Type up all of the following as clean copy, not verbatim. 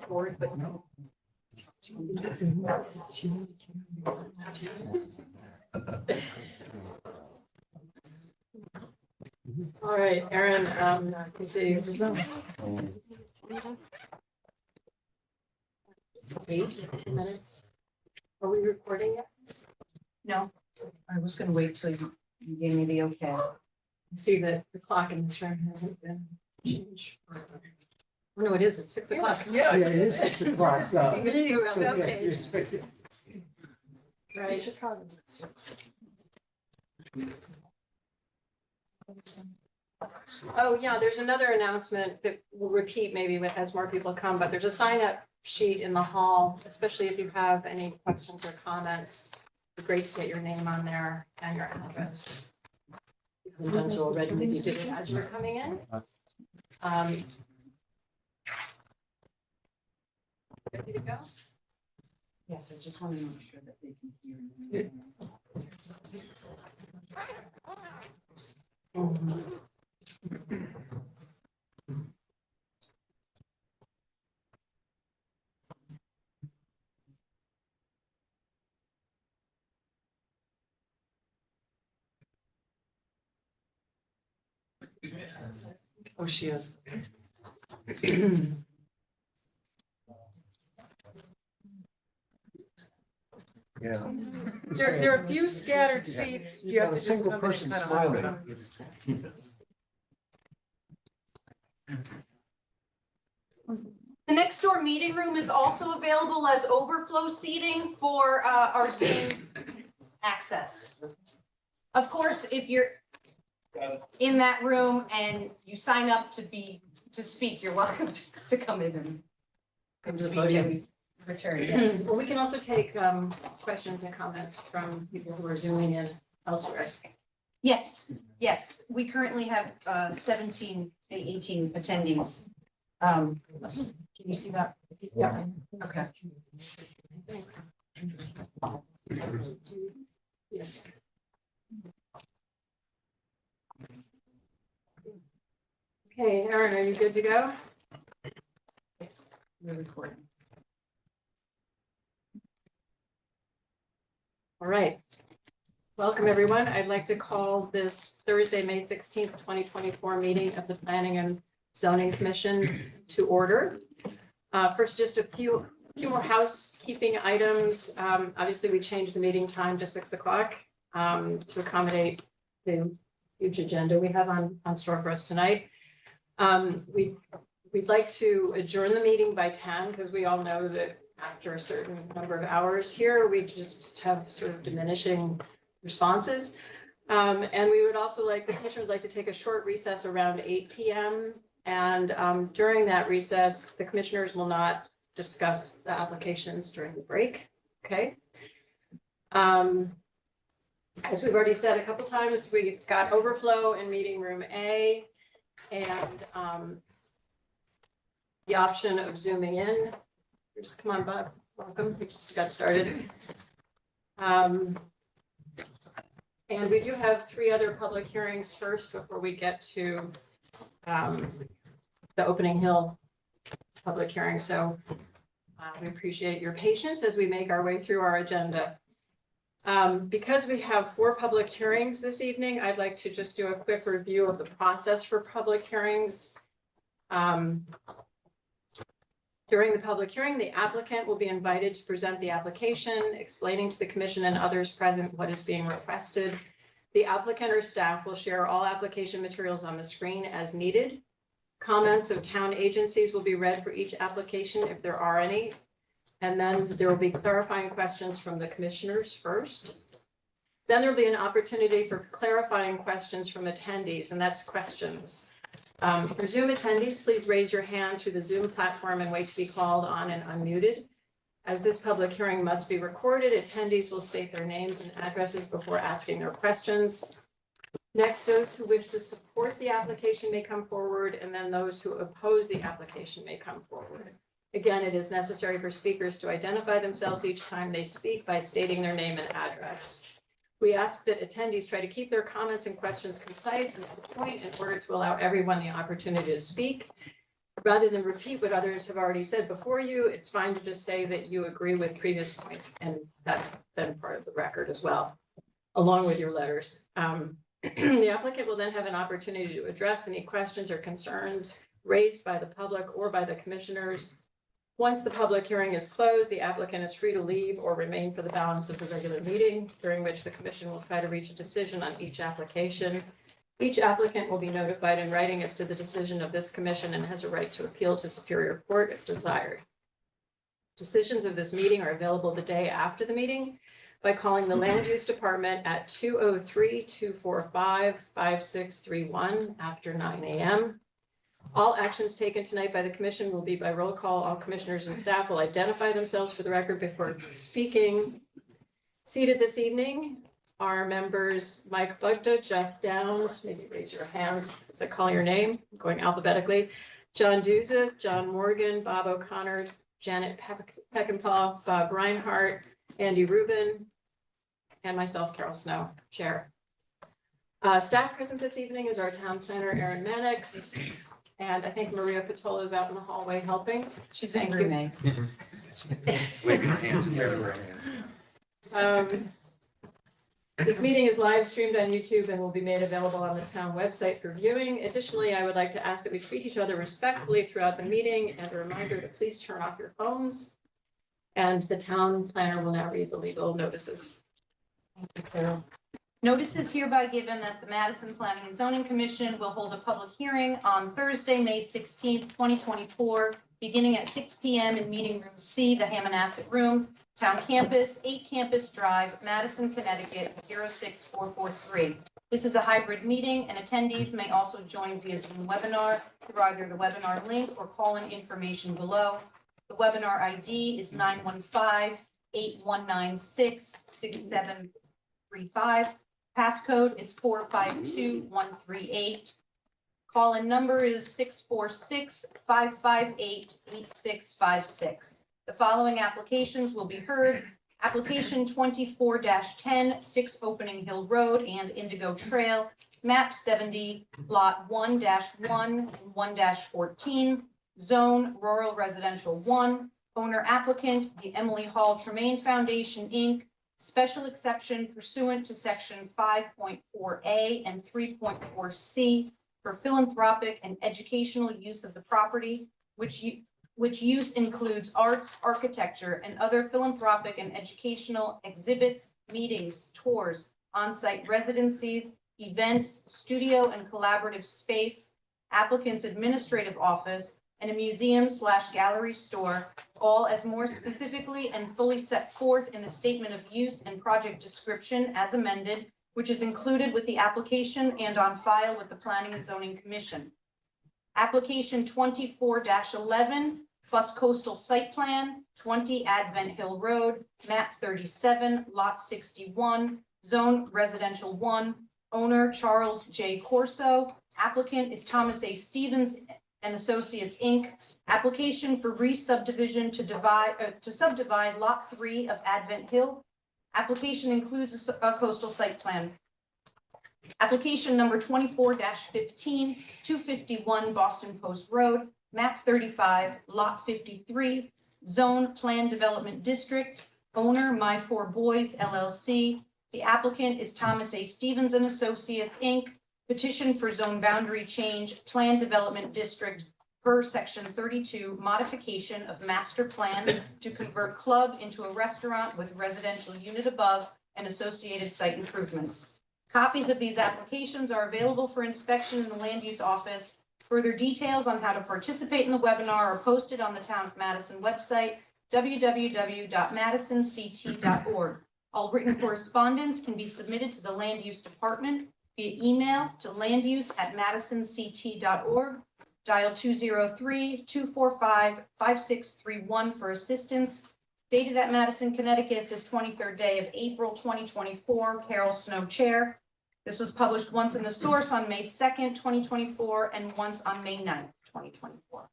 Forward, but no. All right, Erin, let's see. 8 minutes. Are we recording yet? No, I was gonna wait till you gave me the okay. I see that the clock in this room hasn't been changed. Oh, no, it is. It's 6 o'clock. Yeah, it is 6 o'clock, so. You can see we're on the Yeah, page. yeah. Right. Oh, yeah, there's another announcement that we'll repeat maybe as more people come, but there's a sign up sheet in the hall, especially if you have any questions or comments. It's great to get your name on there and your address. If you haven't done so already, maybe you did it as you were coming in. Ready to go? Yes, I just want to make sure that they can hear me. Oh, she is. Yeah. There are a few scattered seats. You have Not to a just single come in person and kind of smiling. The next door meeting room is also available as overflow seating for our Zoom access. Of course, if you're in that room and you sign up to speak, you're welcome to come in and speak and return. Well, we can also take questions and comments from people who are zooming in elsewhere. Yes, yes, we currently have 17, 18 attendees. Can you see that? Yeah. Okay. Yes. Okay, Erin, are you good to go? Yes, we're recording. All right. Welcome, everyone. I'd like to call this Thursday, May 16th, 2024 meeting of the Planning and Zoning Commission to order. First, just a few more housekeeping items. Obviously, we changed the meeting time to 6 o'clock to accommodate the huge agenda we have on store for us tonight. We'd like to adjourn the meeting by 10 because we all know that after a certain number of hours here, we just have sort of diminishing responses. And we would also like, the commission would like to take a short recess around 8 p.m. And during that recess, the commissioners will not discuss the applications during the break, okay? As we've already said a couple times, we've got overflow in meeting room A and the option of zooming in. Just come on, Bob, welcome, we just got started. And we do have 3 other public hearings first before we get to the Opening Hill public hearing. So we appreciate your patience as we make our way through our agenda. Because we have 4 public hearings this evening, I'd like to just do a quick review of the process for public hearings. During the public hearing, the applicant will be invited to present the application, explaining to the commission and others present what is being requested. The applicant or staff will share all application materials on the screen as needed. Comments of town agencies will be read for each application if there are any. And then there will be clarifying questions from the commissioners first. Then there will be an opportunity for clarifying questions from attendees, and that's questions. For Zoom attendees, please raise your hand through the Zoom platform and wait to be called on and unmuted. As this public hearing must be recorded, attendees will state their names and addresses before asking their questions. Next, those who wish to support the application may come forward, and then those who oppose the application may come forward. Again, it is necessary for speakers to identify themselves each time they speak by stating their name and address. We ask that attendees try to keep their comments and questions concise and to the point in order to allow everyone the opportunity to speak. rather than repeat what others have already said before you, it's fine to just say that you agree with previous points, and that's then part of the record as well, along with your letters. The applicant will then have an opportunity to address any questions or concerns raised by the public or by the commissioners. Once the public hearing is closed, the applicant is free to leave or remain for the balance of the regular meeting, during which the commission will try to reach a decision on each application. Each applicant will be notified in writing as to the decision of this commission and has a right to appeal to Superior Court if desired. Decisions of this meeting are available the day after the meeting by calling the Land Use Department at 203-245-5631 after 9 a.m. All actions taken tonight by the commission will be by roll call. All commissioners and staff will identify themselves for the record before speaking. Seated this evening are members Mike Bugda, Jeff Downs, maybe raise your hands as I call your name, going alphabetically, John Duza, John Morgan, Bob O'Connor, Janet Peckinpah, Bob Reinhardt, Andy Rubin, and myself, Carol Snow, Chair. Staff present this evening is our town planner, Erin Mannix, and I think Maria Patolo is out in the hallway helping. She's angry me. Waving her hands. This meeting is live streamed on YouTube and will be made available on the town website for viewing. Additionally, I would like to ask that we treat each other respectfully throughout the meeting, and a reminder to please turn off your phones. And the town planner will now read the legal notices. Thank you, Carol. Notice is hereby given that the Madison Planning and Zoning Commission will hold a public hearing on Thursday, May 16th, 2024, beginning at 6 p.m. in Meeting Room C, the Hammonasset Room, Town Campus, 8 Campus Drive, Madison, Connecticut, 06443. This is a hybrid meeting, and attendees may also join via Zoom webinar through either the webinar link or call-in information below. The webinar ID is 915-8196-6735. Passcode is 452138. Call-in number is 646-558-8656. The following applications will be heard. Application 24-10, 6 Opening Hill Road and Indigo Trail, map 70, lot 1-1 and 1-14, zone rural residential 1, owner applicant, the Emily Hall Treamaine Foundation, Inc., special exception pursuant to section 5.4A and 3.4C for philanthropic and educational use of the property, which use includes arts, architecture, and other philanthropic and educational exhibits, meetings, tours, on-site residencies, events, studio and collaborative space, applicant's administrative office, and a museum/gallery store, all as more specifically and fully set forth in the statement of use and project description as amended, which is included with the application and on file with the Planning and Zoning Commission. Application 24-11 plus coastal site plan, 20 Advent Hill Road, map 37, lot 61, zone residential 1, owner Charles J. Corso, applicant is Thomas A. Stevens and Associates, Inc. Application for re-subdivision to subdivide lot 3 of Advent Hill. Application includes a coastal site plan. Application number 24-15, 251 Boston Post Road, map 35, lot 53, zone plan development district, owner My Four Boys LLC. The applicant is Thomas A. Stevens and Associates, Inc. Petition for zone boundary change, plan development district per section 32, modification of master plan to convert club into a restaurant with residential unit above and associated site improvements. Copies of these applications are available for inspection in the land use office. Further details on how to participate in the webinar are posted on the Town of Madison website, www.MadisonTV.org. All written correspondence can be submitted to the Land Use Department via email to landuse@MadisonCT.org. Dial 203-245-5631 for assistance. Dated at Madison, Connecticut, this 23rd day of April 2024. Carol Snow, Chair. This was published once in the source on May 2nd, 2024, and once on May 9th, 2024.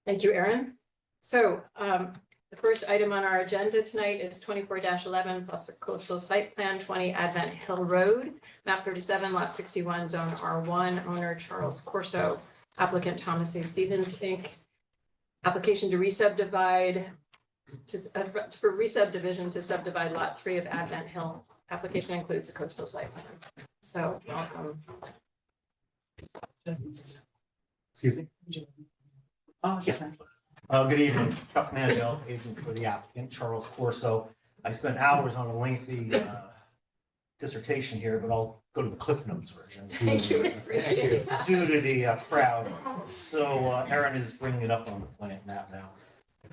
Thank you, Erin. So the first item on our agenda tonight is 24-11 plus a coastal site plan, 20 Advent Hill Road, map 37, lot 61, zone R1, owner Charles Corso. applicant Thomas A. Stevens, Inc. Application to re-subdivide, for re-subdivision to subdivide Lot 3 of Advent Hill. Application includes a coastal site plan. So, welcome. Excuse me? Oh, yeah. Good evening, Chuck Mandel, agent for the applicant, Charles Corso. I spent hours on a lengthy dissertation here, but I'll go to the Cliff Notes version. Thank you, appreciate that. Due to the crowd. So Erin is bringing it up on the plant map now.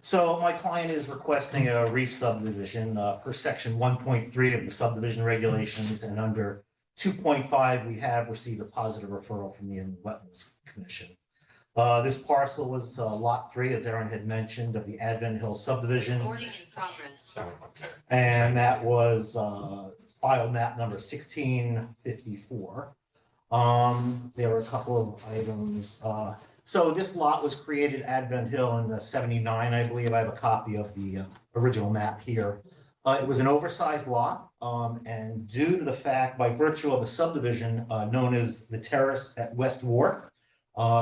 So my client is requesting a re-subdivision per section 1.3 of the subdivision regulations, and under 2.5, we have received a positive referral from the Inland Wetlands Commission. This parcel was lot 3, as Erin had mentioned, of the Advent Hill subdivision. Recording in progress. And that was file map number 1654. There were a couple of items. So this lot was created at Advent Hill in 79, I believe. I have a copy of the original map here. It was an oversized lot, and due to the fact, by virtue of a subdivision known as the Terrace at West Wharf,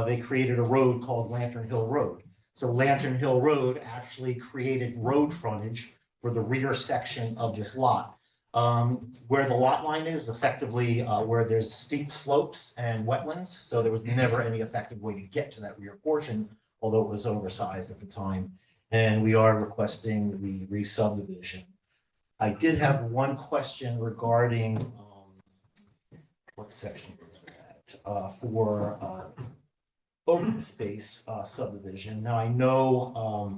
they created a road called Lantern Hill Road. So Lantern Hill Road actually created road frontage for the rear section of this lot. Where the lot line is effectively where there's steep slopes and wetlands, so there was never any effective way to get to that rear portion, although it was oversized at the time. And we are requesting the re-subdivision. I did have one question regarding what section is that for open space subdivision. Now I know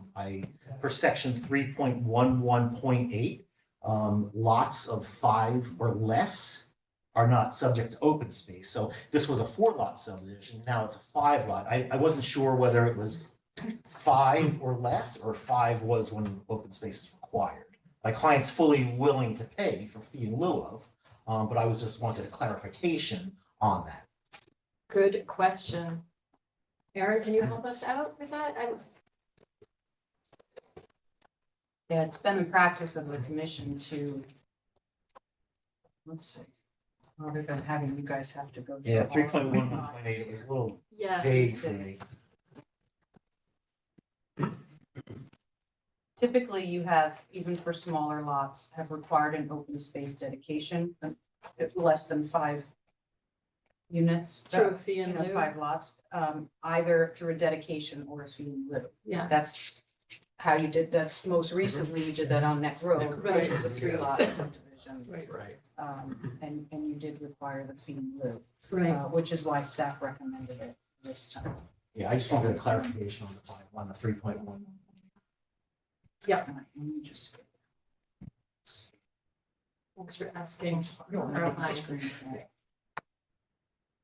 for section 3.11.8. Lots of 5 or less are not subject to open space. So this was a 4-lot subdivision. Now it's a 5-lot. I wasn't sure whether it was 5 or less, or 5 was when open space is required. My client's fully willing to pay for fee in lieu of, but I was just wanted a clarification on that. Good question. Erin, can you help us out with that? Yeah, it's been the practice of the commission to, let's see, rather than having you guys have to go. through Yeah, all of the 3.11.8, it was a little Yeah. vague for me. Typically, you have, even for smaller lots, have required an open space dedication, less than 5 units. Through a fee You in know, lieu. 5 lots, either through a dedication or a fee in lieu. Yeah. That's how you did, that's most recently you did that on Neck Road, which Right. was a 3-lot subdivision. Right. Right. And you did require the fee in lieu, Right. which is why staff recommended it this time. Yeah, I just wanted a clarification on the 3.1. Let me just. Thanks for asking. I don't have the screen here.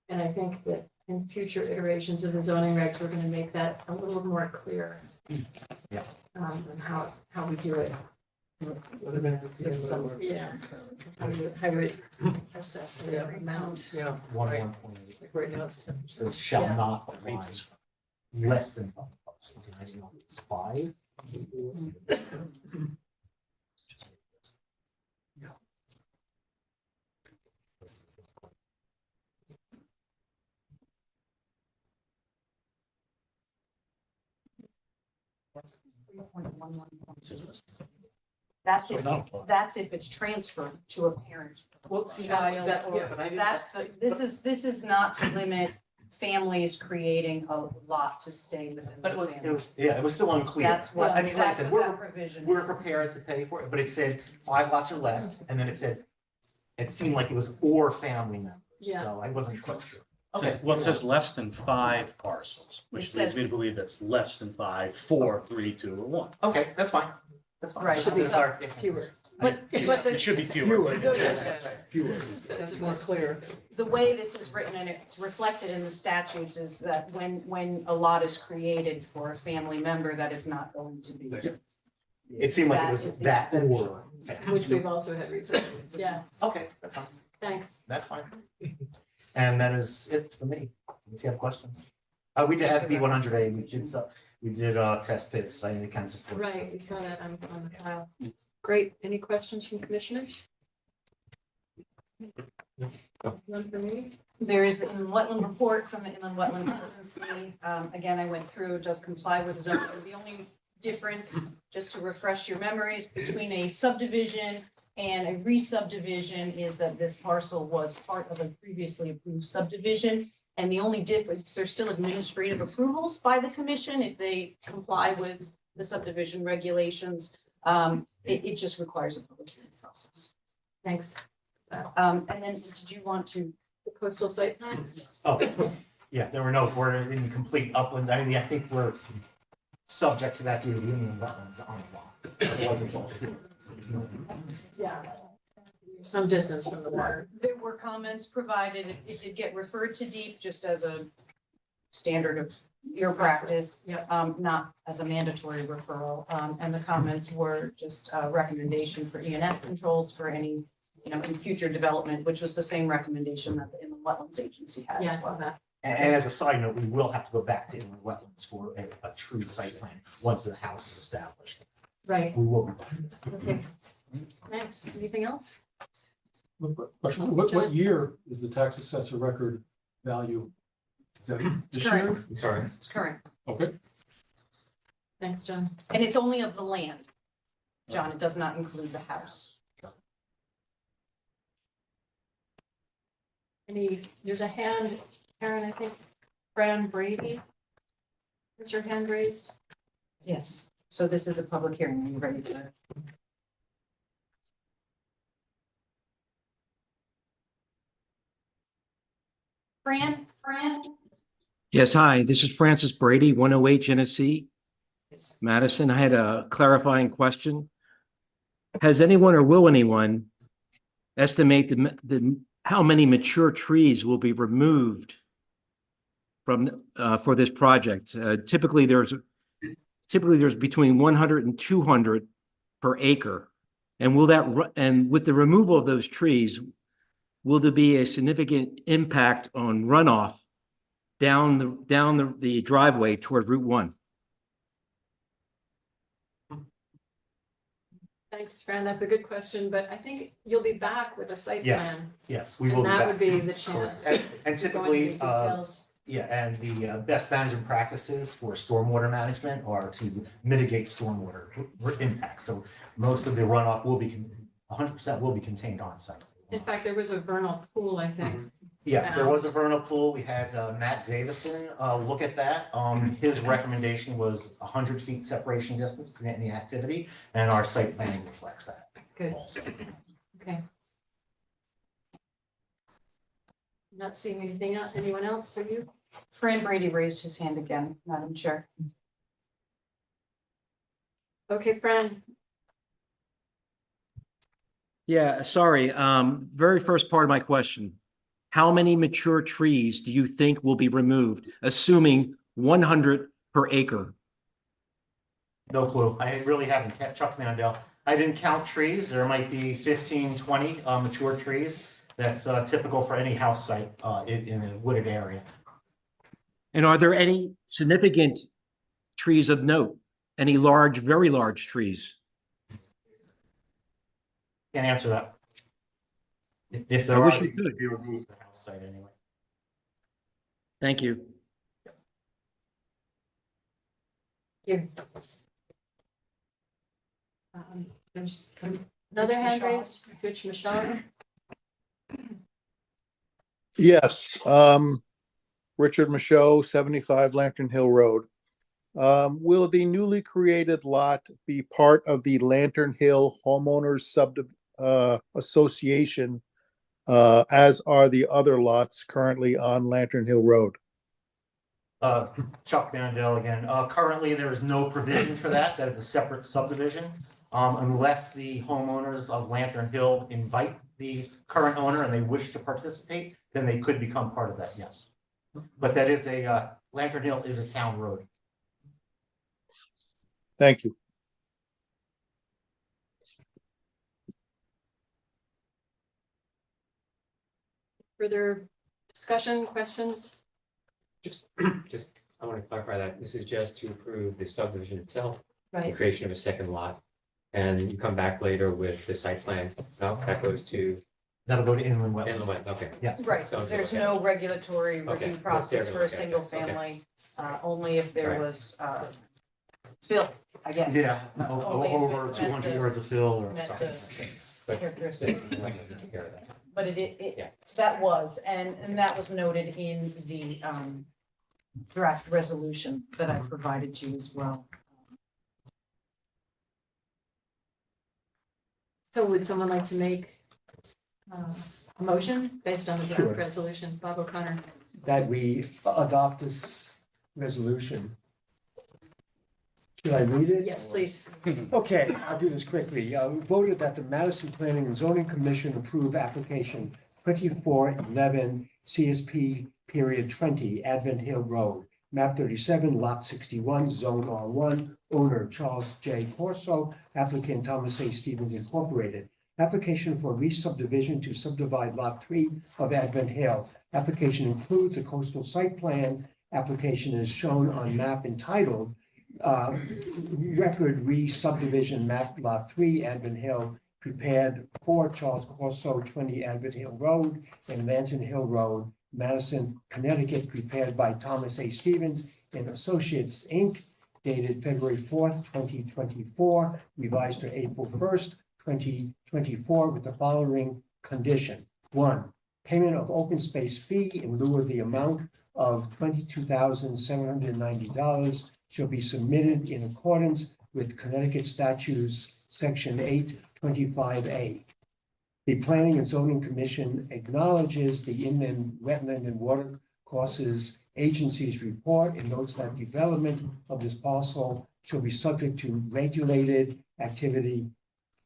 And I think that in future iterations of the zoning regs, we're going to make that a little more clear. Yeah. And how we do it. Yeah. I would assess the amount. Yeah, 1.8. like right now it's 10%. So shall Yeah. not apply less than 5 parcels. And I didn't know it's 5. That's if it's transferred to a parent. Well, see, Child or- but I didn't. That's this is not to limit families creating a lot to stay within But the it was, family. it was still unclear. That's what, I mean, like I that's said, what that provision we're is. prepared to pay for it, but it said 5 lots or less, and then it said, it seemed like it was or family members, Yeah. so I wasn't quite sure. Well, it says less than 5 parcels, which It leads says- me to believe that's less than 5, 4, 3, 2, or 1. Okay, that's fine, that's fine. Right. Should be So- fewer. But It should be fewer. That's more clear. the way this is written and it's reflected in the statutes is that when a lot is created for a family member, that is not going to be. It seemed like it That was is the that exception. or family. Which we've also had recently. Yeah, Okay, that's fine, thanks. that's fine. And that is it for me. Does you have questions? We did have B100A, we did test pits, I kind of support. Right, we saw that on the file. Great. Any questions from commissioners? One for me? There is an inland wetland report from the Inland Wetlands Agency. Again, I went through, it does comply with zoning. The only difference, just to refresh your memories, between a subdivision and a re-subdivision is that this parcel was part of a previously approved subdivision. And the only difference, there's still administrative approvals by the commission if they comply with the subdivision regulations. It just requires a public hearing process. Thanks. And then did you want to? The coastal site plan? Oh, yeah, we're in complete upland. I mean, I think we're subject to that due to the inland wetlands on the law. Otherwise, it's all true. Yeah. Some distance from the water. There were comments provided. It did get referred to deep just as a standard of your practice, Yeah. not as a mandatory referral. And the comments were just a recommendation for ENS controls for any, in future development, which was the same recommendation that the Inland Wetlands Agency had as Yes, well. that. And as a side note, we will have to go back to inland wetlands for a true site plan once the house is established. Right. We will be. Okay. Thanks. Anything else? Question, what year is the tax assessor record value? Is that this year? Current. Sorry. It's current. Okay. Thanks, John. And it's only of the land. John, it does not include the house. There's a hand, Karen, I think, Fran Brady. Is your hand raised? Yes. So this is a public hearing. Are you ready to? Fran? Yes, hi, this is Francis Brady, 108 Genesee, Yes. Madison. I had a clarifying question. Has anyone or will anyone estimate how many mature trees will be removed from for this project? Typically, there's between 100 and 200 per acre. And with the removal of those trees, will there be a significant impact on runoff down the driveway toward Route 1? Thanks, Fran. That's a good question, but I think you'll be back with a site Yes, plan. yes, we will And be that back. would be the chance. And to go into typically, the details. yeah, and the best management practices for stormwater management are to mitigate stormwater impact. So most of the runoff will be, 100% will be contained on site. In fact, there was a vernal pool, I think. Yes, there was a vernal pool. We had Matt Davison look at that. His recommendation was 100 feet separation distance for any activity, and our site planning reflects that. Good. Also. Okay. Not seeing anything else. Anyone else? Are you? Fran Brady raised his hand again, Madam Chair. Okay, Fran. Yeah, sorry. Very first part of my question. How many mature trees do you think will be removed, assuming 100 per acre? No clue. I really haven't kept Chuck Mandel. I didn't count trees. There might be 15, 20 mature trees. That's typical for any house site in a wooded area. And are there any significant trees of note? Any large, very large trees? Can't answer that. If there I are, wish they you could. could be removed from the house site anyway. Thank you. You. There's another hand raised. Rich Michelle. Yes, Richard Michaud, 75 Lantern Hill Road. Will the newly created lot be part of the Lantern Hill Homeowners Association, as are the other lots currently on Lantern Hill Road? Chuck Mandel again. Currently, there is no provision for that. That is a separate subdivision. Unless the homeowners of Lantern Hill invite the current owner and they wish to participate, then they could become part of that, yes. But that is Lantern Hill is a town road. Thank you. Further discussion, questions? Just, I want to clarify that this is just to approve the subdivision itself, the Right. creation of a second lot. And you come back later with the site plan. No, that goes to That'll go to inland wetlands. In the wet, okay. Yes. Right, Sounds good, there's okay. no regulatory Okay, review that's process fair, for a okay, single okay. family, only if there Right. was, fill, I guess. Yeah, Only if it over met 200 the- yards of fill or met something. But Characteristic. take care of that. But Yeah. it, that was, and that was noted in the, draft resolution that I provided to you as well. So would someone like to make a motion based on the draft Sure. resolution? Bob O'Connor. That we adopt this resolution. Should I read it? Yes, please. Okay, I'll do this quickly. We voted that the Madison Planning and Zoning Commission approve application 2411 CSP period 20 Advent Hill Road, map 37, lot 61, zone R1, owner Charles J. Corso, applicant Thomas A. Stevens Incorporated. Application for re-subdivision to subdivide lot 3 of Advent Hill. Application includes a coastal site plan. Application is shown on map entitled record re-subdivision map lot 3 Advent Hill, prepared for Charles Corso 20 Advent Hill Road and Mansion Hill Road, Madison, Connecticut, prepared by Thomas A. Stevens and Associates, Inc., dated February 4th, 2024, revised to April 1st, 2024, with the following condition. 1, payment of open space fee in lieu of the amount of $22,790 shall be submitted in accordance with Connecticut statutes, section 825A. The Planning and Zoning Commission acknowledges the Inland Wetland and Water Courses Agency's report and notes that development of this parcel shall be subject to regulated activity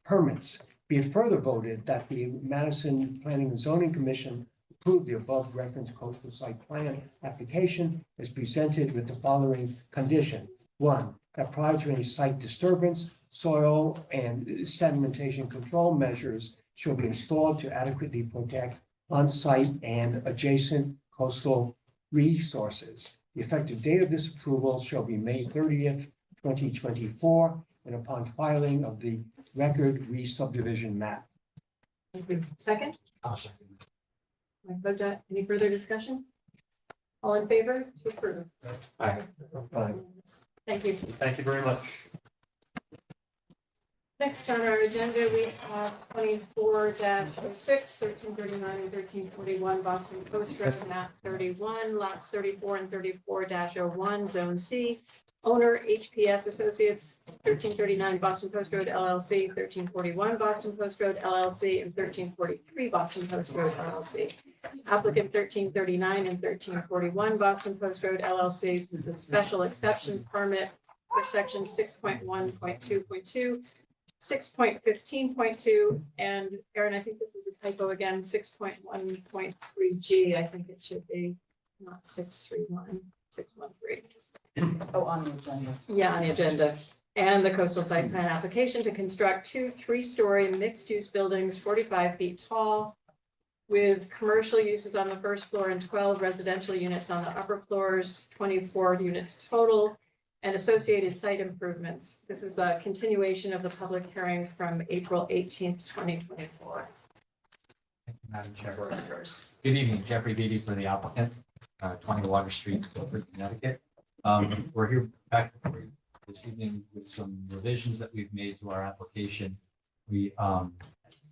permits. Be it further voted that the Madison Planning and Zoning Commission approve the above referenced coastal site plan application as presented with the following condition. 1, that prior to any site disturbance, soil and sedimentation control measures shall be installed to adequately protect on-site and adjacent coastal resources. The effective date of this approval shall be May 30th, 2024, and upon filing of the record re-subdivision map. Thank you. Second? I'll second. Any further discussion? All in favor to approve? Aye. Thank you. Thank you very much. Next on our agenda, we have 24-06, 1339 and 1341 Boston Post Road, map 31, lots 34 and 34-01, zone C. Owner HPS Associates, 1339 Boston Post Road LLC, 1341 Boston Post Road LLC, and 1343 Boston Post Road LLC. Applicant 1339 and 1341 Boston Post Road LLC. This is a special exception permit for section 6.1.2.2, 6.15.2, and Aaron, I think this is a typo again, 6.1.3G. I think it should be not 631, 613. Oh, on the agenda. Yeah, on the agenda. And the coastal site plan application to construct 2 3-story mixed-use buildings, 45 feet tall, with commercial uses on the first floor and 12 residential units on the upper floors, 24 units total, and associated site improvements. This is a continuation of the public hearing from April 18th, 2024. Thank you, Madam Chair. Good evening, Jeffrey Beatty for the applicant, 20 Water Street, Guilford, Connecticut. We're here back before you this evening with some revisions that we've made to our application. We you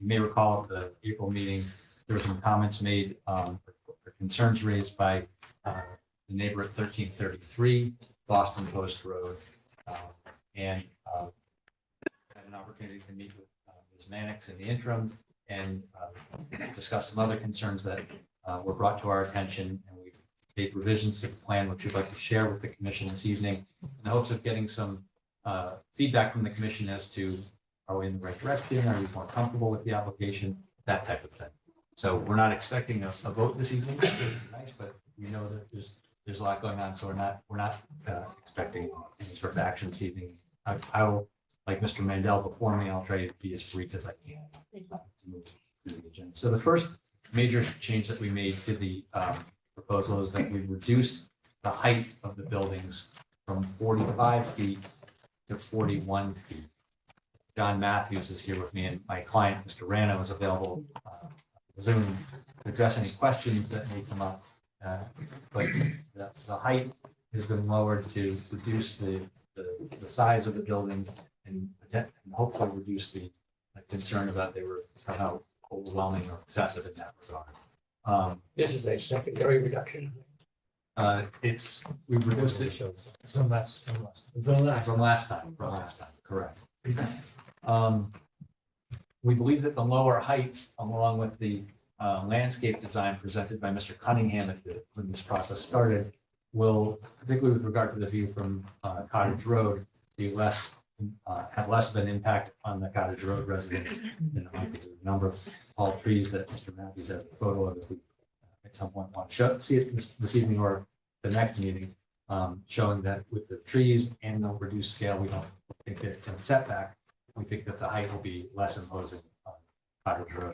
may recall at the April meeting, there were some comments made, or concerns raised by the neighbor at 1333 Boston Post Road, and had an opportunity to meet with Ms. Mannix in the interim and discuss some other concerns that were brought to our attention, and we've made revisions to the plan, which we'd like to share with the commission this evening in the hopes of getting some feedback from the commission as to, are we in the right direction? Are we more comfortable with the application? That type of thing. So we're not expecting a vote this evening. That would be nice, but we know that there's a lot going on, so we're not expecting any sort of action this evening. I will, like Mr. Mandel before me, I'll try to be as brief as I can to move through the agenda. So the first major change that we made to the proposal is that we reduced the height of the buildings from 45 feet to 41 feet. John Matthews is here with me, and my client, Mr. Rano, is available Zoom to address any questions that may come up. But the height has been lowered to reduce the size of the buildings and hopefully reduce the concern about they were somehow overwhelming or excessive in that regard. This is a secondary reduction. We've reduced it From last. from last time, correct. We believe that the lower heights, along with the landscape design presented by Mr. Cunningham when this process started, will, particularly with regard to the view from Cottage Road, have less of an impact on the Cottage Road residents than the number of tall trees that Mr. Matthews has a photo of. If we at some point want to see it this evening or the next meeting, showing that with the trees and the reduced scale, we don't think that in setback, we think that the height will be less imposing on Cottage Road.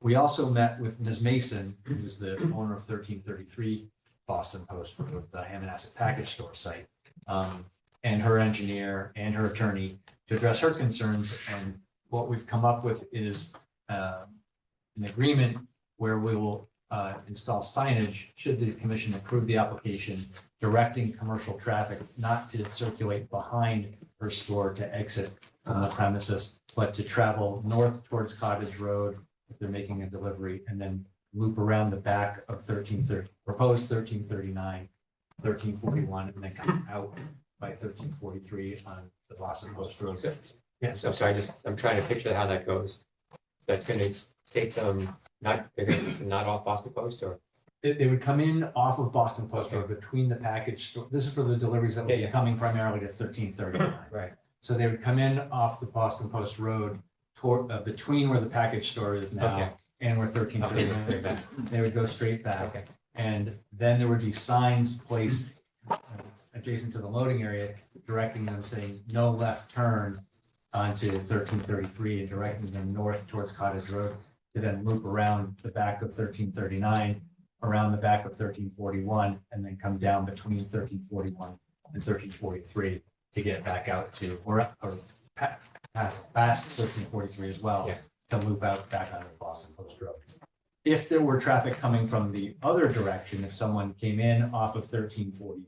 We also met with Ms. Mason, who is the owner of 1333 Boston Post Road, the Hammonasset package store site, and her engineer and her attorney to address her concerns. And what we've come up with is an agreement where we will install signage should the commission approve the application, directing commercial traffic not to circulate behind her store to exit from the premises, but to travel north towards Cottage Road if they're making a delivery, and then loop around the back of 1330, proposed 1339, 1341, and then come out by 1343 on the Boston Post Road. Yes, I'm sorry, I'm trying to picture how that goes. So that's gonna take them, they're not off Boston Post, or? They would come in off of Boston Post Road between the package store. This is for the deliveries that will be coming primarily to 1339. Right. So they would come in off the Boston Post Road toward, between where the package store is now Okay. and where 1339. They would go straight back. Okay. And then there would be signs placed adjacent to the loading area, directing them saying no left turn onto 1333 and directing them north towards Cottage Road to then loop around the back of 1339, around the back of 1341, and then come down between 1341 and 1343 to get back out to, or past 1343 as well, Yeah. to loop out back onto Boston Post Road. If there were traffic coming from the other direction, if someone came in off of 1340,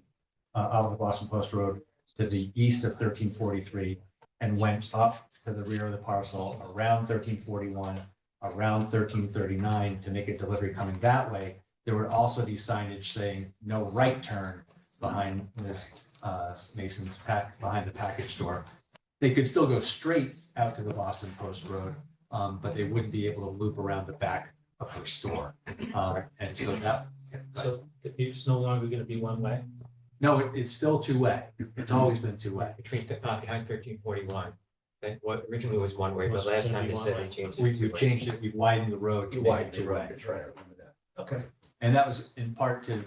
out of the Boston Post Road to the east of 1343 and went up to the rear of the parcel around 1341, around 1339 to make a delivery coming that way, there would also be signage saying no right turn behind Ms. Mason's behind the package store. They could still go straight out to the Boston Post Road, but they wouldn't be able to loop around the back of her store. And so that. So it's no longer gonna be one way? No, it's still two-way. It's always been two-way. Behind 1341. That what originally was one way, but last time they said they changed it. We've changed it, we've widened the road. to make it two-way. That's right, I remember that. Okay. And that was in part to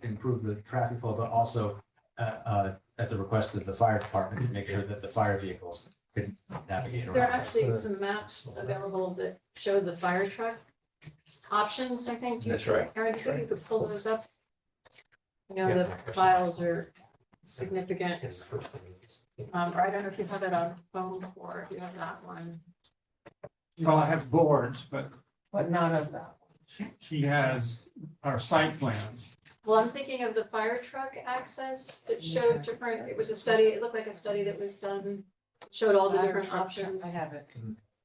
improve the traffic flow, but also at the request of the fire department to make sure that the fire vehicles could navigate There are around. actually some maps available that show the fire truck options, I think. That's right. Aaron, do you think you could pull those up? You know, Yeah. the files are significant. Or I don't know if you have it on phone or if you have that one. Well, I have boards, but not of that. she has our site plans. Well, I'm thinking of the fire truck access that showed different, it was a study, it looked like a study that was done, showed all the different options. I have it.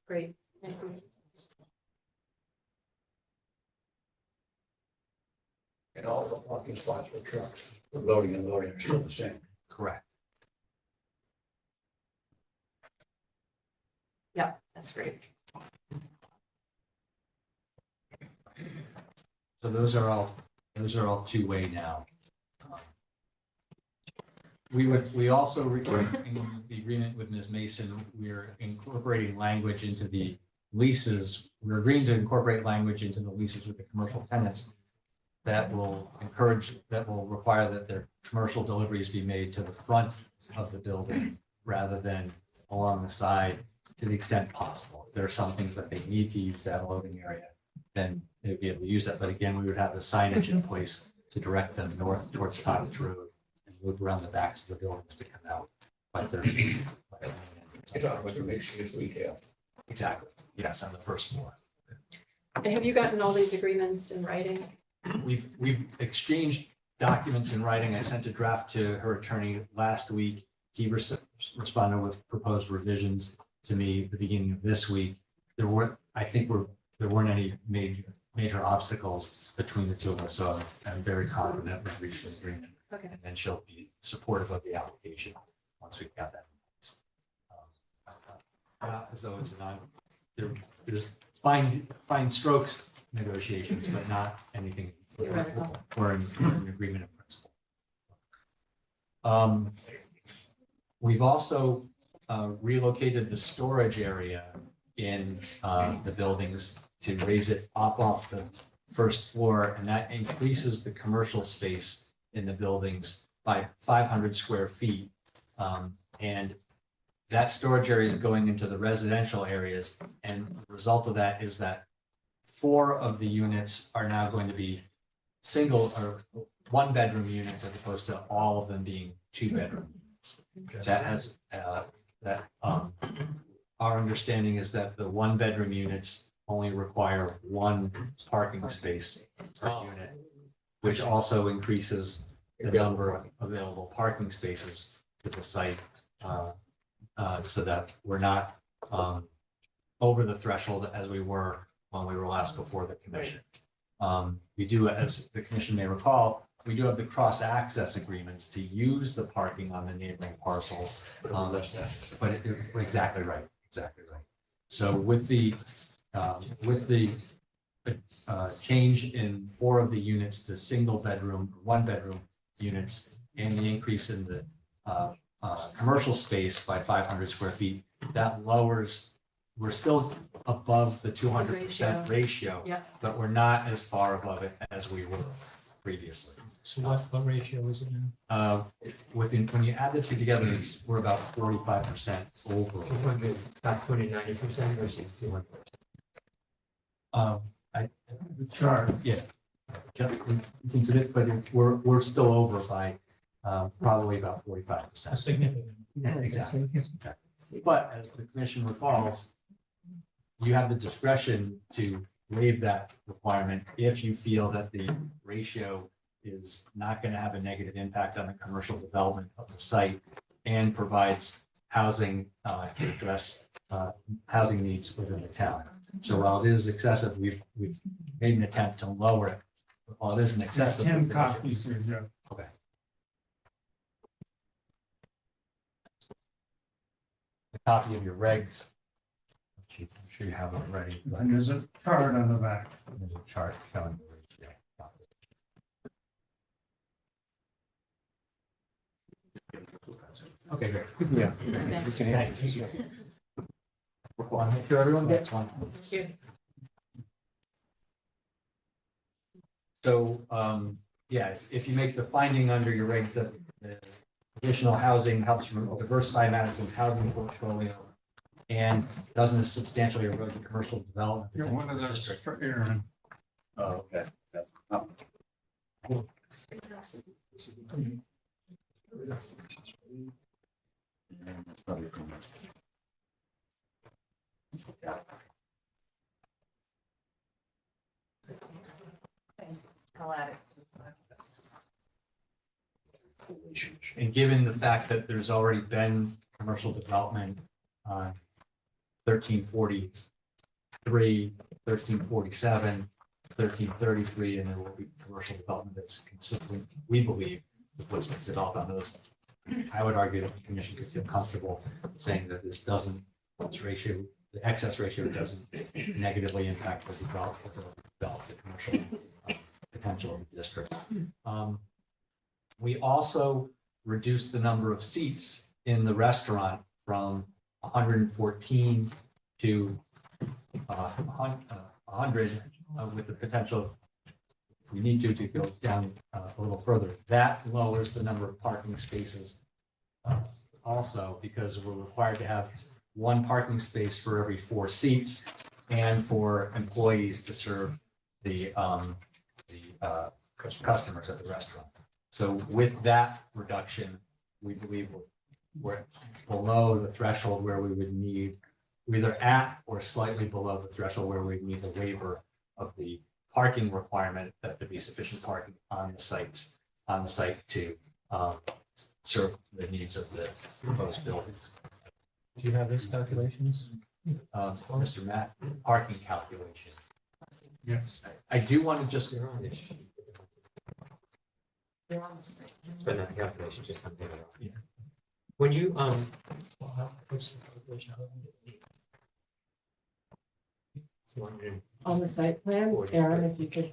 Great. Thank you. And all the parking spots for trucks, the loading and unloading are still the same. Correct. Yeah, that's great. So those are all two-way now. We also, in the agreement with Ms. Mason, we're incorporating language into the leases. We're agreeing to incorporate language into the leases with the commercial tenants that will require that their commercial deliveries be made to the front of the building rather than along the side to the extent possible. If there are some things that they need to use that loading area, then they'd be able to use that. But again, we would have the signage in place to direct them north towards Cottage Road and loop around the backs of the buildings to come out by 30. You're talking about the mixed use retail. Exactly. Yes, on the first floor. And have you gotten all these agreements in writing? We've exchanged documents in writing. I sent a draft to her attorney last week. He responded with proposed revisions to me at the beginning of this week. There weren't any major obstacles between the two of us, so I'm very confident we've reached an agreement. Okay. And then she'll be supportive of the application once we've got that. Not as though it's there's fine strokes negotiations, but not anything Theoretical. or an agreement in principle. We've also relocated the storage area in the buildings to raise it up off the first floor, and that increases the commercial space in the buildings by 500 square feet. And that storage area is going into the residential areas, and the result of that is that 4 of the units are now going to be single or 1-bedroom units as opposed to all of them being 2-bedroom units. That has our understanding is that the 1-bedroom units only require 1 parking space per unit, which also increases the number of available parking spaces to the site, so that we're not over the threshold as we were when we were last before the commission. We do, as the commission may recall, we do have the cross-access agreements to use the parking on the neighboring parcels. Exactly right. So with the change in 4 of the units to single-bedroom, 1-bedroom units, and the increase in the commercial space by 500 square feet, that lowers, we're still above the 200% ratio, Yeah. but we're not as far above it as we were previously. So what ratio is it now? When you add the two together, we're about 45% over. 200, about 290% or 200. The chart. Yeah. Just consider it, but we're still over by probably about 45%. Significant. Yeah, exactly. But as the commission recalls, you have the discretion to waive that requirement if you feel that the ratio is not going to have a negative impact on the commercial development of the site and provides housing to address housing needs within the town. So while it is excessive, we've made an attempt to lower it. While it isn't excessive. 10 copies here, Jeff. Okay. A copy of your regs. I'm sure you have it already. But And there's a chart on the back. there's a chart showing the ratio. Okay, great. Yeah. Thanks. Thanks. Want to make sure everyone gets one. Thank you. So, yeah, if you make the finding under your regs that the additional housing helps diversify Madison's housing portfolio and doesn't substantially erode the commercial development. You're one of those for Aaron. Oh, okay. Thanks. I'll add it. And given the fact that there's already been commercial development on 1343, 1347, 1333, and there will be commercial development that's consistent, we believe, with what's been developed on those. I would argue that the commission could feel comfortable saying that this ratio, the excess ratio doesn't negatively impact the development of the commercial potential of the district. We also reduced the number of seats in the restaurant from 114 to 100 with the potential, if we need to go down a little further. That lowers the number of parking spaces also, because we're required to have 1 parking space for every 4 seats and for employees to serve the customers at the restaurant. So with that reduction, we believe we're below the threshold where we would need, either at or slightly below the threshold where we need a waiver of the parking requirement, that there be sufficient parking on the site to serve the needs of the proposed buildings. Do you have those calculations? Mr. Matt, parking calculation. Yes. I do want to just, But not the calculation, just something. Yeah. When you, What's the calculation? On the site plan, Aaron, if you could,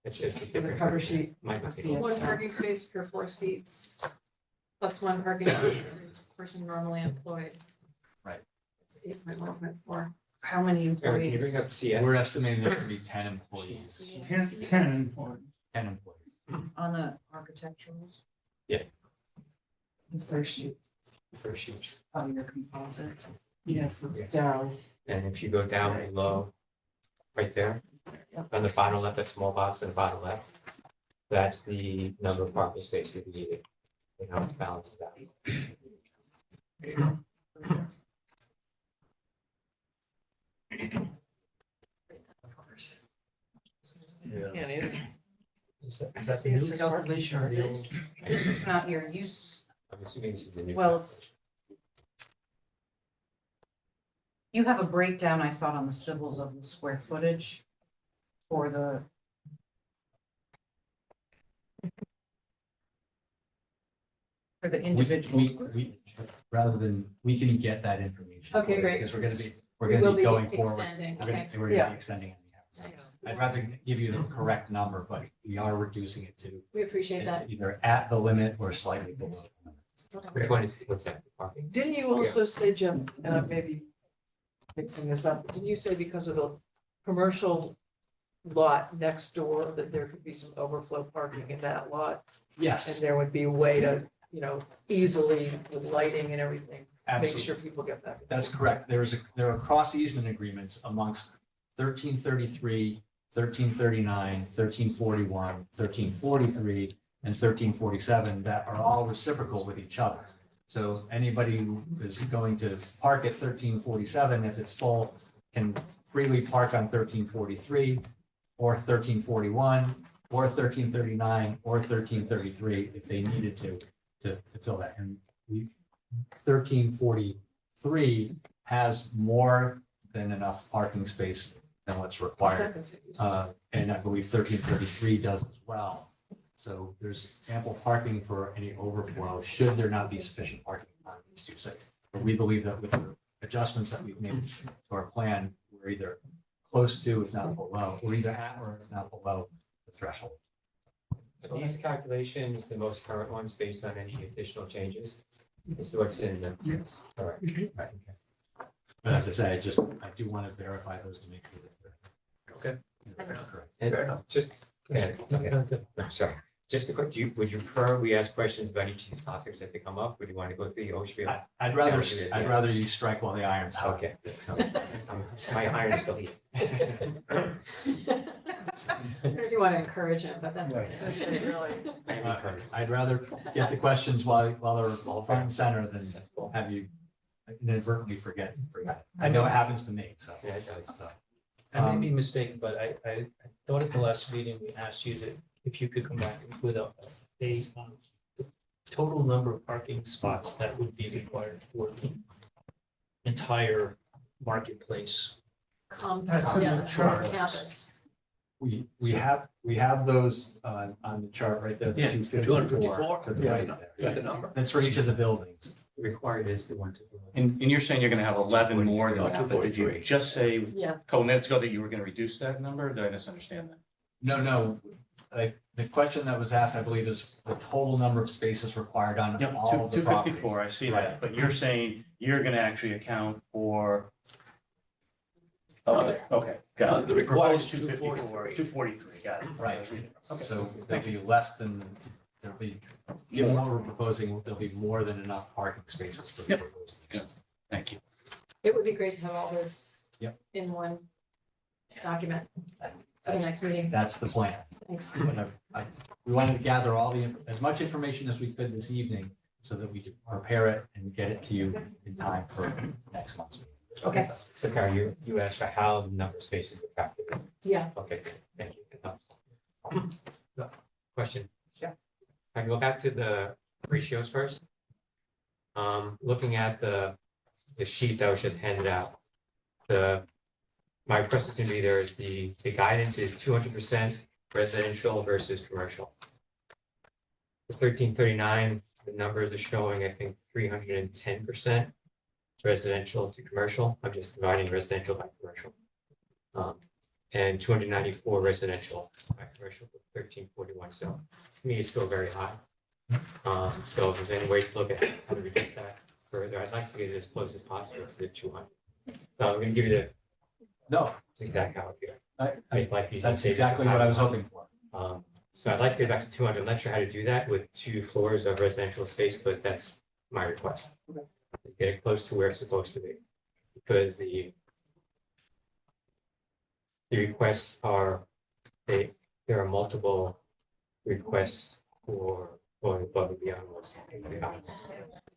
It's just. for the cover sheet, Might not be. see one parking space per 4 seats, plus one parking lot for every person normally employed. Right. It's 8.1.4. How many Aaron, can you bring employees? up CS? we're estimating there to be 10 employees. 10 employees. 10 employees. On the architecturals? Yeah. The first sheet First sheet. of your composite. Yes, it's down. And if you go down below, right there, on the bottom left, that small box in the bottom left, that's the number of parking spaces needed. And how it balances out. Yeah. Is that This the new is calculation or the old? This is not your use, I'm assuming this is the new. well, it's. You have a breakdown, I thought, on the civils of the square footage for the. For the individual. Rather than, we can get that information. Okay, great. Because we're We gonna will be be going forward. extending, We're gonna, okay. we're gonna be extending it. I'd rather give you the correct number, but we are reducing it to We appreciate that. either at the limit or slightly below. the limit. Which one is, what's that, parking? Didn't you also say, Jim, and I may be mixing this up, didn't you say because of the commercial lot next door, that there could be some overflow parking in that lot? And Yes, there would be a way to, easily with lighting and everything, make absolutely. sure people get that. That's correct. There are cross easement agreements amongst 1333, 1339, 1341, 1343, and 1347 that are all reciprocal with each other. So anybody who is going to park at 1347, if it's full, can freely park on 1343 or 1341 or 1339 or 1333 if they needed to fill that. And 1343 has more than enough parking space than what's required. And I believe 1333 does as well. So there's ample parking for any overflow, should there not be sufficient parking on these two sites. But we believe that with the adjustments that we've made to our plan, we're either close to, if not below, we're either at or if not below the threshold. Are these calculations, the most current ones based on any additional changes? This is what's in the. Yes. All right. Right, okay. But as I say, I do want to verify those to make sure that Okay. they're correct. And Fair enough. just, okay, I'm sorry, just a quick, would you prefer we ask questions about each of these topics if they come up? Would you want to go through the OSHA? I'd rather you strike while the iron's hot. Okay. My iron is still heating. If you want to encourage him, but that's okay. I am encouraged. I'd rather get the questions while they're front and center than have you inadvertently forget. I know it happens to me, so. Yeah, it does. so. I may be mistaken, but I thought at the last meeting, we asked you to, if you could come back with the total number of parking spots that would be required for the entire marketplace. Compound, in the yeah, chart. campus. We have those on the chart right there, the Yeah, 254 to the Yeah, right got there. the number. That's for each of the buildings. Required is the one to. And you're saying you're gonna have 11 more than Oh, that, but did you 243. just say a Yeah, couple minutes ago that you were gonna reduce that number? Did I misunderstand that? No, like the question that was asked, I believe, is the total number of spaces required on Yep, all of the properties. 254, I see Right. that, but you're saying you're gonna actually account for. Okay, got it. The required Proposed 254, 243, got it. Right, Okay. so there'll be less than, given what we're proposing, there'll be more than enough parking spaces for the Yep. proposed. Good. Thank you. it would be great to have all this Yep. in one document for the next meeting. That's the plan. Thanks. But we wanted to gather as much information as we could this evening so that we could prepare it and get it to you in time for next month's meeting. Okay. So Karen, you asked for how the number of spaces were factored in. Yeah. Okay, good. Thank you. Question? Yeah. I can go back to the ratios first. Looking at the sheet that was just handed out, my request is gonna be there is the guidance is 200% residential versus commercial. The 1339, the numbers are showing, I think, 310% residential to commercial. I'm just dividing residential by commercial. And 294 residential by commercial, 1341. So to me, it's still very high. So if there's any way to look at how to reduce that further, I'd like to get it as close as possible to the 200. So I'm going to give you No, the exact count here. I, Make life easy. that's Save us exactly some what I time. was hoping for. So I'd like to get back to 200. I'm not sure how to do that with 2 floors of residential space, but that's my request. Get it close to where it's supposed to be. Because the requests are, there are multiple requests for going above and beyond what's in the guidelines.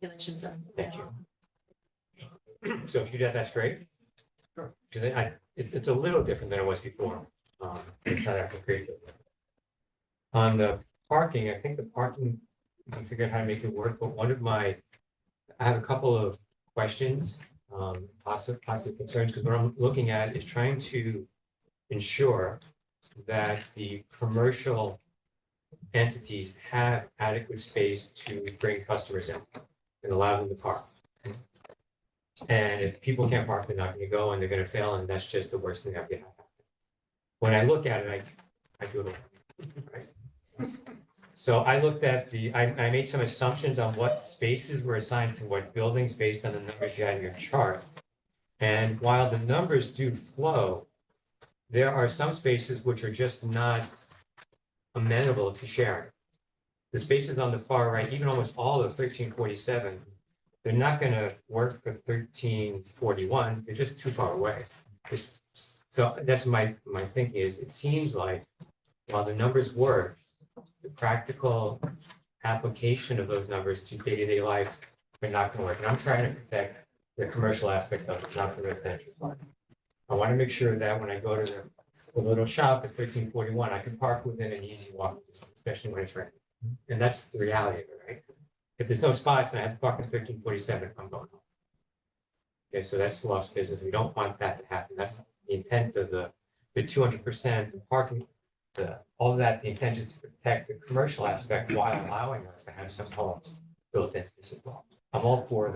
Regulations. Thank you. So if you do that, that's great. Sure. Because it's a little different than it was before. It's not that creative. On the parking, I think the parking, I can figure out how to make it work, but I have a couple of questions, possibly concerns, because what I'm looking at is trying to ensure that the commercial entities have adequate space to bring customers in and allow them to park. And if people can't park, they're not going to go and they're going to fail, and that's just the worst thing that can happen. When I look at it, I do it, right? So I looked at I made some assumptions on what spaces were assigned to what buildings based on the numbers you had in your chart. And while the numbers do flow, there are some spaces which are just not amenable to sharing. The spaces on the far right, even almost all of 1347, they're not going to work for 1341. They're just too far away. So that's my thinking is it seems like while the numbers work, the practical application of those numbers to day-to-day life are not going to work. And I'm trying to protect the commercial aspect of it, not the residential part. I want to make sure that when I go to the little shop at 1341, I can park within an easy walk distance, especially when it's raining. And that's the reality of it, right? If there's no spots and I have to park at 1347, I'm going home. Okay, so that's lost business. We don't want that to happen. That's the intent of the 200%, the parking, all of that, the intention is to protect the commercial aspect while allowing us to have some homes built into this as well. I'm all for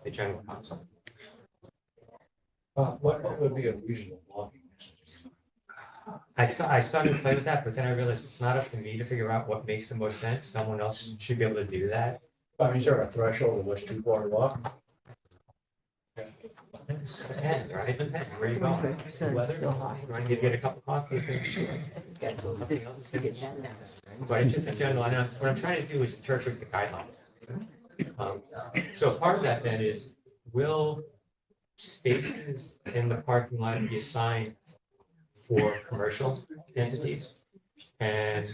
the general concept. What would be a reasonable walking distance? I started to play with that, but then I realized it's not up to me to figure out what makes the most sense. Someone else should be able to do that. I mean, is there a threshold of what's too far to walk? Depends, right? Depends where you going. The weather, you want to get a cup of coffee. Something else. But it's just in general, what I'm trying to do is interpret the guidelines. So part of that then is, will spaces in the parking lot be assigned for commercial entities? And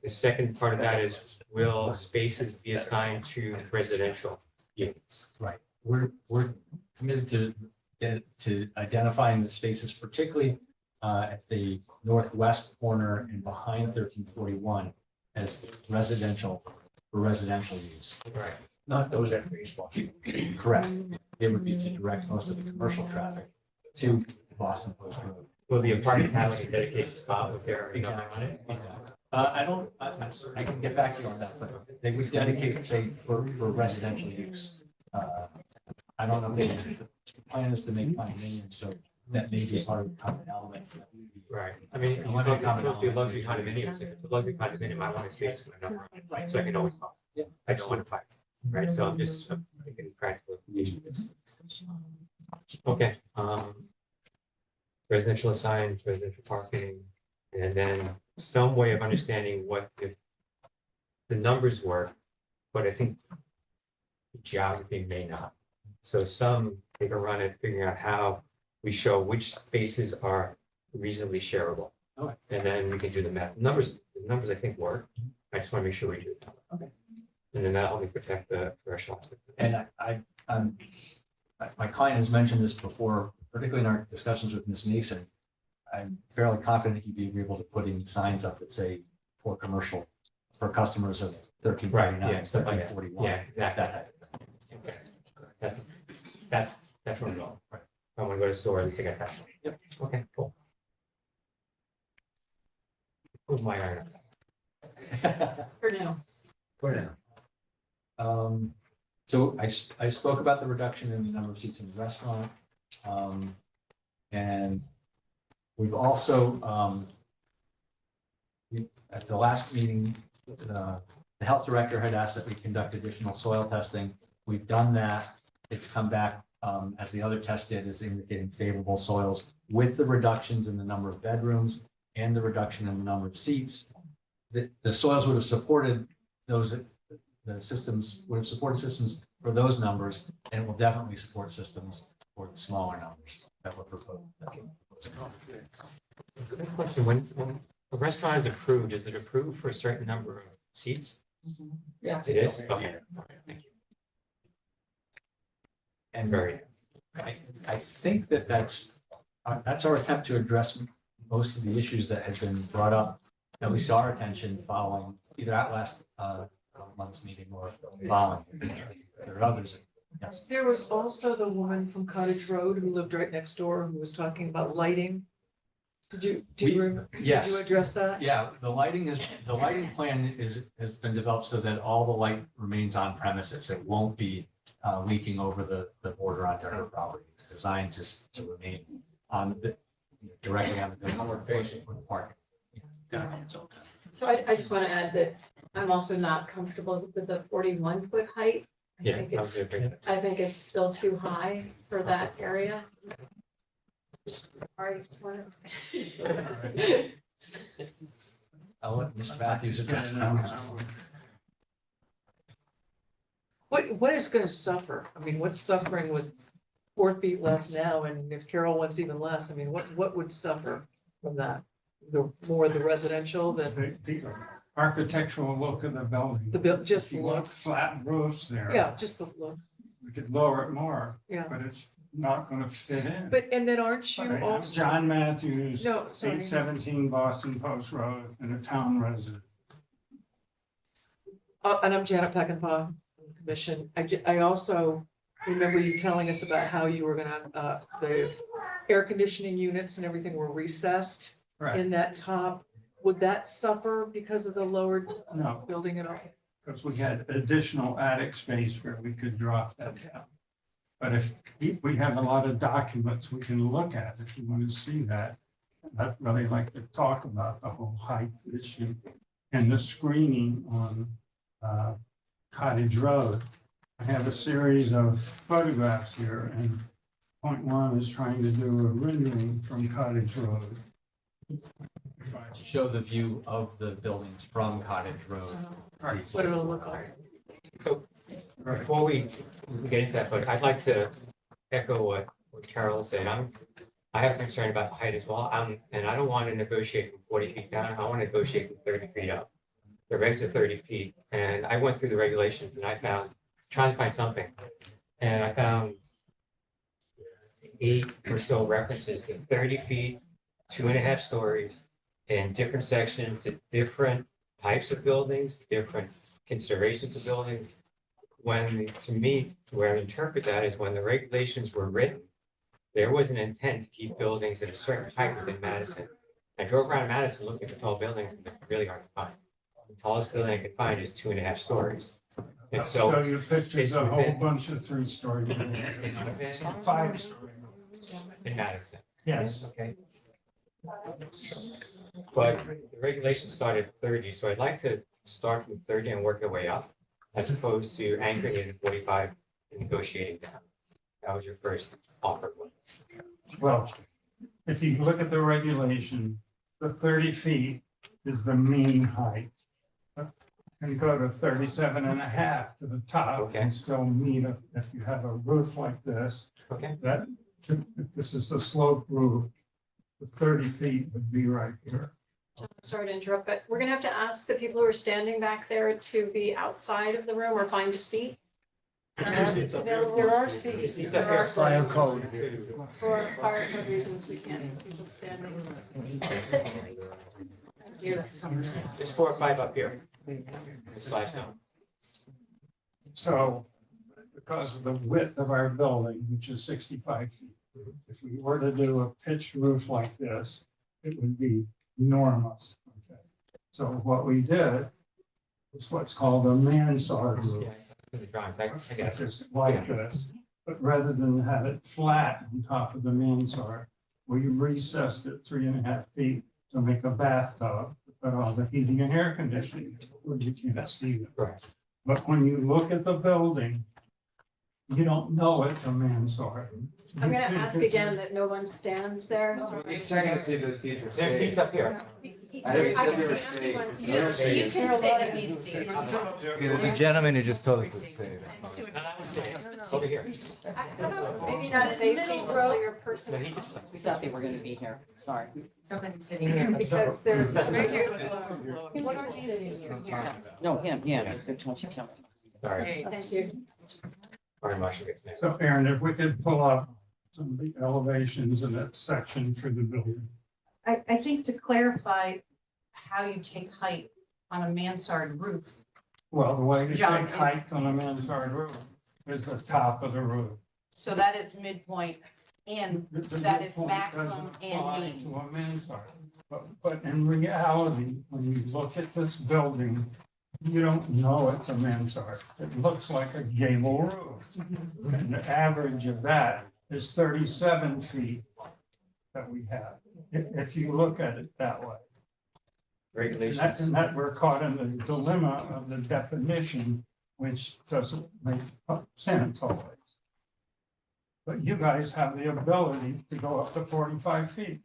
the second part of that is, will spaces be assigned to residential units? Right. We're committed to identifying the spaces, particularly at the northwest corner and behind 1341 as residential for residential use. Right. Not those at baseball. Correct. It would be to direct most of the commercial traffic to Boston Post Road. Will the apartments have like a dedicated spot with their number on it? I can get back to you on that, but they would dedicate, say, for residential use. I don't know if the plan is to make condominiums, so that may be part of the common element. Right. I mean, it's supposed to be a luxury condominium. If it's a luxury condominium, I want a space with my number on it, right? So I can always call. Yeah. I just want to fight, right? So I'm thinking practical implications. Okay, residential assigned, residential parking, and then some way of understanding what the numbers were, but I think the geography may not. So some take a run at figuring out how we show which spaces are reasonably shareable. Okay. And then we can do the math. The numbers I think work. I just want to make sure we do it. Okay. And then that'll help me protect the commercial aspect. And I'm my client has mentioned this before, particularly in our discussions with Ms. Mason. I'm fairly confident he'd be agreeable to putting signs up that say for commercial, for customers of 1349, yeah, stuff like that. 1341. Yeah, exactly. That type of thing. Okay. That's where we're going. Right. I want to go to the store, at least I got that. Yep. Okay, cool. Who's my iron? For now. For now. So I spoke about the reduction in the number of seats in the restaurant. And we've also, at the last meeting, the health director had asked that we conduct additional soil testing. We've done that. It's come back, as the other test did, is indicating favorable soils with the reductions in the number of bedrooms and the reduction in the number of seats. The soils would have supported those, the systems would have supported systems for those numbers, and it will definitely support systems for the smaller numbers that were proposed. Good question. When a restaurant is approved, is it approved for a certain number of seats? Yeah. It is? Okay. Thank you. And very, I think that's our attempt to address most of the issues that have been brought up, at least to our attention following either at last month's meeting or following. There are others. Yes. There was also the woman from Cottage Road who lived right next door who was talking about lighting. Do you remember? Yes. Did you address that? Yeah, the lighting plan has been developed so that all the light remains on premises. It won't be leaking over the border onto her property. It's designed just to remain on the, directly on the park. So I just want to add that I'm also not comfortable with the 41-foot height. yeah. I think it's still too high for that area. Sorry. I'll let Ms. Matthews address that. What is going to suffer? I mean, what's suffering with 4 feet less now? And if Carol wants even less, I mean, what would suffer from that? The more the residential than The architectural look of the building. just If the you look? want flat roofs there. Yeah, just the look. We could lower it more, Yeah. but it's not gonna fit in. But, and then aren't you I'm also? John Matthews, No, sorry. 817 Boston Post Road, and a town resident. And I'm Janet Peckinpah, from the commission. I also remember you telling us about how you were gonna, the air conditioning units and everything were recessed Right, in that top. Would that suffer because of the lowered no, building at all? because we had additional attic space where we could drop that down. But if we have a lot of documents we can look at if you want to see that. I'd really like to talk about the whole height issue and the screening on Cottage Road. I have a series of photographs here, and point one is trying to do a rendering from Cottage Road. To show the view of the buildings from Cottage Road. What it'll look like? So before we get into that, but I'd like to echo what Carol said. I have concern about the height as well. And I don't want to negotiate from 40 feet down. I want to negotiate from 30 feet up. The regs are 30 feet. And I went through the regulations and I found, trying to find something. And I found 8 or so references to 30 feet, 2.5 stories, and different sections, different types of buildings, different considerations of buildings. When, to me, where I interpret that is when the regulations were written, there was an intent to keep buildings at a certain height within Madison. I drove around Madison looking for tall buildings, and they're really hard to find. The tallest building I could find is 2.5 stories. And so I'll show you pictures it's of a whole within- bunch of 3-story it's buildings. within Some 5-story. in Madison. Yes. Okay. But the regulation started at 30, so I'd like to start from 30 and work our way up, as opposed to anchoring it at 45 and negotiating down. That was your first offer. Well, if you look at the regulation, the 30 feet is the mean height. And go to 37.5 to the top Okay. and still meet if you have a roof like this, Okay. that, if this is the slope roof, the 30 feet would be right here. Sorry to interrupt, but we're gonna have to ask the people who are standing back there to be outside of the room or find a seat. It's available. There are seats. Seats There up are here. Fire seats. code. For fire code reasons, we can't have people standing. There's 4 or 5 up here. It's 5 now. So because of the width of our building, which is 65 feet, if we were to do a pitched roof like this, it would be enormous. Okay. So what we did was what's called a mansard roof. Yeah, the drawings, I get it. Just like this, but rather than have it flat on top of the mansard, we recessed it 3.5 feet to make a bathtub, to put all the heating and air conditioning, where you can't see it. Right. But when you look at the building, you don't know it's a mansard. I'm You gonna think ask it's- again that no one stands there. so We're I- just checking to see if the seats are There's seats up here. You I didn't I say can we see were empty safe. ones. We were safe. can sit in these seats. The gentleman who just told us to stay. Over here. How about maybe not This safe middle seats row- for your person. But he just left. We thought they were gonna be here, sorry. Somebody's sitting here. Because there's. Right here. What are these seats? No, him, yeah, they're talking. Sorry, Thank you. sorry, Marshall gets mad. So Aaron, if we could pull up some of the elevations in that section for the building. I think to clarify how you take height on a mansard roof. Well, the way to John, take is- height on a mansard roof is the top of the roof. So that is midpoint and The that is midpoint maximum doesn't and apply mean. To a mansard. But in reality, when you look at this building, you don't know it's a mansard. It looks like a gable roof. And the average of that is 37 feet that we have, if you look at it that way. Regulations. And that we're caught in the dilemma of the definition, which doesn't make sense always. But you guys have the ability to go up to 45 feet.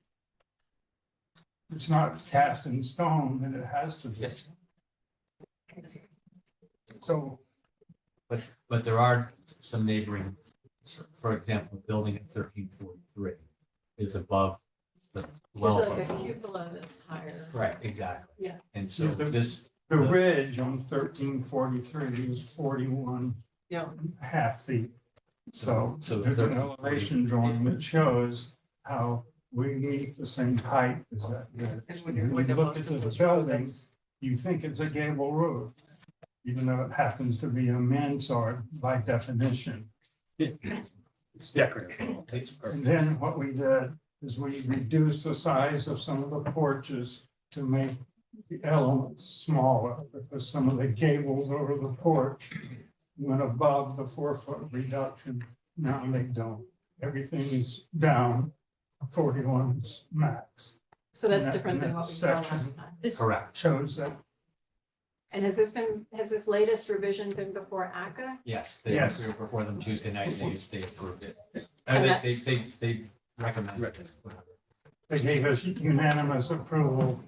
It's not cast in stone that it has to be. Yes. So, But there are some neighboring, for example, building at 1343 is above the There's well. like a cupola that's higher. Right, exactly. Yeah. And so Is the- this, the ridge on 1343 is 41 Yeah. half feet. So So there's an 1340 elevation drawing that shows how we meet the same height as that ridge. And When when you when look most at of this those building, buildings. you think it's a gable roof, even though it happens to be a mansard by definition. It's decorative. And then what we did is we reduced the size of some of the porches to make the elements smaller, because some of the gables over the porch went above the 4-foot reduction. Now they don't. Everything is down, 41 is max. So that's And different than that what we saw section- last time. This, correct. Shows that, And has this latest revision been before ACA? Yes, Yes. we were before them Tuesday night, and they approved it. And They that's- they recommended it. they gave us unanimous approval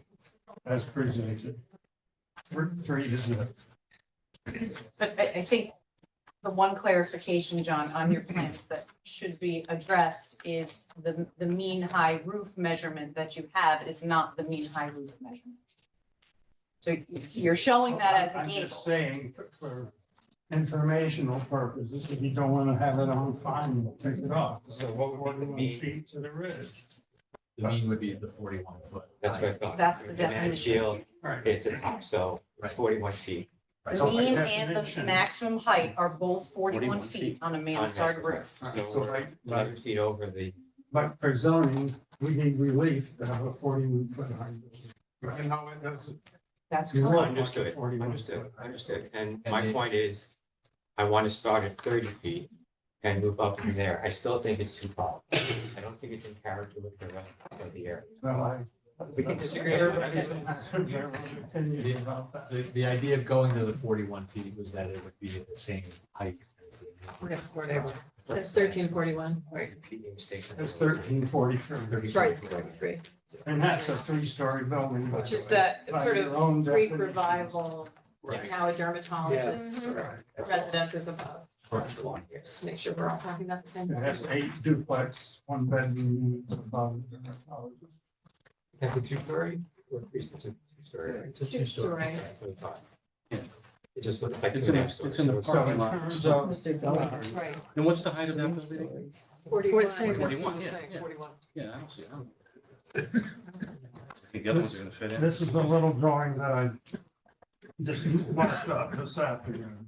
as presented. 3 to 0. but I think the one clarification, John, on your plans that should be addressed is the mean high roof measurement that you have is not the mean high roof measurement. So you're showing that as a I'm gable. just saying for informational purposes, if you don't want to have it on, fine, we'll take it off. So what would the 41 mean? feet to the ridge. The mean would be the 41 foot. That's what I thought. That's the Man definition. shield, Right. it's a top, so it's Right. 41 feet. Right, The so- mean and the definition. maximum height are both 41 41 feet on a on mansard this. roof. So So we're right, 11 feet over the, But for zoning, we need relief to have a 41-foot height. Right now, it doesn't. That's You correct. want understood, 41 understood, foot. understood. And And my they- point is, I want to start at 30 feet and move up from there. I still think it's too tall. I don't think it's in character with the rest of the area. Well, We can disagree. Everybody has their own opinion about that. The idea of going to the 41 feet was that it would be at the same height as the. We're neighbor. That's 1341. Repeating mistakes. It's 1343. That's right, 43, And that's a 3-story building. by which the is way, that by sort your own of definitions. Greek revival, Right. now a dermatologist, Right. residence is above. Correct. Just to make sure we're all talking about the same It has thing. 8 duplex, 1-bedroom units above the dermatologist. That's a 2-story or 3-story? 2-story. Two-story. That's what I thought. It just looks like. It's two in, and a half it's in the stories. parking lot. Mr. Goldberg. Right. And what's the height of that building? 41. Same as 41, he was yeah, saying, yeah. 41. Yeah, I don't see how. The other ones are gonna fit in. This is a little drawing that I just marked up this afternoon.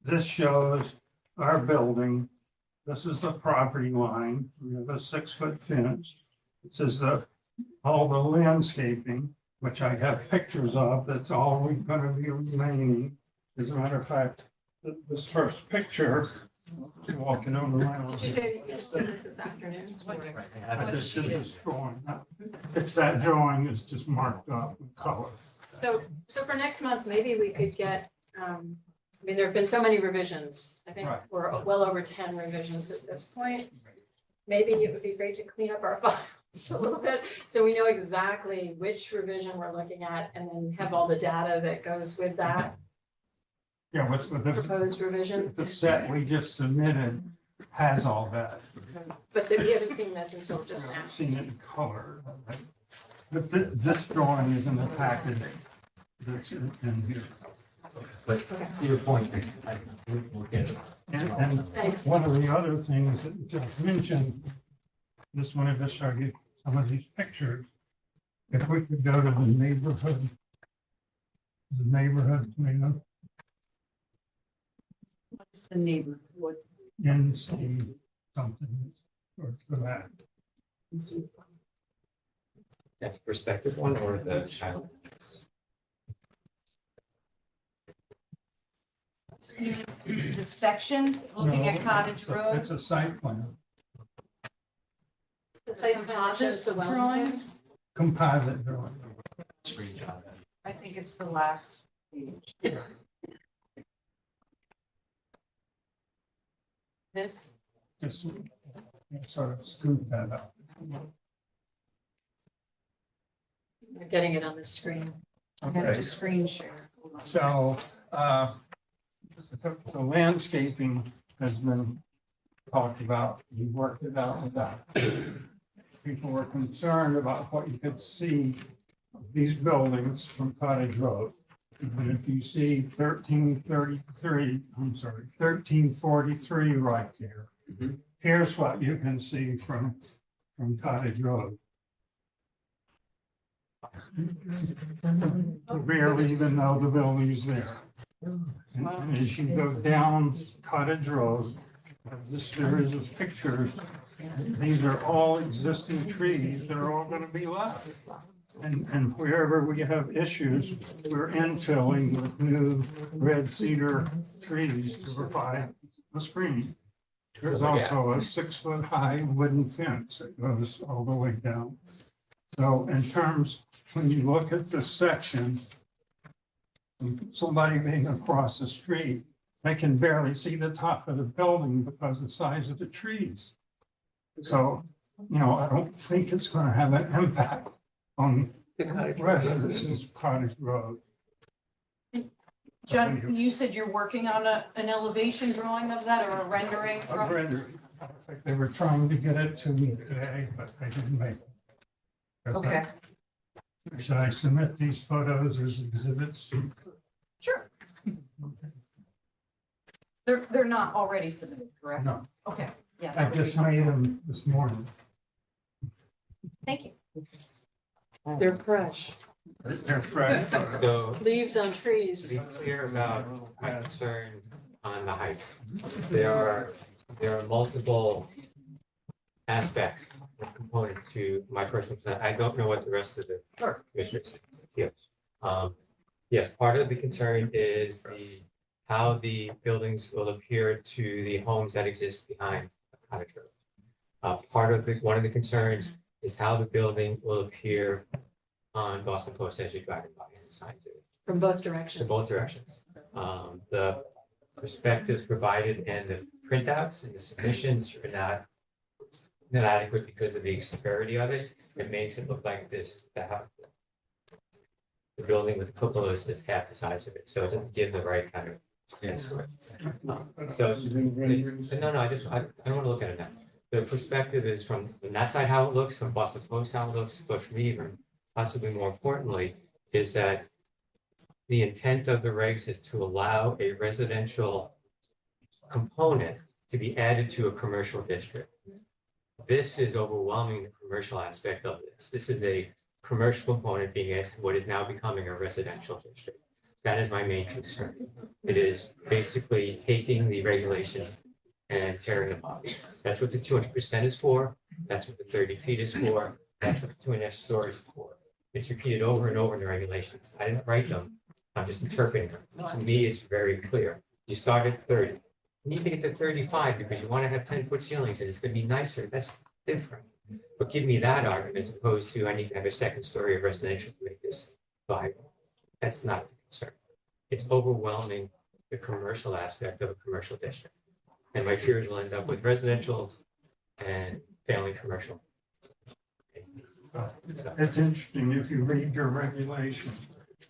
This shows our building. This is the property line. We have a 6-foot fence. This is all the landscaping, which I have pictures of. That's all we're gonna be remaining. As a matter of fact, this first picture, walking over around. Did you say that you just did this afternoon? I just did this drawing. It's that drawing is just marked up with color. So for next month, maybe we could get, I mean, there have been so many revisions. I think Right. we're well over 10 revisions at this point. Maybe it would be great to clean up our files a little bit, so we know exactly which revision we're looking at, and then have all the data that goes with that Yeah, what's with the proposed revision. set we just submitted has all that. But we haven't seen this until I just now. haven't seen it in color. But this drawing is in the package that's in here. But to your point, we'll get it. And Thanks. one of the other things that you just mentioned, just wanted to show you some of these pictures. If we could go to the neighborhood, you know, What's the neighbor? What? and see something for that. That's perspective one or the child? The section looking at Cottage No, Road. It's a site plan, The site plan shows the Wellington. composite drawing. Screenshot. I think it's the last page. This, Just sort of scoop that up. We're getting it on the screen. I have to screen share. Hold on. So, the landscaping has been talked about, we worked it out with that. People were concerned about what you could see of these buildings from Cottage Road. And if you see 1343 right there. Mhm. Here's what you can see from Cottage Road. Barely even know the building's there. And as you go down Cottage Road, this series of pictures, these are all existing trees that are all gonna be left. And wherever we have issues, we're infilling with new red cedar trees to provide a screen. There's also a 6-foot-high wooden fence that goes all the way down. So in terms, when you look at this section, somebody being across the street, they can barely see the top of the building because of the size of the trees. So, you know, I don't think it's gonna have an impact on residents of Cottage Road. John, you said you're working on an elevation drawing of that or a rendering A from? rendering. I think they were trying to get it to me today, but they didn't make it. Okay, Should I submit these photos as exhibits? sure. They're not already submitted, correct? No, Okay, yeah. I that would be just made them this morning. Thank you. They're fresh. They're fresh. So Leaves on to trees. be clear about my concern on the height, there are multiple aspects or components to my personal plan. I don't know what the rest of the commissioners feels. Yes, part of the concern is how the buildings will appear to the homes that exist behind Cottage Road. One of the concerns is how the building will appear on Boston Post as you're driving by and the signs are From both directions. in both directions. The perspectives provided and the printouts and the submissions are not adequate because of the severity of it. It makes it look like the building with the cupolas is half the size of it, so it doesn't give the right kind of sense to it. So, no, I don't want to look at it now. The perspective is from that side how it looks, from Boston Post how it looks, but for me, even possibly more importantly, is that the intent of the regs is to allow a residential component to be added to a commercial district. This is overwhelming the commercial aspect of this. This is a commercial component being added to what is now becoming a residential district. That is my main concern. It is basically taking the regulations and tearing them up. That's what the 200% is for. That's what the 30 feet is for. That's what the 2.5 stories is for. It's repeated over and over in the regulations. I didn't write them. I'm just interpreting them. To me, it's very clear. You start at 30. You need to get to 35 because you want to have 10-foot ceilings and it's going to be nicer. That's different. But give me that argument as opposed to I need to have a second story of residential to make this viable. That's not the concern. It's overwhelming the commercial aspect of a commercial district. And my fears will end up with residential and failing commercial. It's interesting, if you read your regulation,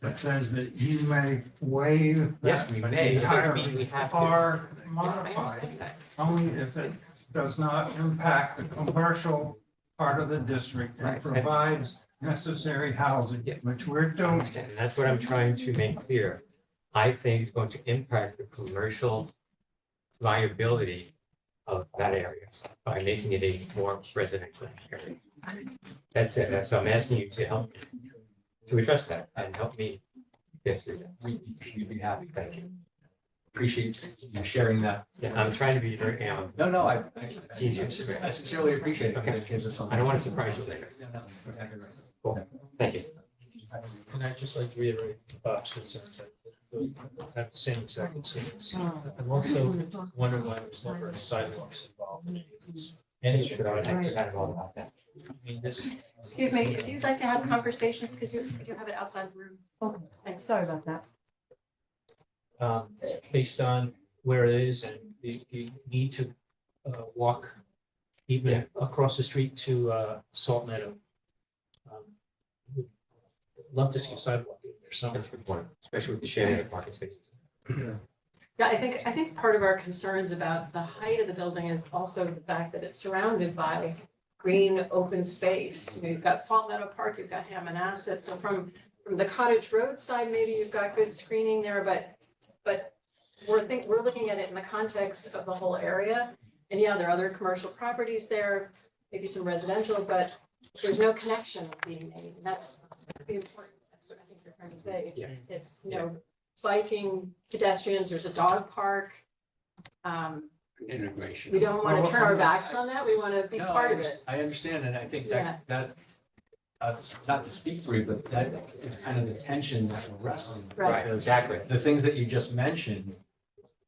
it says that you may waive Yes, that we may. It doesn't entire mean we have to. or I modify understand that. only if it does not impact the commercial part of the district and Right. provides necessary housing, which we're I doing. understand, and that's what I'm trying to make clear. I think it's going to impact the commercial viability of that area by making it a more residential area. That's it. So I'm asking you to help to address that and help me get through that. We'd be happy. Thank you. Appreciate you sharing that. Yeah, I'm trying to be very, No, It's easier. I sincerely appreciate it because it gives us something. I don't want to surprise you later. No, exactly right. Cool. Thank you. And I'd just like to reiterate Bob's concerns. I have the same exact concerns. I'm also wondering why there's never sidewalks involved. Any Sure, I forgot all about that. I mean, this, Excuse me, if you'd like to have conversations, because you have it outside the room. Okay, thanks. Sorry about that. based on where it is and the need to walk even across the street to Salt Meadow. Would Love to see a sidewalk in there somewhere. That's a good point, especially with the sharing of parking spaces. Yeah, I think part of our concerns about the height of the building is also the fact that it's surrounded by green open space. You know, you've got Salt Meadow Park, you've got Hammonasset, so from the Cottage Road side, maybe you've got good screening there, but we're looking at it in the context of the whole area. And yeah, there are other commercial properties there, maybe some residential, but there's no connection being made, and that's pretty important. That's what I think they're trying to say. Yeah. It's, you know, biking, pedestrians, there's a dog park. Integration. We don't want to turn our backs on that. We want to be No, part of it. I understand, and I think Yeah. that, not to speak for you, but that is kind of the tension that we're wrestling with. Right. Because Exactly. the things that you just mentioned,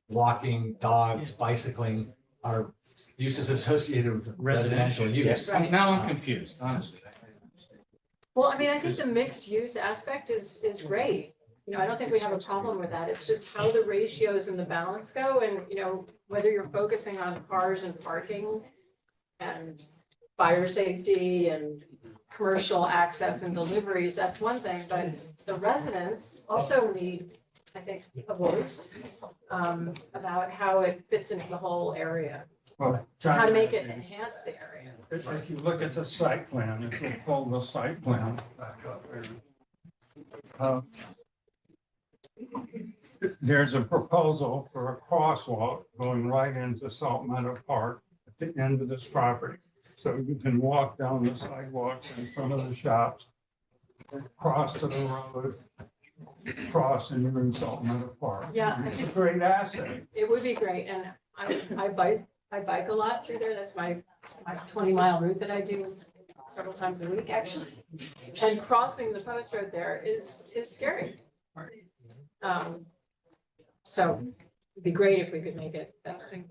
walking, dogs, bicycling, are uses associated with residential use. Right. Now I'm confused, honestly. Well, I mean, I think the mixed use aspect is great. You know, I don't think we have a problem with that. It's just how the ratios and the balance go, and, you know, whether you're focusing on cars and parking and fire safety and commercial access and deliveries, that's one thing, but the residents also need, I think, a voice about how it fits into the whole area, Well, how to make it enhance the area. If you look at the site plan, if you pull the site plan back up there. There's a proposal for a crosswalk going right into Salt Meadow Park at the end of this property. So you can walk down the sidewalks in front of the shops, cross to the road, cross and you're in Salt Meadow Park. Yeah, I It's a think great asset. it would be great, and I bike a lot through there. That's my 20-mile route that I do several times a week, actually. And crossing the post road there is scary. So it'd be great if we could make it better.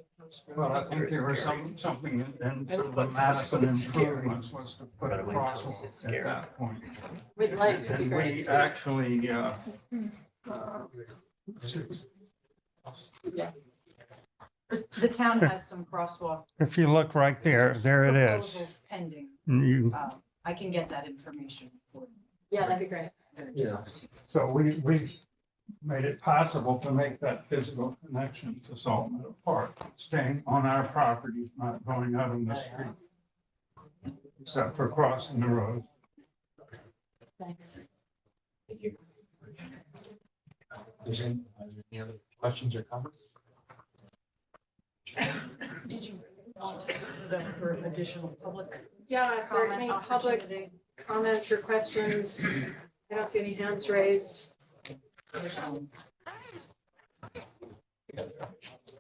Well, I think there was something in some of the Madison improvements was to put a crosswalk at that point. With lights would be And great. we actually, The town has some crosswalk if you look right there, there it is. proposals pending. You, I can get that information for you. Yeah, that'd be great. so we made it possible to make that physical connection to Salt Meadow Park, staying on our property, not going out on the street. Except for crossing the road. Thanks. Is there any other questions or comments? Did you want to put it up for additional public? Yeah, if there's Comment any public opportunity? comments or questions, I don't see any hands raised.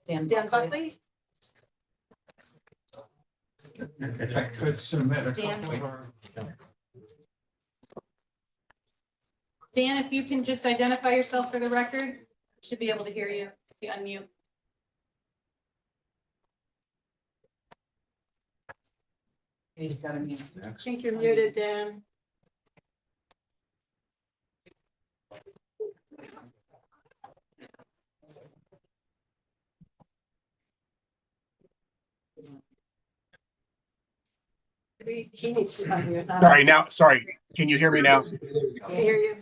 Dan Dan Buckley. Buckley? If I could submit a Dan. couple of Dan, if you can just identify yourself for the record, should be able to hear you. If you unmute. He's got a mute. I think you're muted, Dan. He needs to unmute. not Sorry, us. now, sorry, can you hear me now? I hear you.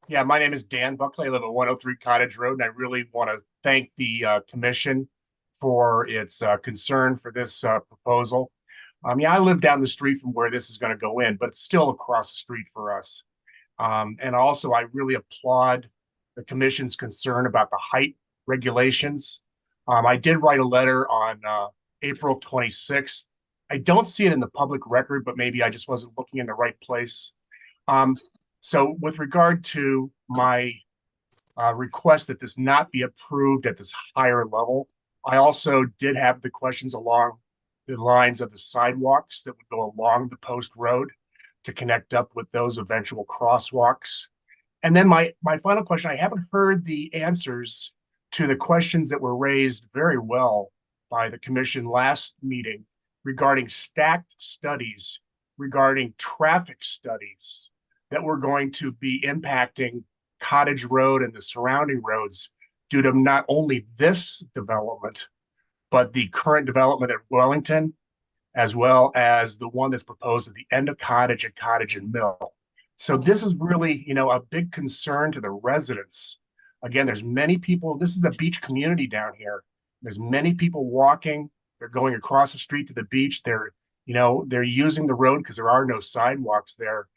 Yeah, my name is Dan Buckley. I live at 103 Cottage Road, and I really want to thank the commission for its concern for this proposal. Yeah, I live down the street from where this is going to go in, but it's still across the street for us. And also, I really applaud the commission's concern about the height regulations. I did write a letter on April 26th. I don't see it in the public record, but maybe I just wasn't looking in the right place. So with regard to my request that this not be approved at this higher level, I also did have the questions along the lines of the sidewalks that would go along the post road to connect up with those eventual crosswalks. And then my final question, I haven't heard the answers to the questions that were raised very well by the commission last meeting regarding stacked studies, regarding traffic studies that were going to be impacting Cottage Road and the surrounding roads due to not only this development, but the current development at Wellington, as well as the one that's proposed at the end of Cottage and Cottage and Mill. So this is really, a big concern to the residents. Again, there's many people, this is a beach community down here. There's many people walking, they're going across the street to the beach. They're using the road because there are no sidewalks there.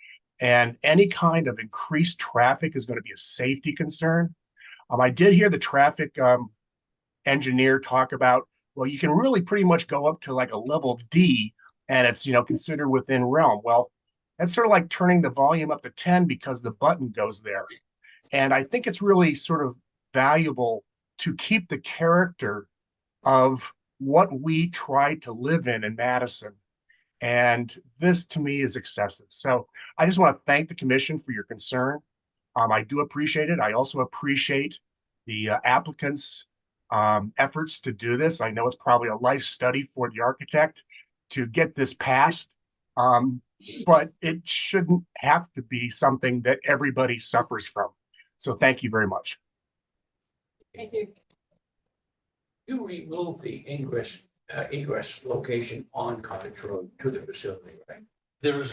And any kind of increased traffic is going to be a safety concern. I did hear the traffic engineer talk about, well, you can really pretty much go up to like a level D and it's, considered within realm. Well, that's sort of like turning the volume up to 10 because the button goes there. And I think it's really sort of valuable to keep the character of what we try to live in Madison. And this to me is excessive. So I just want to thank the commission for your concern. I do appreciate it. I also appreciate the applicants' efforts to do this. I know it's probably a life study for the architect to get this passed, but it shouldn't have to be something that everybody suffers from. So thank you very much. Thank you. You remove the egress location on Cottage Road to the facility, right? There was,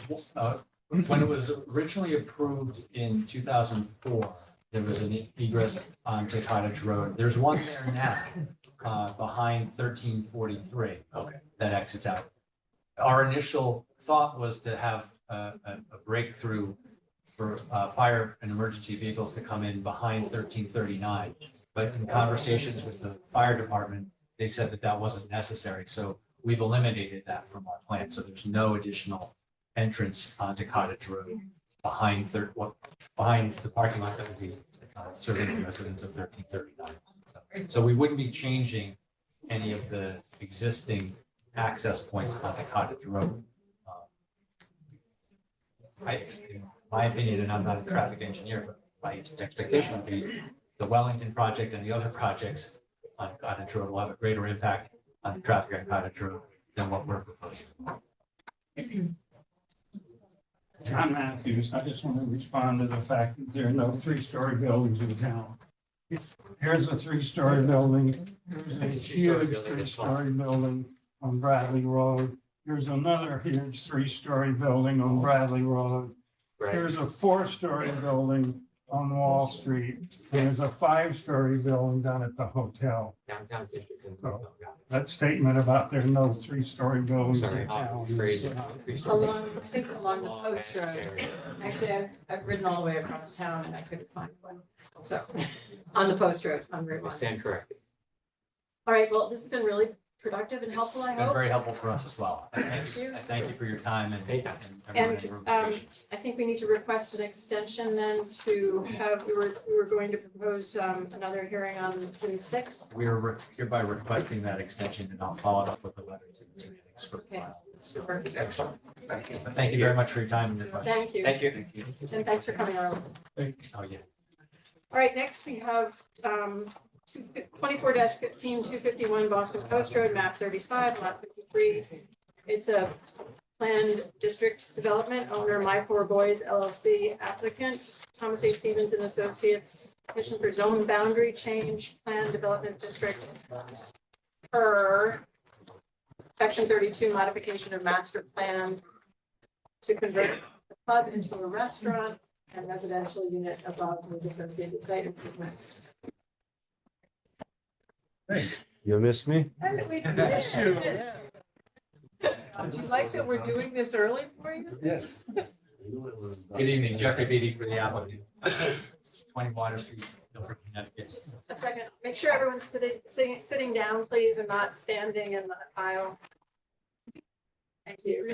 when it was originally approved in 2004, there was an egress onto Cottage Road. There's one there now, behind 1343. Okay. That exits out. Our initial thought was to have a breakthrough for fire and emergency vehicles to come in behind 1339. But in conversations with the fire department, they said that that wasn't necessary. So we've eliminated that from our plan. So there's no additional entrance onto Cottage Road behind the parking lot that would be serving the residents of 1339. So we wouldn't be changing any of the existing access points onto Cottage Road. In my opinion, and I'm not a traffic engineer, but my expectation would be the Wellington project and the other projects on Cottage Road will have a greater impact on the traffic on Cottage Road than what we're proposing. John Matthews, I just want to respond to the fact that there are no three-story buildings in town. Here's a three-story building, here's a huge three-story building on Bradley Road. Here's another huge three-story building on Bradley Road. Right. Here's a four-story building on Wall Street. There's a 5-story building down at the hotel. Downtown district. That statement about there's no 3-story buildings Sorry, in I'll town. trade it. 3-story. Along the post road. Actually, I've ridden all the way across town and I couldn't find one. So, on the post road, on Route I 1. stand corrected. All right, well, this has been really productive and helpful, I It's been hope. very helpful for us as well. Thank you. I thank you for your time and everyone And, in the room. I think we need to request an extension then to have, we were going to propose, another hearing on June 6th. We are hereby requesting that extension and I'll follow it up with a letter to the meetings for Okay. file. Super. Excellent. Thank you. But thank you very much for your time and your questions. Thank you. Thank you. And thanks for coming early. Oh, yeah. All right, next we have 24-15, 251 Boston Post Road, map 35, lot 53. It's a planned district development, owner My Four Boys LLC, applicant Thomas A. Stevens and Associates, petition for zone boundary change, plan development district per section 32, modification of master plan to convert the pub into a restaurant and residential unit above with associated site improvements. You missed me? Do you like that we're doing this early for you? Yes. Good evening, Jeffrey Beatty for the applicant. 20 Water Street, Milford, Connecticut. A second, make sure everyone's sitting down, please, and not standing in the aisle. Thank you.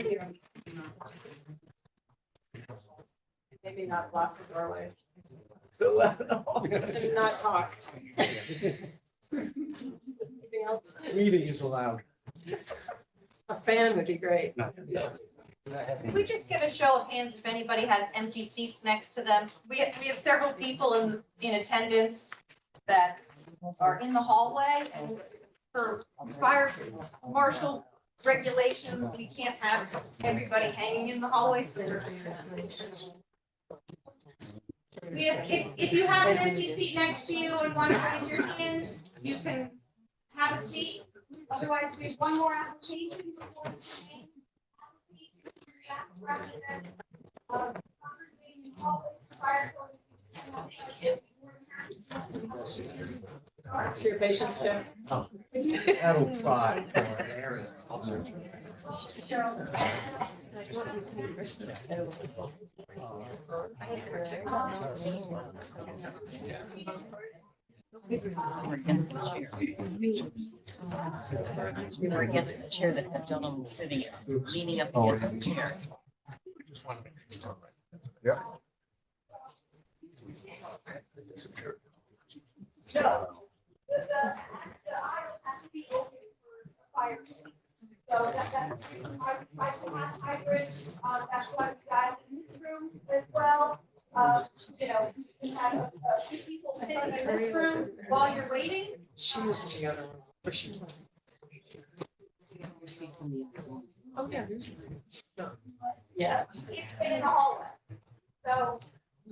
Maybe not block the doorway. So, And not talk. Anything else? Reading is allowed. A fan would be great. Can we just get a show of hands if anybody has empty seats next to them? We have several people in attendance that are in the hallway, and for fire marshal regulations, we can't have everybody hanging in the hallway. So we have, if you have an empty seat next to you and want to raise your hand, you can have a seat. Otherwise, we have one more application. It's your patience, Jim. That'll try. We're against the chair. We were against the chair that the gentleman was sitting in, leaning up against the chair. Yeah. So that's hybrids, that's why we got in this room as well. You know, you have a few people sitting in this room while you're waiting. she was the other one. Where she? Oh, yeah. Yeah. It's in the hallway. So.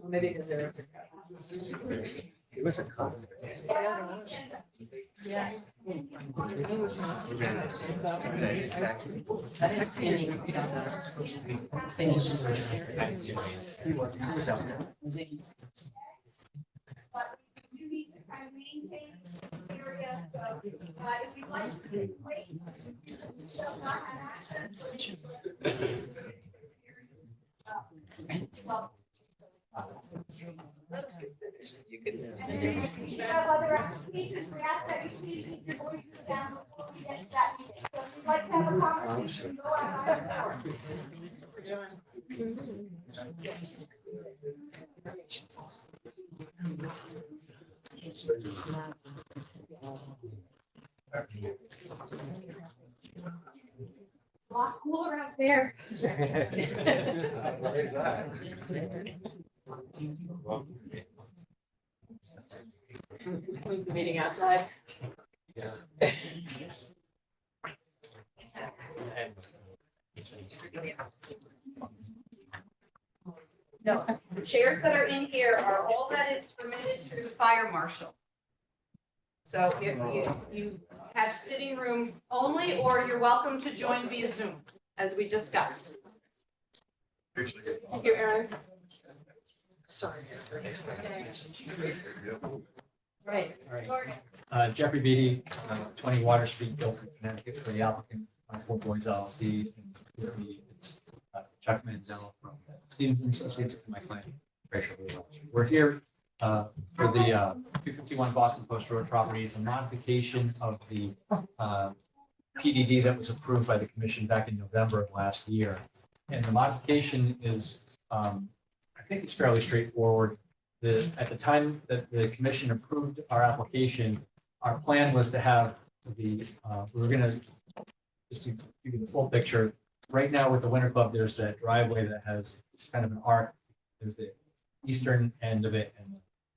Maybe because there was It was a comment. Yeah. But you need to kind of maintain this area, so, if you'd like to wait, you shall not have access. If you have other applications, we ask that you speak your voices down before we get to that meeting. So if you'd like to have a conversation, go out. A lot cooler out there. the meeting outside. No, the chairs that are in here are all that is permitted through the fire marshal. So if you have sitting room only, or you're welcome to join via Zoom, as we discussed. Thank you, Aaron. Sorry. Right. All right. Jeffrey Beatty, 20 Water Street, Guilford, Connecticut, for the applicant, Four Boys LLC. And with me, it's Chuck Manziel from Stevens and Associates, and my client, Rachel Lee. We're here for the 251 Boston Post Road property. It's a modification of the PDD that was approved by the commission back in November of last year. And the modification is, I think it's fairly straightforward. At the time that the commission approved our application, our plan was to have we were gonna, just to give you the full picture, right now with the Winter Club, there's that driveway that has kind of an arc. There's the eastern end of it, and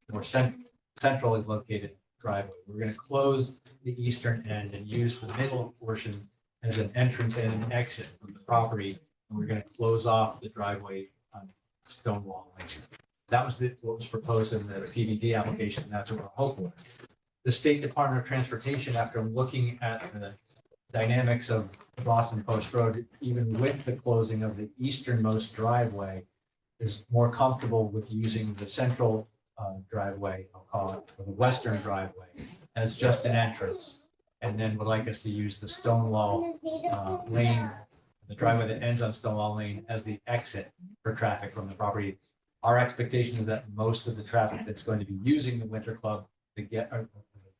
the more centrally located driveway. We're gonna close the eastern end and use the middle portion as an entrance and an exit from the property. And we're gonna close off the driveway on Stonewall Lane. That was what was proposed in the PDD application. And that's what our hope was. The State Department of Transportation, after looking at the dynamics of Boston Post Road, even with the closing of the easternmost driveway, is more comfortable with using the central driveway, I'll call it, or the western driveway, as just an entrance, and then would like us to use the Stonewall Lane, the driveway that ends on Stonewall Lane, as the exit for traffic from the property. Our expectation is that most of the traffic that's going to be using the Winter Club to get, or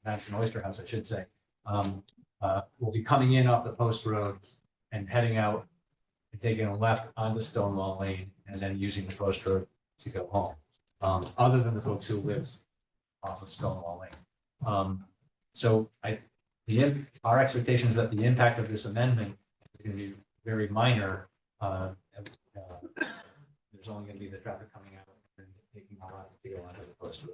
Madison Oyster House, I should say, will be coming in off the Post Road and heading out and taking a left onto Stonewall Lane and then using the Post Road to go home. Other than the folks who live off of Stonewall Lane. So our expectation is that the impact of this amendment is going to be very minor. There's only going to be the traffic coming out and taking a lot to go onto the Post Road.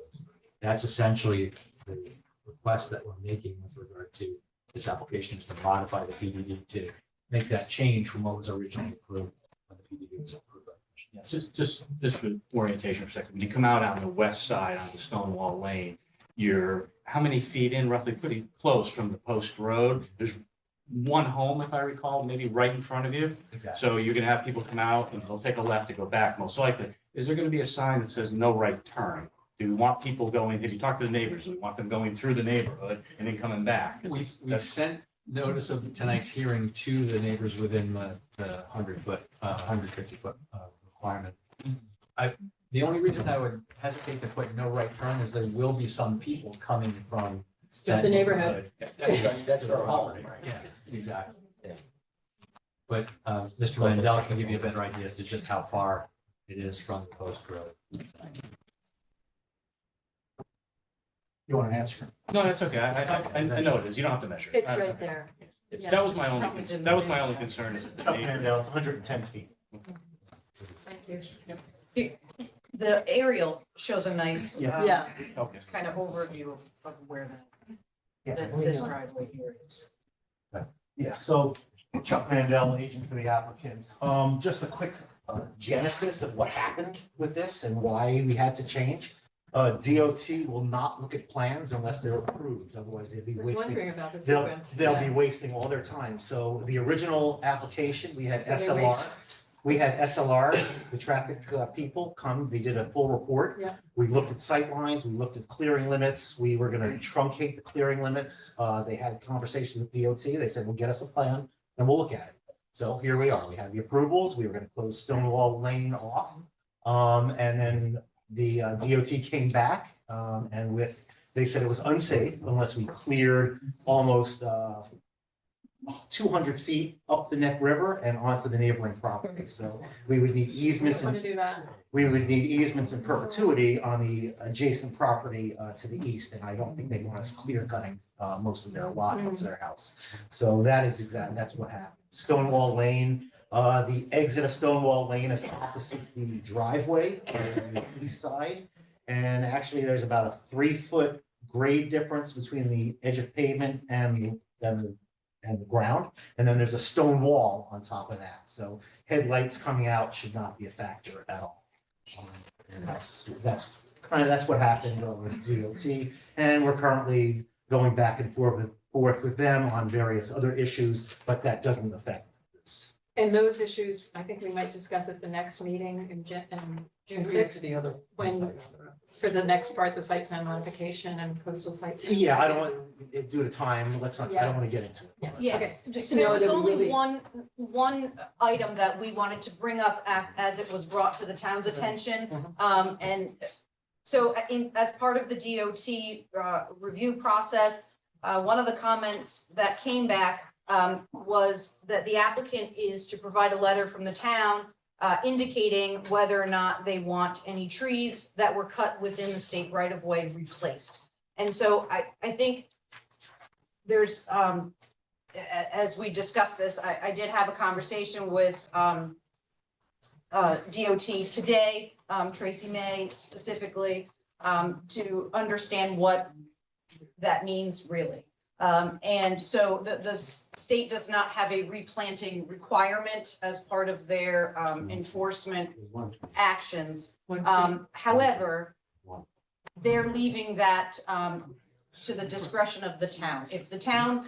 That's essentially the request that we're making with regard to this application, is to modify the PDD to make that change from what was originally approved when the PDD was approved. Yes, just for orientation for a second. When you come out on the west side onto Stonewall Lane, you're how many feet in? Roughly pretty close from the Post Road. There's one home, if I recall, maybe right in front of you. Exactly. So you're gonna have people come out and they'll take a left to go back most likely. Is there gonna be a sign that says no right turn? Do we want people going, have you talked to the neighbors? Do we want them going through the neighborhood and then coming back? We've sent notice of tonight's hearing to the neighbors within the 150-foot requirement. The only reason I would hesitate to put no right turn is there will be some people coming from The neighborhood. That's our home, right? Yeah, exactly. But Mr. Mandel can give you a better idea as to just how far it is from the Post Road. You want an answer? No, that's okay. I know it is. You don't have to measure. It's right there. It's- That was my only concern is. Up and down, it's 110 feet. Thank you. The aerial shows a nice, Yeah. Okay. kind of overview of where Yeah. this driveway here is. Yeah, so Chuck Mandel, agent for the applicant. Just a quick genesis of what happened with this and why we had to change. DOT will not look at plans unless they're approved, otherwise they'd be I was wasting. wondering about the They'll, sequence. they'll be Yeah. wasting all their time. So the original application, we had So they SLR. waste- We had SLR, the traffic people come, they did a full report. Yeah. We looked at sight lines, we looked at clearing limits, we were gonna truncate the clearing limits. They had conversations with DOT, they said, well, get us a plan and we'll look at it. So here we are, we had the approvals, we were gonna close Stonewall Lane off. And then the DOT came back, and they said it was unsafe unless we cleared almost 200 feet up the Neck River and onto the neighboring property. So we would need easements Want and to do that? we would need easements in perpetuity on the adjacent property to the east. And I don't think they want us clear cutting most of their lot up to their house. So that's what happened. Stonewall Lane, the exit of Stonewall Lane is opposite the driveway on the east side. And actually, there's about a 3-foot grade difference between the edge of pavement and the ground. And then there's a stone wall on top of that. So headlights coming out should not be a factor at all. And that's what happened over at DOT. And we're currently going back and forth with them on various other issues, but that doesn't affect this. And those issues, I think we might discuss at the next meeting in June sixth, The other. when, for the next part, the site plan modification and coastal site. plan. Yeah, I don't want, due to time, let's not, I don't want to get into it. Yeah. Yes, Okay, just to there know was that we only really- one item that we wanted to bring up as it was brought to the town's attention. And so as part of the DOT review process, one of the comments that came back was that the applicant is to provide a letter from the town indicating whether or not they want any trees that were cut within the state right of way replaced. And so I think there's, as we discuss this, I did have a conversation with DOT today, Treamaine specifically, to understand what that means really. And so the state does not have a replanting requirement as part of their enforcement actions. However, they're leaving that to the discretion of the town. If the town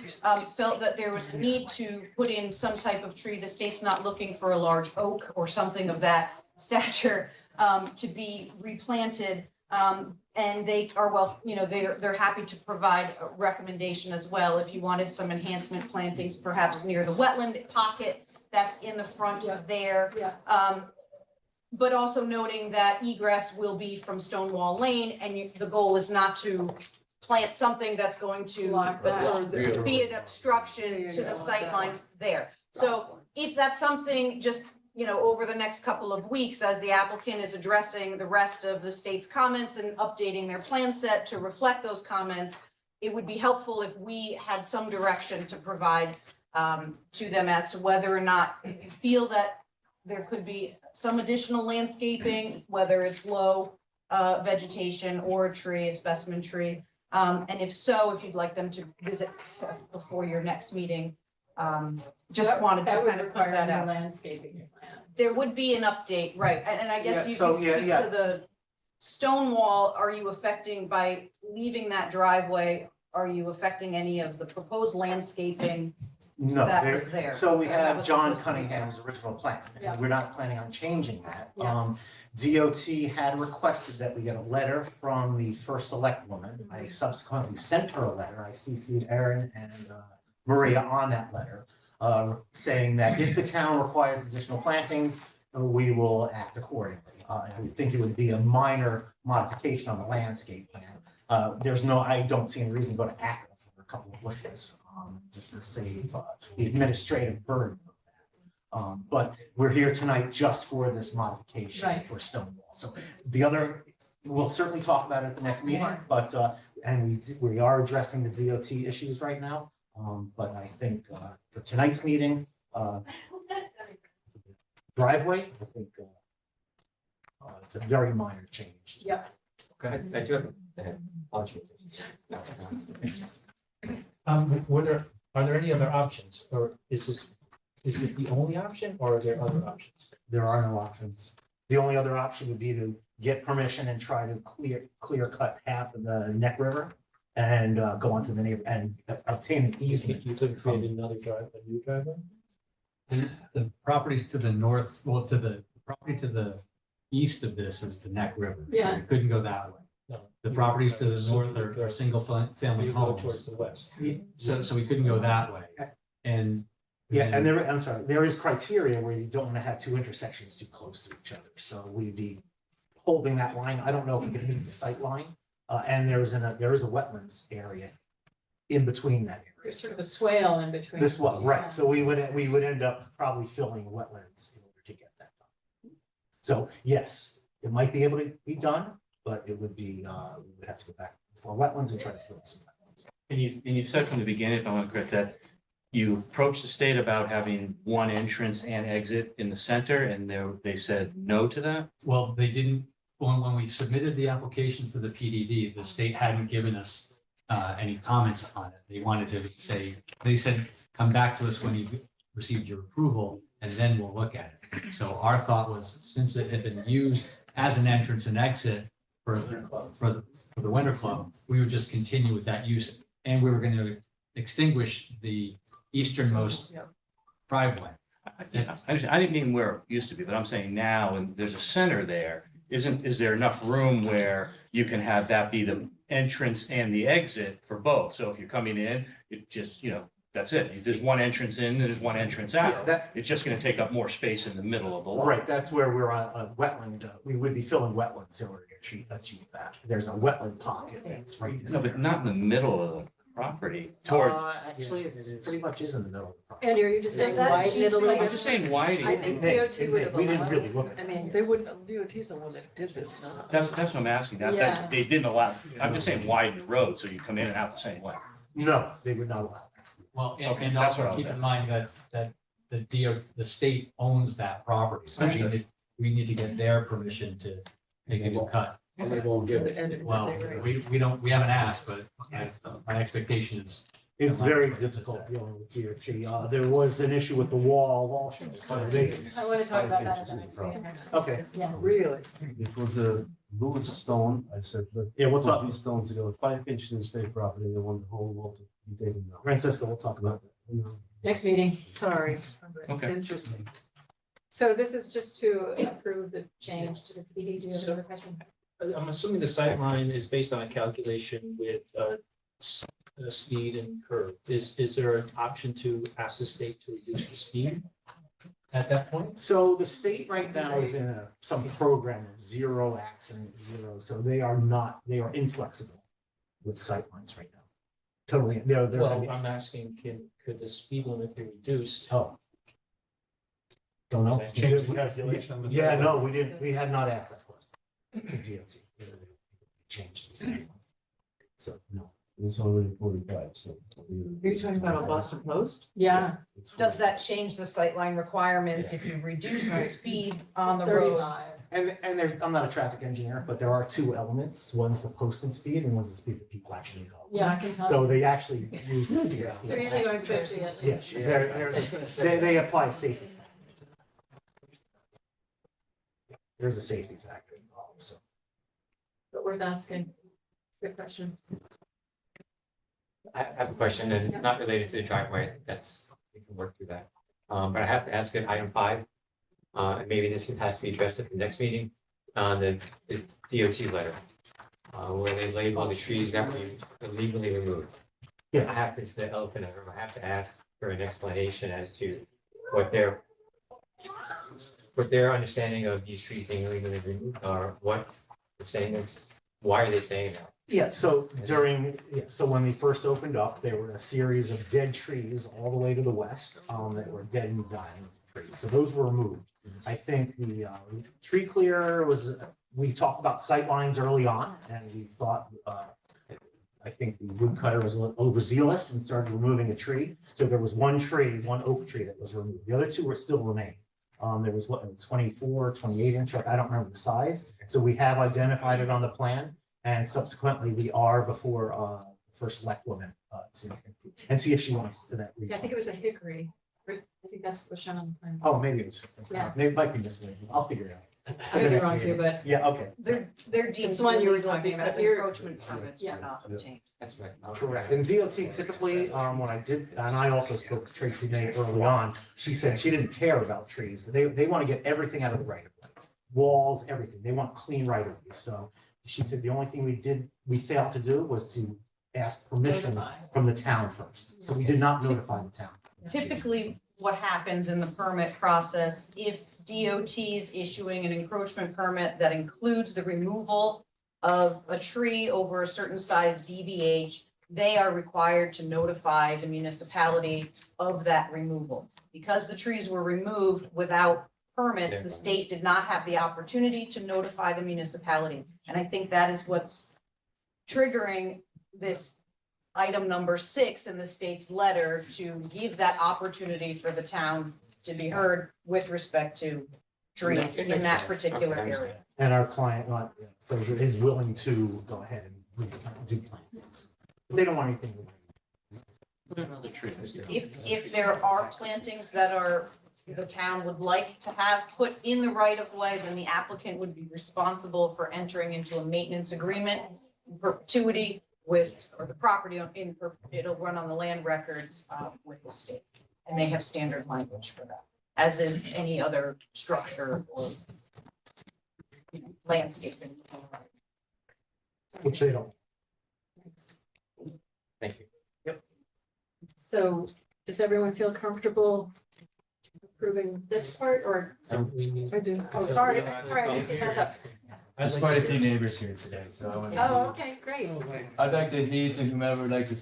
felt that there was a need to put in some type of tree, the state's not looking for a large oak or something of that stature to be replanted. And they are, well, you know, they're happy to provide a recommendation as well. If you wanted some enhancement plantings, perhaps near the wetland pocket that's in the front of there. But also noting that egress will be from Stonewall Lane, and the goal is not to plant something that's going to Block that. be an obstruction to the sight lines there. So if that's something just, you know, over the next couple of weeks, as the applicant is addressing the rest of the state's comments and updating their plan set to reflect those comments, it would be helpful if we had some direction to provide to them as to whether or not you feel that there could be some additional landscaping, whether it's low vegetation or a tree, a specimen tree. And if so, if you'd like them to visit before your next meeting, just wanted to kind of put that out. Landscaping plan. There would be an update, right, and I guess Yeah, you so, can speak yeah. to the stone wall. Are you affecting, by leaving that driveway, are you affecting any of the proposed landscaping No, that was there? so we Or that have was John supposed to be there? Cunningham's original plan, Yeah. and we're not planning on changing that. Yeah. DOT had requested that we get a letter from the first select woman. I subsequently sent her a letter. I CC'd Aaron and Maria on that letter, saying that if the town requires additional plantings, we will act accordingly. I would think it would be a minor modification on the landscape plan. There's no, I don't see any reason to go to act for a couple of bushes, just to save the administrative burden of that. But we're here tonight just for this modification Right. for Stonewall. So the other, we'll certainly talk about it at the next meeting, but, and we are addressing the DOT issues right now. But I think for tonight's meeting, driveway, I think it's a very minor change. Yep. Okay, I do have Are there any other options, or is this the only option, or are there other options? There are no options. The only other option would be to get permission and try to clear cut half of the Neck River and go onto the neighbor and obtain an easement. You could create another a new driveway? The properties to the north, well, to the property to the east of this is the Neck River. So Yeah. we couldn't go that way. No. The properties to the north are single family You go towards homes. the west. So we couldn't go that way. And Yeah, and I'm sorry, there is criteria where you don't want to have two intersections too close to each other. So we'd be holding that line. I don't know if we can meet the sight line. And there is a wetlands area in between that area. There's sort of a swale in between. This one, right, so we would end up probably filling wetlands in order to get that done. So, yes, it might be able to be done, but it would be, we would have to go back for wetlands and try to fill some wetlands. And you said from the beginning, if I want to correct that, you approached the state about having one entrance and exit in the center, and they said no to that? well, they didn't, when we submitted the application for the PDD, the state hadn't given us any comments on it. They wanted to say, they said, come back to us when you received your approval, and then we'll look at it. So our thought was, since it had been used as an entrance and exit for the Winter Club, we would just continue with that use, and we were going to extinguish the easternmost driveway. I didn't mean where it used to be, but I'm saying now, and there's a center there, is there enough room where you can have that be the entrance and the exit for both? So if you're coming in, it just, that's it. There's one entrance in, and there's one entrance Yeah, out. that, It's just gonna take up more space in the middle of the lot. right, that's where we're on a wetland, we would be filling wetlands in order to achieve that. There's a wetland pocket that's right there. No, but not in the middle of the property towards, Actually, it's pretty much is in the middle of the property. Andy, are you just saying Does that widen it a little I'm bit? just saying widen. I think It DOT may, would have we didn't allowed really it. look at I that. mean, They wouldn't, DOT's the one that did this, not. That's what I'm asking. That, Yeah. they didn't allow, I'm just saying widen the road so you come in and out the same way. No, they would not allow that. Well, Okay, and that's what I also was keep in at. mind that the state owns that property. So Understood. we need to get their permission to make a new cut. And they won't give it. And Well, we haven't asked, but my expectation is. It's very difficult dealing with DOT. There was an issue with the wall also, so they, I want to talk about that at the next meeting. okay. Yeah. Really? It was a blued stone, I said, but. Yeah, we'll talk. These stones together, 5 inches in state property, they want the whole wall to be taken down. Francisco, we'll talk about that. Next meeting. Sorry. Okay. Interesting. So this is just to approve the change to the PD. Do you have another question? I'm assuming the sight line is based on a calculation with speed and curve. Is there an option to ask the state to reduce the speed at that point? So the state right now is in some program of zero accident, zero, so they are inflexible with sightlines right now. Totally, they're, Well, I'm asking, could the speed limit be reduced? oh. Don't know. Change the calculation on the Yeah, side. no, we had not asked that question to DOT. Change the speed. So, no. It's already 45, so. Are you talking about on Boston Post? Yeah. Does that change the sightline requirements if you reduce the speed on the road? 35. And there, I'm not a traffic engineer, but there are two elements. One's the posted speed and one's the speed that people actually go. Yeah, I can tell. So they actually use the speed. They're usually going 50 at Yes, least. they apply safety. There's a safety factor involved, so. But worth asking. Good question. I have a question, and it's not related to the driveway. I think that's, we can work through that. But I have to ask it, item 5. And maybe this has to be addressed at the next meeting, the DOT letter, where they label the trees that we illegally removed. Yeah. What happens to the elephant in the room? I have to ask for an explanation as to what their understanding of these trees being illegally removed are, what they're saying is, why are they saying that? Yeah, so when they first opened up, there were a series of dead trees all the way to the west, that were dead and dying trees. So those were removed. I think the tree clear was, we talked about sight lines early on, and we thought, I think the woodcutter was a little overzealous and started removing a tree. So there was one oak tree that was removed. The other two were still remain. There was 24, 28 inch, I don't remember the size. So we have identified it on the plan, and subsequently we are before first select woman and see if she wants that. Yeah, I think it was a hickory. I think that's what was shown on the plan. Oh, maybe it was. Yeah. Maybe it might be misleading. I'll figure it out. I could be wrong too, but Yeah, okay. They're deemed It's the one you were illegal talking about. because You're- encroachment permits Yeah. were not obtained. That's right. Correct. And DOT typically, when I did, and I also spoke to Tracy May early on, she said she didn't care about trees. They want to get everything out of the right of way. Walls, everything. They want clean right of way. So she said the only thing we failed to do was to ask permission Notify. from the town first. So we did not notify the town. Typically, what happens in the permit process, if DOT is issuing an encroachment permit that includes the removal of a tree over a certain size DBH, they are required to notify the municipality of that removal. Because the trees were removed without permits, the state did not have the opportunity to notify the municipality. And I think that is what's triggering this item number 6 in the state's letter to give that opportunity for the town to be heard with respect to trees in that particular area. And our client, Fraser, is willing to go ahead and do plantings. They don't want anything. Put another tree. If there are plantings that the town would like to have put in the right of way, then the applicant would be responsible for entering into a maintenance agreement in perpetuity with, or the property it'll run on the land records with the state. And they have standard language for that. as is any other structure or landscaping. Which they don't. Thank you. So does everyone feel comfortable approving this part or? I do. Oh, sorry, I didn't see hands up. There's quite a few neighbors here today, so I want to. Oh, okay, great. I'd like to heed to whomever would like to,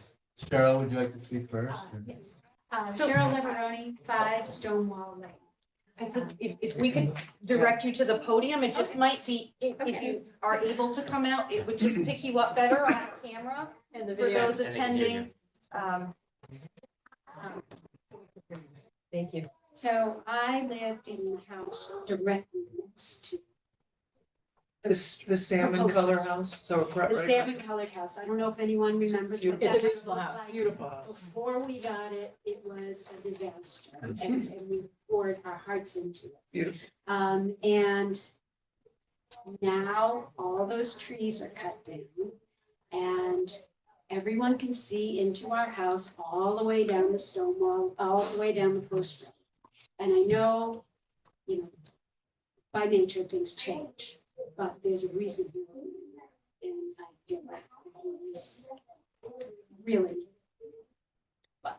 Cheryl, would you like to speak first? Yes. Cheryl Leveroni, 5 Stonewall Lane. I think if we could direct you to the podium, it just might be, if you are able to come out, it would just pick you up better on camera And the for video. those attending. Thank you. So I live in the house directly next to The salmon color house, so. the salmon colored house. I don't know if anyone remembers what It's that a beautiful looked house, like. Beautiful house. Before we got it, it was a disaster and we poured our hearts into it. Beautiful. And now all those trees are cut down and everyone can see into our house all the way down the stone wall, all the way down the post road. And I know, you know, by nature, things change, but there's a reason for it. And I feel like it is really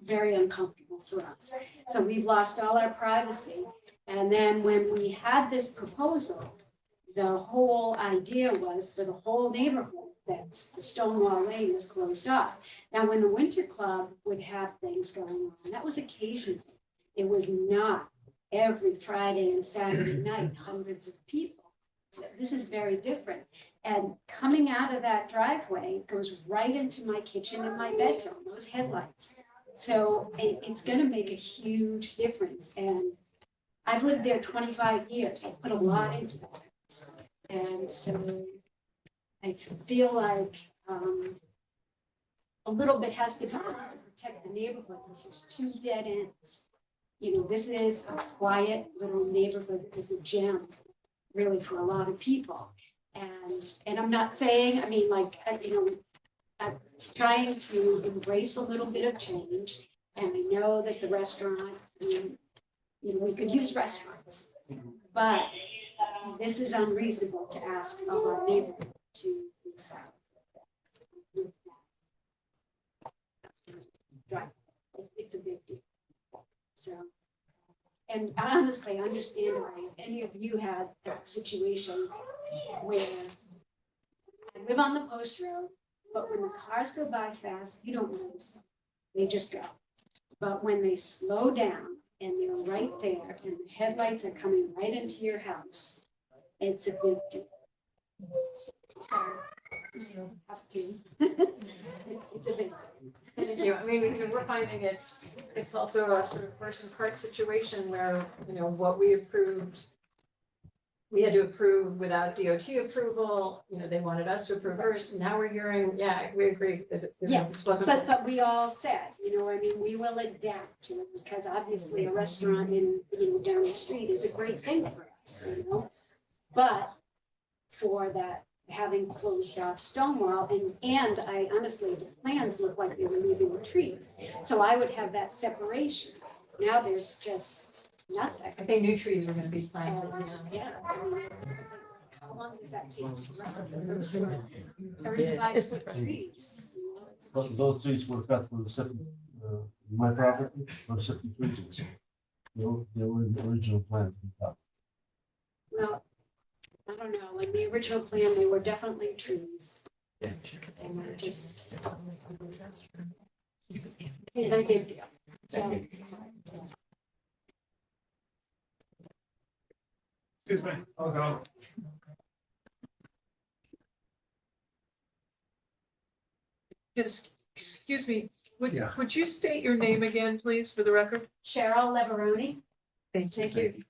very uncomfortable for us. So we've lost all our privacy. And then when we had this proposal, the whole idea was for the whole neighborhood that the Stonewall Lane was closed off. Now, when the Winter Club would have things going on, that was occasionally. It was not every Friday and Saturday night, hundreds of people. So this is very different. And coming out of that driveway goes right into my kitchen and my bedroom, those headlights. So it's going to make a huge difference. And I've lived there 25 years. I put a lot into that. And so I feel like a little bit has to be done to protect the neighborhood. This is 2 dead ends. You know, this is a quiet little neighborhood. It's a gem, really, for a lot of people. And I'm not saying, I mean, like, you know, I'm trying to embrace a little bit of change. And I know that the restaurant, you know, we could use restaurants, but this is unreasonable to ask of our neighborhood to accept. Right, it's a big deal. So, and I honestly understand why if any of you had that situation where I live on the post road, but when the cars go by fast, you don't notice them. They just go. But when they slow down and they're right there and the headlights are coming right into your house, it's a big deal. Sorry, you have to. It's a big deal. Thank you. I mean, you know, we're finding it's also a sort of horse and cart situation where, you know, what we approved, we had to approve without DOT approval. You know, they wanted us to approve first. Now we're hearing, yeah, we agree that this wasn't. But we all said, you know, I mean, we will adapt to it because obviously a restaurant in, you know, down the street is a great thing for us, you know? But for that, having closed off Stonewall, and I honestly, the plans look like they were leaving the trees. So I would have that separation. Now there's just nothing. I think new trees are gonna be planted. Yeah. How long does that take? 35-foot trees. Those trees were cut for the second, my property, for certain reasons. They were in the original plan. Well, I don't know, in the original plan, they were definitely trees. And they're just. It's a big deal. So, Excuse me, I'll go. Just, excuse me, Yeah. would you state your name again, please, for the record? Cheryl Leveroni. Thank you.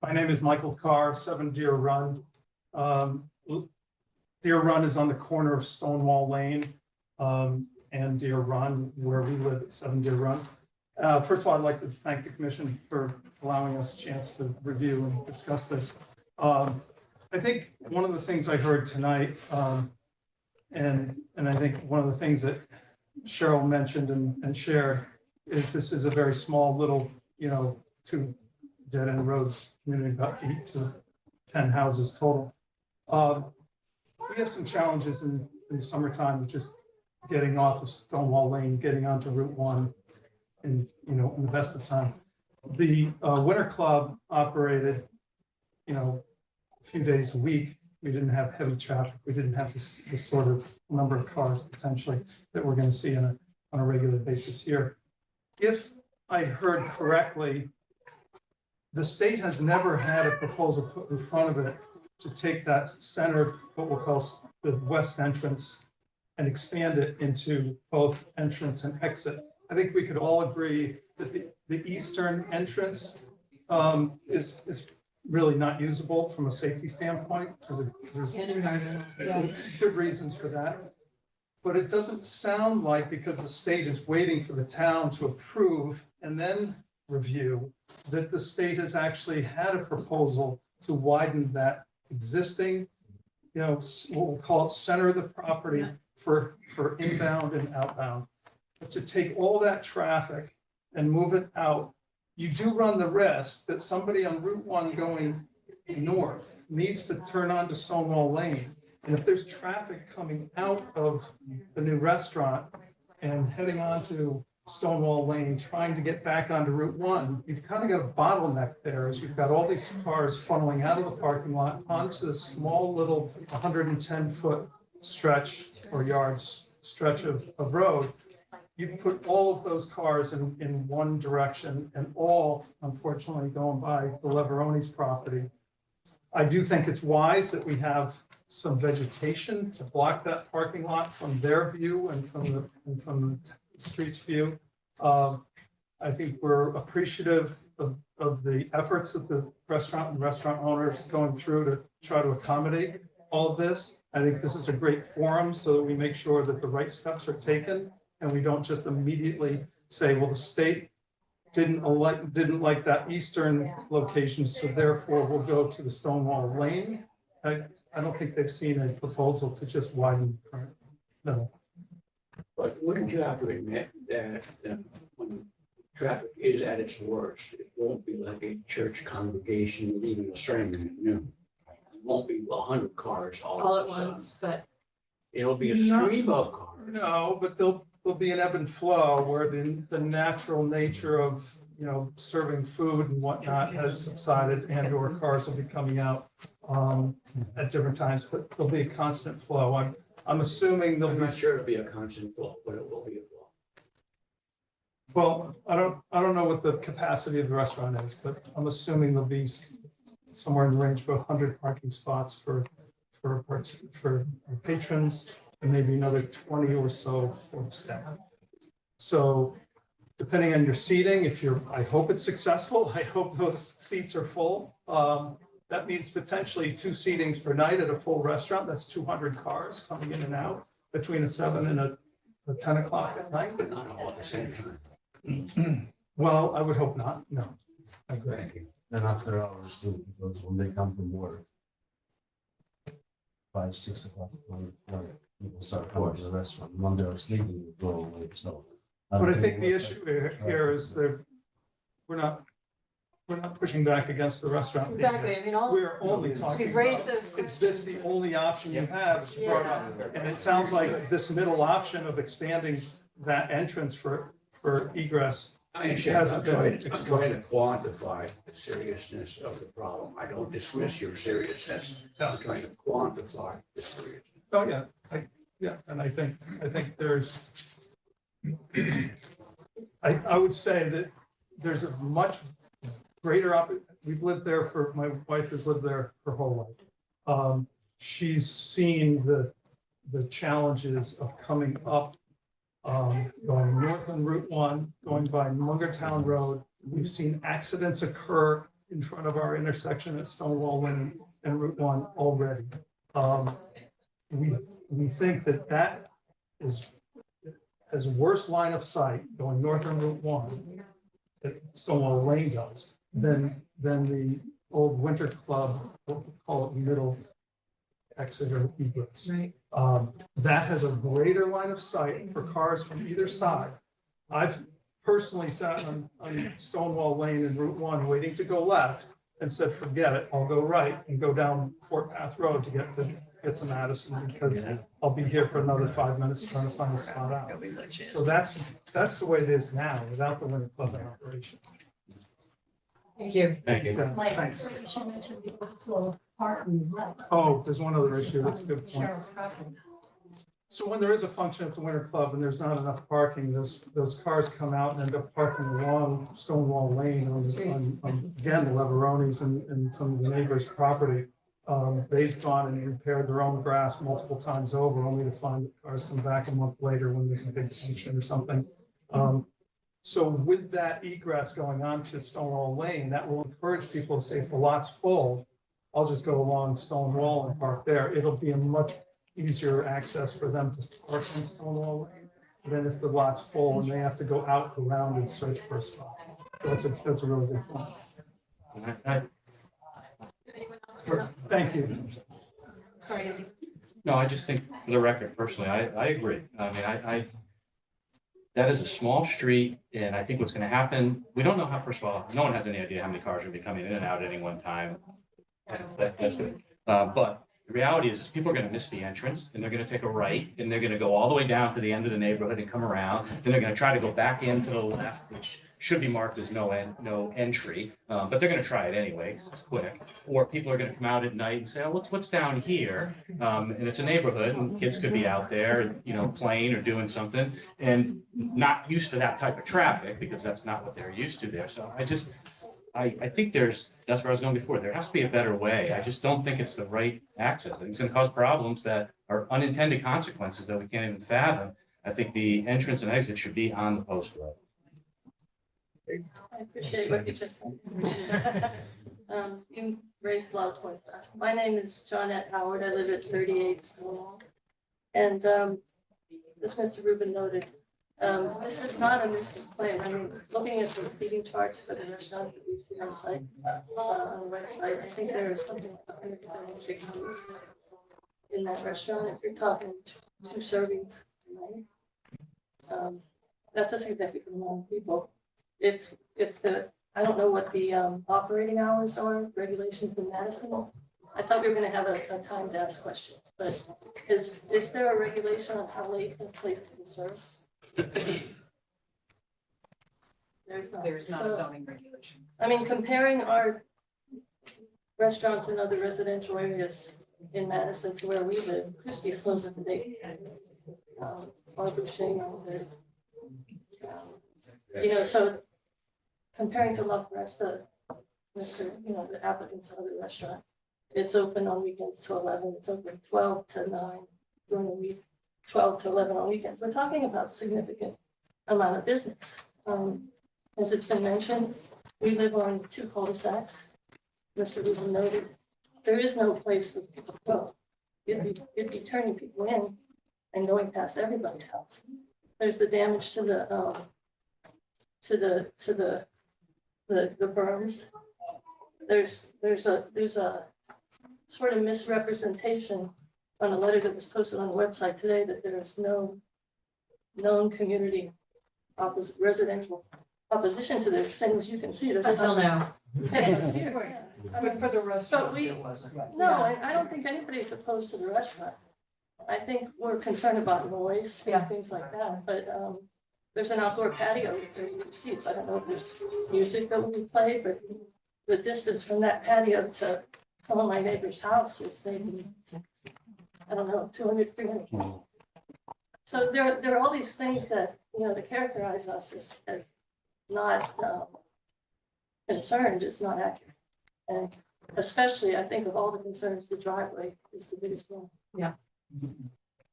My name is Michael Carr, 7 Deer Run. Deer Run is on the corner of Stonewall Lane and Deer Run, where we live at 7 Deer Run. First of all, I'd like to thank the commission for allowing us a chance to review and discuss this. I think one of the things I heard tonight, and I think one of the things that Cheryl mentioned and shared, is this is a very small little, two dead end roads, community, about 8 to 10 houses total. We have some challenges in the summertime with just getting off of Stonewall Lane, getting onto Route 1 in the best of time. The Winter Club operated, a few days a week. We didn't have heavy traffic. We didn't have this sort of number of cars potentially that we're going to see on a regular basis here. If I heard correctly, the state has never had a proposal put in front of it to take that center, what we'll call the west entrance, and expand it into both entrance and exit. I think we could all agree that the eastern entrance is really not usable from a safety standpoint. There's good reasons for that. But it doesn't sound like, because the state is waiting for the town to approve and then review, that the state has actually had a proposal to widen that existing, what we'll call it center of the property for inbound and outbound. But to take all that traffic and move it out, you do run the risk that somebody on Route 1 going north needs to turn onto Stonewall Lane. And if there's traffic coming out of the new restaurant and heading onto Stonewall Lane, trying to get back onto Route 1, you've kind of got a bottleneck there, as you've got all these cars funneling out of the parking lot onto this small little 110-foot stretch or yards stretch of road. You put all of those cars in one direction, and all, unfortunately, going by the Leveroni's property. I do think it's wise that we have some vegetation to block that parking lot from their view and from the street's view. I think we're appreciative of the efforts of the restaurant and restaurant owners going through to try to accommodate all of this. I think this is a great forum so that we make sure that the right steps are taken, and we don't just immediately say, well, the state didn't like that eastern location, so therefore we'll go to the Stonewall Lane. I don't think they've seen a proposal to just widen the current. No. But wouldn't you have to admit that when traffic is at its worst, it won't be like a church congregation leaving a sermon at noon. It won't be 100 cars all at once, but it'll be a stream of cars. No, but there'll be an ebb and flow where the natural nature of serving food and whatnot has subsided, and or cars will be coming out at different times, but there'll be a constant flow. I'm assuming there'll I'm be. not sure it'll be a constant flow, but it will be a flow. Well, I don't know what the capacity of the restaurant is, but I'm assuming there'll be somewhere in the range of 100 parking spots for our patrons, and maybe another 20 or so for the staff. So depending on your seating, I hope it's successful. I hope those seats are full. That means potentially 2 seatings per night at a full restaurant. That's 200 cars coming in and out between a 7 and a 10 o'clock at night. But not all at the same time. Well, I would hope not. No. I agree. Thank you. And after hours too, because when they come from work, 5, 6 o'clock, when people start coming to the restaurant, when they're sleeping, they go away, so. But I think the issue here is that we're not pushing back against the restaurant. exactly, I mean, We're only talking we've raised about, those. is this the only option you have? As you brought up? And it sounds like this middle option of expanding that entrance for egress. I understand. Hasn't been I'm trying to quantify the seriousness of the problem. I don't dismiss your seriousness. I'm trying to quantify the seriousness. Oh, yeah, and I think there's, I would say that there's a much greater we've lived there my wife has lived there her whole life. She's seen the challenges of coming up, going north on Route 1, going by Mungertown Road. We've seen accidents occur in front of our intersection at Stonewall Lane and Route 1 already. We think that is as worse line of sight going north on Route 1 that Stonewall Lane does than the old Winter Club, what we call it, middle exit or egress. Right. That has a greater line of sight for cars from either side. I've personally sat on Stonewall Lane and Route 1 waiting to go left and said, forget it, I'll go right and go down Fort Path Road to get to Madison because I'll be here for another 5 minutes trying to find a spot out. So that's the way it is now without the Winter Club in operation. Thank you. Thank you. Yeah, Like, thanks. you should mention the overflow parking as well. Oh, there's one other issue. That's a good point. Cheryl's property. So when there is a function at the Winter Club and there's not enough parking, those cars come out and end up parking along Stonewall Lane on again, the Leveronis and some of the neighbors' property. They've gone and repaired their own grass multiple times over, only to find that cars come back a month later when there's a big function or something. So with that egress going on to Stonewall Lane, that will encourage people to say, if the lot's full, I'll just go along Stonewall and park there. It'll be a much easier access for them to park on Stonewall Lane than if the lot's full and they have to go out around and search for a spot. So that's a really good point. Thank you. Sorry, Andy. No, I just think, for the record, personally, I agree. I mean, I that is a small street, and I think what's gonna happen, we don't know how, first of all, no one has any idea how many cars are gonna be coming in and out at any one time. That's good. But the reality is, people are gonna miss the entrance, and they're gonna take a right, and they're gonna go all the way down to the end of the neighborhood and come around, then they're gonna try to go back into the left, which should be marked as no entry, but they're gonna try it anyway, 'cause it's quick. Or people are gonna come out at night and say, oh, what's down here? And it's a neighborhood, and kids could be out there, playing or doing something, and not used to that type of traffic, because that's not what they're used to there. So I think that's where I was going before. There has to be a better way. I just don't think it's the right access. I think it's gonna cause problems that are unintended consequences that we can't even fathom. I think the entrance and exit should be on the post road. I appreciate what you just said. You raised a lot of points. My name is Johnette Howard. I live at 38 Stonewall. And as Mr. Rubin noted, this is not a nuisance plan. I mean, looking at the seating charts for the restaurants that we've seen on the site, on the website, I think there is something like 136 seats in that restaurant. If you're talking 2 servings, that's a significant amount of people. I don't know what the operating hours are, regulations in Madison. I thought we were gonna have a time to ask questions, but is there a regulation on how late a place can serve? There's not. There's not a zoning regulation. I mean, comparing our restaurants in other residential areas in Madison to where we live, Christie's closes at 8. Barbara Shane, so comparing to La Foresta, the applicant's other restaurant, it's open on weekends till 11, it's open 12 to 9 during the week, 12 to 11 on weekends. We're talking about significant amount of business. As it's been mentioned, we live on 2 cul-de-sacs. Mr. Rubin noted, there is no place for people to go. You'd be turning people in and going past everybody's house. There's the damage to the berms. There's a sort of misrepresentation on a letter that was posted on the website today that there's no known community residential opposition to this. Same as you can see, there's Until now. But for the restaurant, we- it wasn't. No, I don't think anybody's opposed to the restaurant. I think we're concerned about noise and things like that, but there's an outdoor patio with 32 seats. I don't know if there's music that will be played, but the distance from that patio to some of my neighbor's house is maybe, I don't know, 200, 300 feet. So there are all these things that, that characterize us as not concerned is not accurate. And especially, I think of all the concerns, the driveway is the biggest one. Yeah.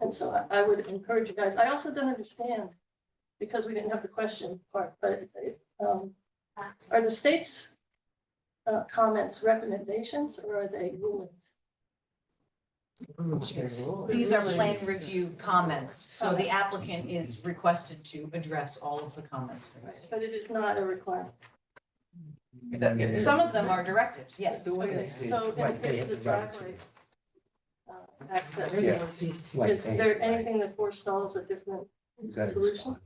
And so I would encourage you guys. I also don't understand, because we didn't have the question part, but are the state's comments recommendations or are they rulings? These are plan review comments, so the applicant is requested to address all of the comments. But it is not a requirement. Some of them are directives, yes. Okay, so in the case of the driveway access, Yeah. is there anything that forestalls a different solution?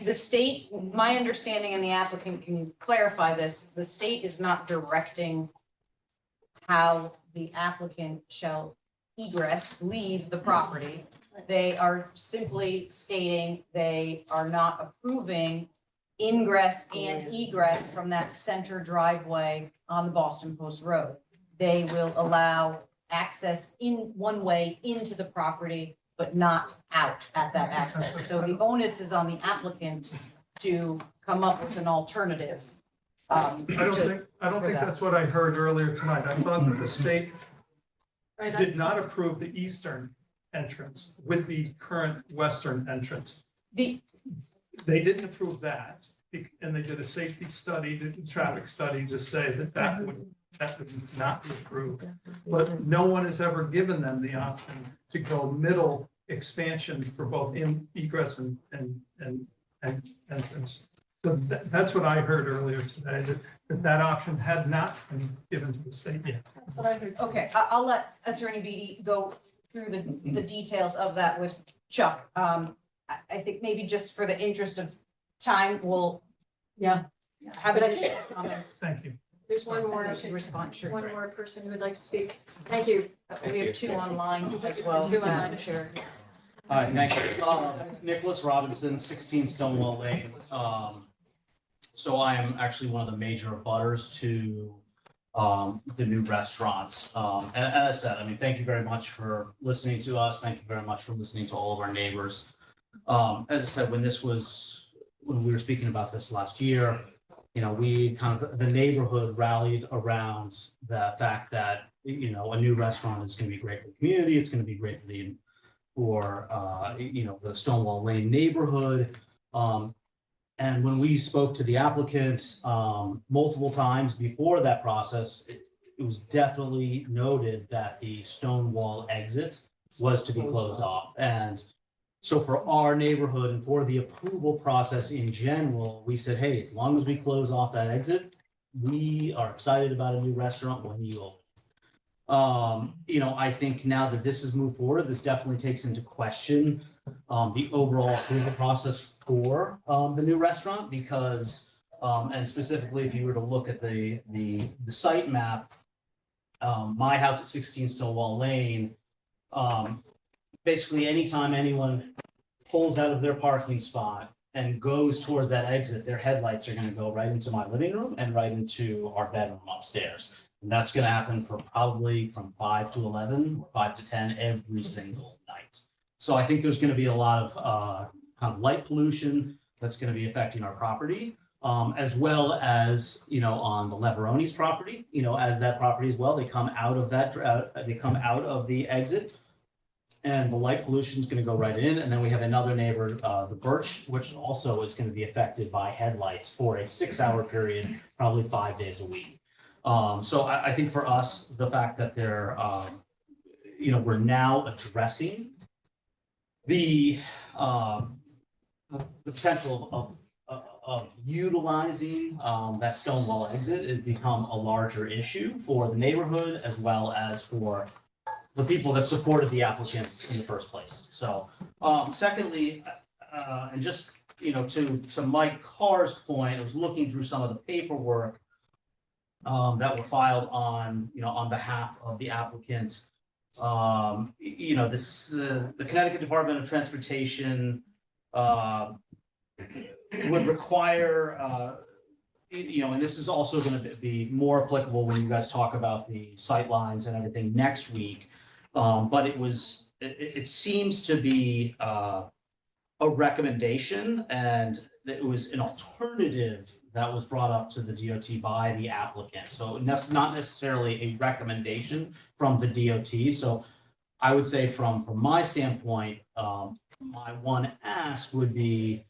The state, my understanding, and the applicant can clarify this, the state is not directing how the applicant shall leave the property. They are simply stating they are not approving ingress and egress from that center driveway on the Boston Post Road. They will allow access in one way into the property, but not out at that access. So the onus is on the applicant to come up with an alternative. I don't think that's what I heard earlier tonight. I thought that the state did not approve the eastern entrance with the current western entrance. They didn't approve that, and they did a safety study, did a traffic study to say that would not be approved. But no one has ever given them the option to go middle expansion for both egress and entrance. So that's what I heard earlier today, that option had not been given to the state yet. Okay, I'll let Attorney Beatty go through the details of that with Chuck. I think maybe just for the interest of time, we'll have additional comments. Thank you. There's one more response. Sure. One more person who would like to speak. Thank you. We have two online as well. Two online. Madam Chair. Hi, thank you. Nicholas Robinson, 16 Stonewall Lane. So I am actually one of the major abutters to the new restaurants. And as I said, I mean, thank you very much for listening to us. Thank you very much for listening to all of our neighbors. As I said, when we were speaking about this last year, you know, the neighborhood rallied around the fact that, you know, a new restaurant is going to be great for the community. It's going to be great for the Stonewall Lane neighborhood. And when we spoke to the applicant multiple times before that process, it was definitely noted that the Stonewall exit was to be closed off. And so for our neighborhood and for the approval process in general, we said, hey, as long as we close off that exit, we are excited about a new restaurant when you open. You know, I think now that this has moved forward, this definitely takes into question the overall approval process for the new restaurant, because and specifically if you were to look at the site map, my house at 16 Stonewall Lane, basically anytime anyone pulls out of their parking spot and goes towards that exit, their headlights are going to go right into my living room and right into our bedroom upstairs. And that's going to happen for probably from 5 to 11, 5 to 10 every single night. So I think there's going to be a lot of kind of light pollution that's going to be affecting our property, as well as, you know, on the Leveroni's property, you know, as that property as well, they come out of the exit, and the light pollution is going to go right in. And then we have another neighbor, the Birch, which also is going to be affected by headlights for a 6-hour period, probably 5 days a week. So I think for us, the fact that they're, you know, we're now addressing the potential of utilizing that Stonewall exit has become a larger issue for the neighborhood as well as for the people that supported the applicant in the first place. So secondly, and just, you know, to Mike Carr's point, I was looking through some of the paperwork that were filed on, you know, on behalf of the applicant. You know, the Connecticut Department of Transportation would require, you know, and this is also going to be more applicable when you guys talk about the sightlines and everything next week. But it seems to be a recommendation, and it was an alternative that was brought up to the DOT by the applicant. So that's not necessarily a recommendation from the DOT. So I would say from my standpoint, my one ask would be,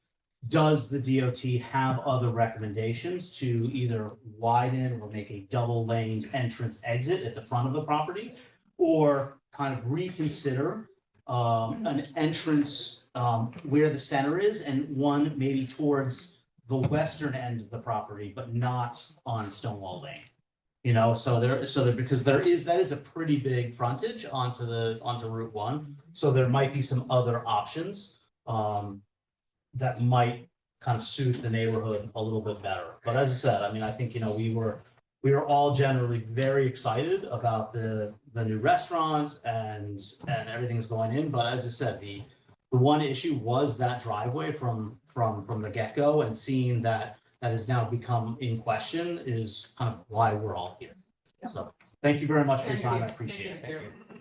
does the DOT have other recommendations to either widen or make a double laned entrance exit at the front of the property, or kind of reconsider an entrance where the center is, and one maybe towards the western end of the property, but not on Stonewall Lane. You know, because that is a pretty big frontage onto Route 1. So there might be some other options. that might kind of suit the neighborhood a little bit better. But as I said, I mean, I think, we were all generally very excited about the new restaurant and everything's going in. But as I said, the one issue was that driveway from the get-go, and seeing that has now become in question is kind of why we're all here. So thank you very much for your time. I appreciate it.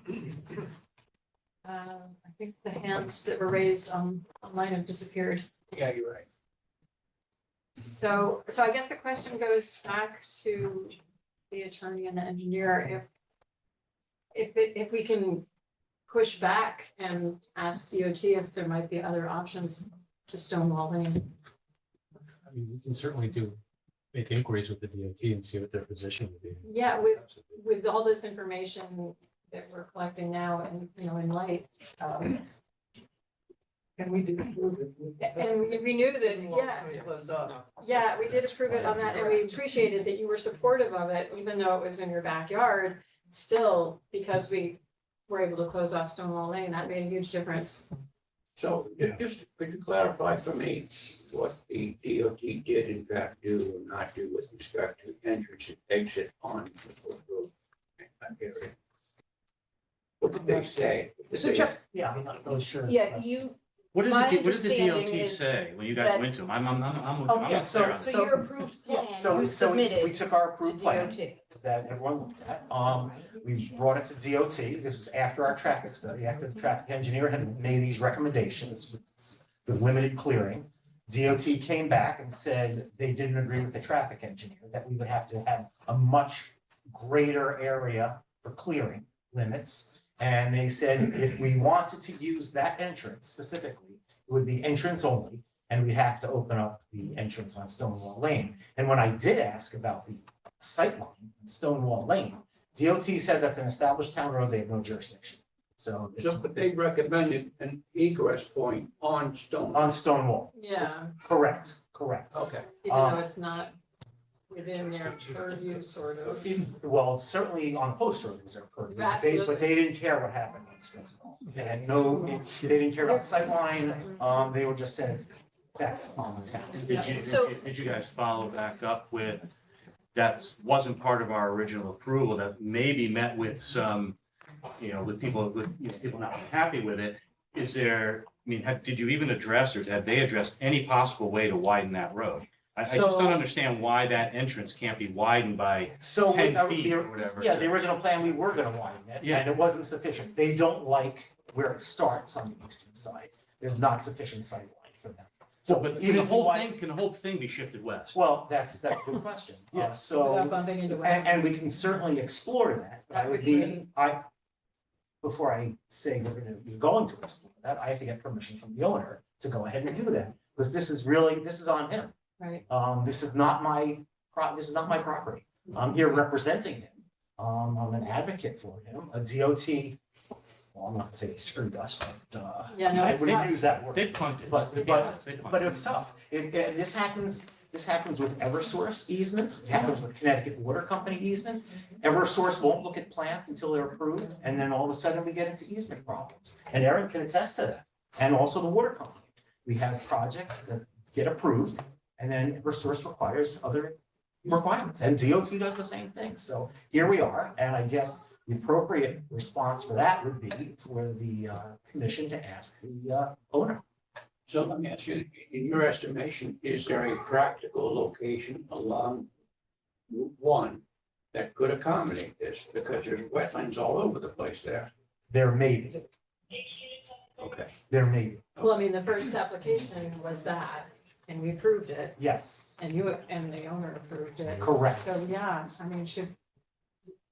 Thank you. I think the hands that were raised online have disappeared. Yeah, you're right. So I guess the question goes back to the attorney and the engineer, if we can push back and ask DOT if there might be other options to Stonewall Lane. I mean, we can certainly make inquiries with the DOT and see what their position would be. Yeah, with all this information that we're collecting now and, in light, And we did approve it. and we knew that, Closed off. yeah, we did approve it on that, and we appreciated that you were supportive of it, even though it was in your backyard. Still, because we were able to close off Stonewall Lane, that made a huge difference. So just could you clarify for me what the DOT did in fact do or not do with respect to entrance and exit on the road area? What did they say? So Chuck, Yeah, I'm not really sure. yeah, What My did the understanding DOT is say when you guys that- went to them? I'm Oh, yeah, not so- clear on so your approved plan, So you we submitted took our to approved plan DOT. that everyone looked at. We brought it to DOT. This is after our traffic study, after the traffic engineer had made these recommendations with limited clearing. DOT came back and said they didn't agree with the traffic engineer, that we would have to have a much greater area for clearing limits. And they said if we wanted to use that entrance specifically, it would be entrance only, and we'd have to open up the entrance on Stonewall Lane. And when I did ask about the sightline in Stonewall Lane, DOT said that's an established town road, they have no jurisdiction. So But they recommended an egress point on Stonewall, Yeah, correct. Okay. even though it's not within their purview, sort of. Well, certainly on post road is their purview, but Absolutely. they didn't care what happened on Stonewall. They had they didn't care about sightline, they were just said, that's on the town. Did you guys follow back up with, that wasn't part of our original approval, that maybe met with some, with people not happy with it? Is there, did you even address, or had they addressed any possible way to widen that road? I just don't understand why that entrance can't be widened by 10 feet or whatever. Yeah, the original plan, we were gonna widen it, Yeah. and it wasn't sufficient. They don't like where it starts on the eastern side. There's not sufficient sight line for them. So, But even the if whole you thing, can the whole thing be shifted west? Well, that's a good question. Yeah. So, Without bumping into and we wetlands. can certainly explore that. But I would be, before I say we're gonna be going to explore that, I have to get permission from the owner to go ahead and do that. Because this is on him. Right. This is not my property. I'm here representing him. I'm an advocate for him, a DOT. Well, I'm not gonna say he screwed us, but, Yeah, no, I it's wouldn't tough. use that word. They punted. But it's tough. This happens with Eversource easements, it happens with Connecticut Water Company easements. Eversource won't look at plants until they're approved, and then all of a sudden we get into easement problems. And Aaron can attest to that, and also the water company. We have projects that get approved, and then Eversource requires other requirements, and DOT does the same thing. So here we are, and I guess the appropriate response for that would be for the commission to ask the owner. So let me ask you, in your estimation, is there a practical location along Route 1 that could accommodate this? Because there's wetlands all over the place there. There may be, Okay. there may be, Well, the first application was that, and we approved it, yes, and the owner approved it. correct. So, yeah, should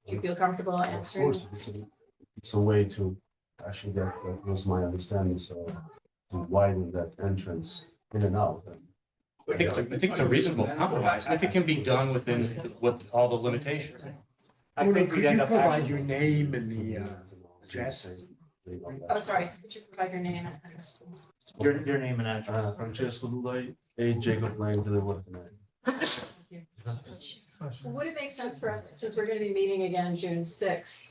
you feel comfortable Of answering? course, it's a way to actually get, that was my understanding, so to widen that entrance in and out. I think it's a reasonable compromise. I think it can be done with all the limitations. I think we'd end up actually. your name and the address? Oh, sorry, could you provide your name and address, please? Your name and address. Francesco Lulay, 8 Jacob Lane, Delivery. Would it make sense for us, since we're gonna be meeting again June 6th,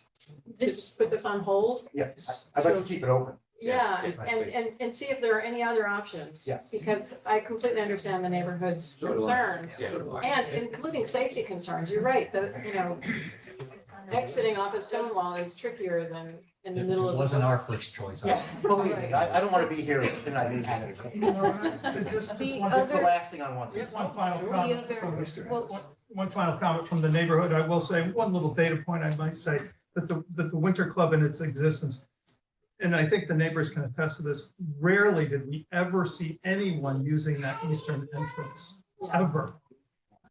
to put this on hold? Yeah, I'd like to keep it open. Yeah, yes, and see if there are any other options. Yes. Because I completely understand the neighborhood's So do I. concerns, So do I. and including safety concerns. You're right, exiting off of Stonewall is trickier than in the middle of It the. wasn't our first choice. Yeah, believe me, I don't want to be here tonight. We've had it. Just The one- This is the other- last thing I want to. Just one final The comment. other- well, One final comment from the neighborhood. I will say, one little data point I might say, that the Winter Club in its existence, and I think the neighbors can attest to this, rarely did we ever see anyone using that eastern entrance, ever,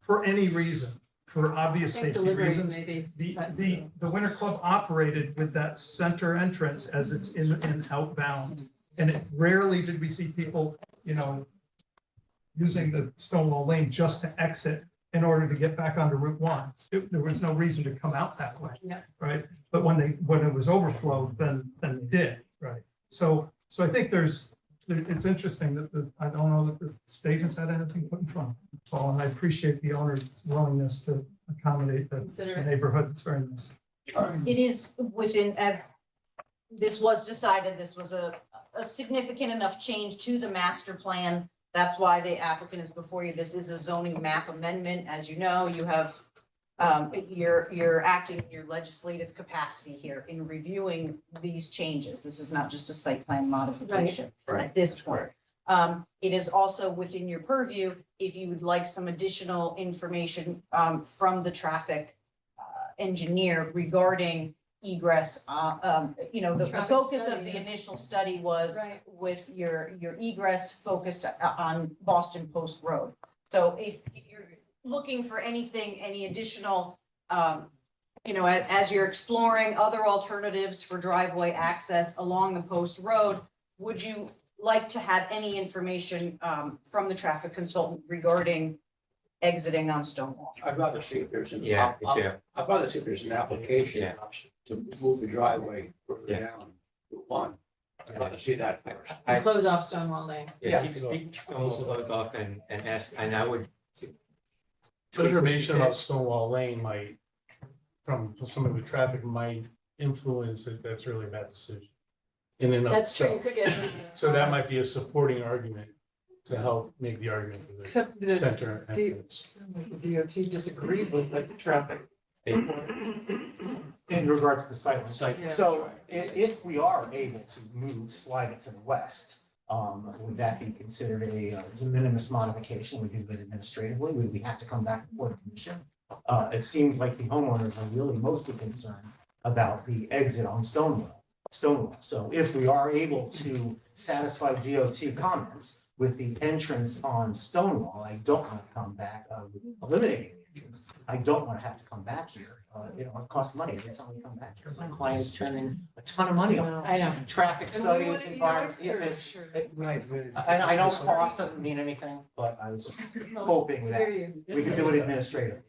for any reason, for obvious I think safety deliveries reasons. maybe, but- The Winter Club operated with that center entrance as its in and outbound. And it rarely did we see people, using the Stonewall Lane just to exit in order to get back onto Route 1. There was no reason to come out that way. Yeah. Right? But when it was overflowed, then they did, right? So I think it's interesting that I don't know that the state has had anything put in front. So, and I appreciate the owner's willingness to accommodate the Consider it. neighborhood. It's very nice. It is within, as this was decided, this was a significant enough change to the master plan. That's why the applicant is before you. This is a zoning map amendment. As you know, you have, you're acting in your legislative capacity here in reviewing these changes. This is not just a site plan modification at this point. It is also within your purview if you would like some additional information from the traffic engineer regarding egress. The Traffic focus study, of the yeah. initial study was Right. with your egress focused on Boston Post Road. So if you're looking for anything, any additional, as you're exploring other alternatives for driveway access along the Post Road, would you like to have any information from the traffic consultant regarding exiting on Stonewall? I'd rather see if there's an. Yeah, me too. I'd rather see if there's an application Yeah. to move the driveway further Yeah. down Route 1. I'd rather see that first. Close off Stonewall Lane. Yeah, keep almost closed off and ask, and I would. Information about Stonewall Lane might, from some of the traffic might influence it, that's really a bad decision. In and of That's true, you itself. could get. So that might be a supporting argument to help make the argument for the Except the center entrance. DOT disagreed with the traffic. In regards to the site. Yeah. So if we are able to slide it to the west, would that be considered a de minimis modification? We do that administratively. Would we have to come back before the commission? It seems like the homeowners are really mostly concerned about the exit on Stonewall. So if we are able to satisfy DOT comments with the entrance on Stonewall, I don't want to come back, eliminating the entrance. I don't want to have to come back here. It costs money every time we come back here. My client is spending a ton of money on I know. traffic studies, environment. Right. And I know cost doesn't mean anything, but I was just hoping that we could do it administratively.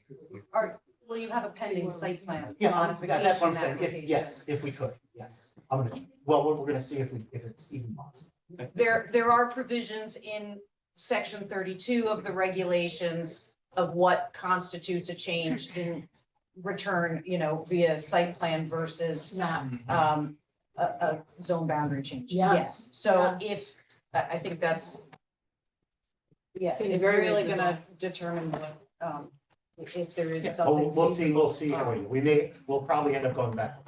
Will you have a pending site plan? Yeah, modification that's what I'm saying. application? Yes, if we could, yes. We're gonna see if it's even possible. There are provisions in section 32 of the regulations of what constitutes a change in return, via site plan versus a zone boundary change. Yeah. Yes, so if, I think that's, Seems it's very really reasonable. gonna determine what, if there is Yeah, something. we'll see feasible. how we'll probably end up going back.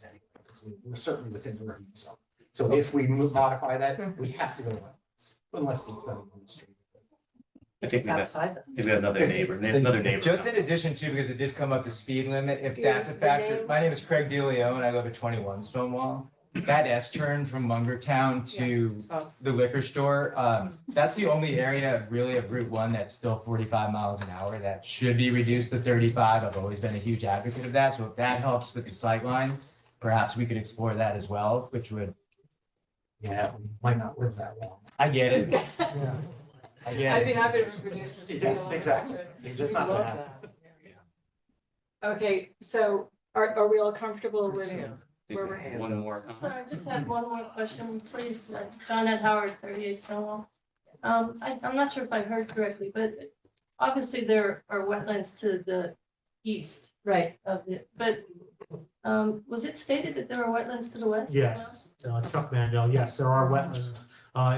Anyway, because we're certainly within the review zone. So if we modify that, we have to go to wetlands, unless it's done on the street. I think It's outside them. we got another neighbor. Just in addition to, because it did come up, the speed limit, if Yeah, that's a the factor, name. my name is Craig DeLeo and I live at 21 Stonewall. That S turn from Mungertown to the liquor store, that's the only area really of Route 1 that's still 45 miles an hour. That should be reduced to 35. I've always been a huge advocate of that. So if that helps with the sight lines, perhaps we could explore that as well, which would. Yeah, we might not live that long. I get it. Yeah. I get I'd be it. happy to reproduce the Yeah, scale. exactly. It's just not gonna Love happen. that. Okay, so are we all comfortable with where we're headed? One more. Sorry, I just had one more question, please. John Ed Howard, 38 Stonewall. I'm not sure if I heard correctly, but obviously there are wetlands to the east Right. of it, but Was it stated that there are wetlands to the west? as well? Yes, Chuck Mandel, yes, there are wetlands.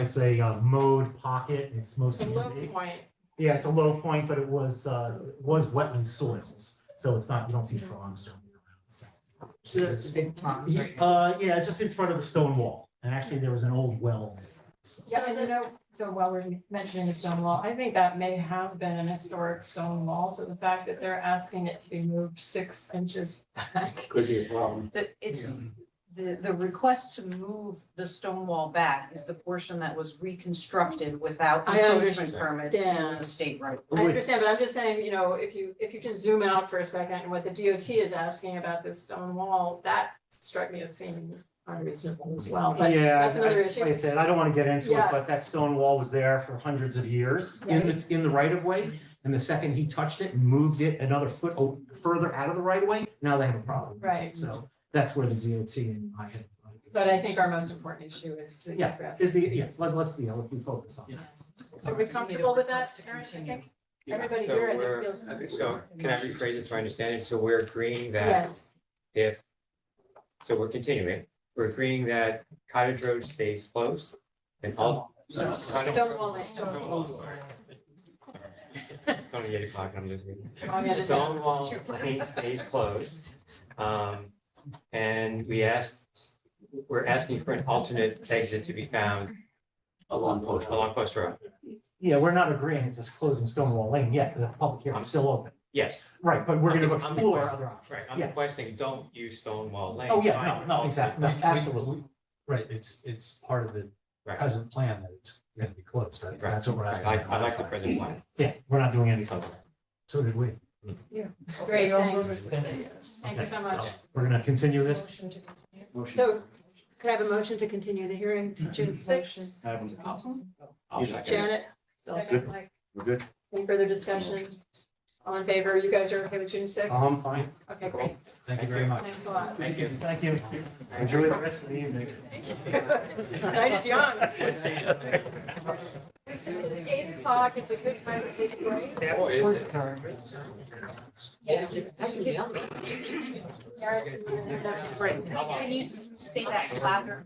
It's a mowed pocket. It's It's a mostly. low point. Yeah, it's a low point, but it was wetland soils, so it's not, you don't see frogs jumping around. So that's the big pond, right? Yeah, just in front of the stone wall, and actually there was an old well. Yeah, and so while we're mentioning the stone wall, I think that may have been an historic stone wall, so the fact that they're asking it to be moved 6 inches back. Could be a problem. It's, the request to move the stone wall back is the portion that was reconstructed without I encroachment permits in the understand. state right. I understand, but I'm just saying, if you just zoom out for a second, and what the DOT is asking about this stone wall, that struck me as seeming unreasonable as well, but Yeah, that's another issue. like I said, I don't want to get into it, Yeah. but that stone wall was there for hundreds of years in the right of way. And the second he touched it and moved it another foot further out of the right of way, now they have a problem. Right. So that's where the DOT and I had. But I think our most important issue is the Yeah, address. yes, let's we focus on that. Are we comfortable with that, Aaron? I think everybody So here, I think we're, feels. so can I rephrase it so I understand it? So we're agreeing that Yes, so we're continuing, we're agreeing that Cottage Road stays closed and all. stone wall lane. It's only 8 o'clock, I'm losing it. Oh, yeah, this- Stonewall Lane stays closed. And we're asking for an alternate exit to be found Along Post Road. along Post Road. Yeah, we're not agreeing to closing Stonewall Lane yet, the public hearing is still open. Yes. Right, but we're I'm gonna just- I'm explore requesting- other options. Right, I'm Yeah. requesting, don't use Stonewall Lane. Oh, yeah, Fine. no, exactly, no, absolutely. Right, it's part of the Right. present plan that it's gonna be closed. That's what we're Right, asking. I like the present plan. Yeah, we're not doing anything. So did we. great, thanks. Thank you so much. We're gonna continue this. So could I have a motion to continue the hearing to June 6th? I'll second it. Janet? Second, Mike. We're good. Any further discussion? All in favor? You guys are okay with June 6th? Fine. Okay, great. Thank you very much. Thanks a lot. Thank you. Thank you. Enjoy the rest of the evening. Night is young. It's 8 o'clock. It's a good time to take a break. Or is it? Right. Can you say that louder?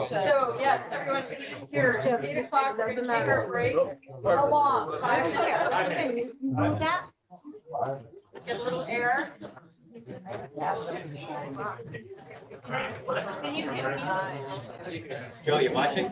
So, yes, everyone here, it's 8 o'clock. We're gonna take our break. How long? 5 minutes. Can you move that? Get a little air. Can you give me? Joe, you watching?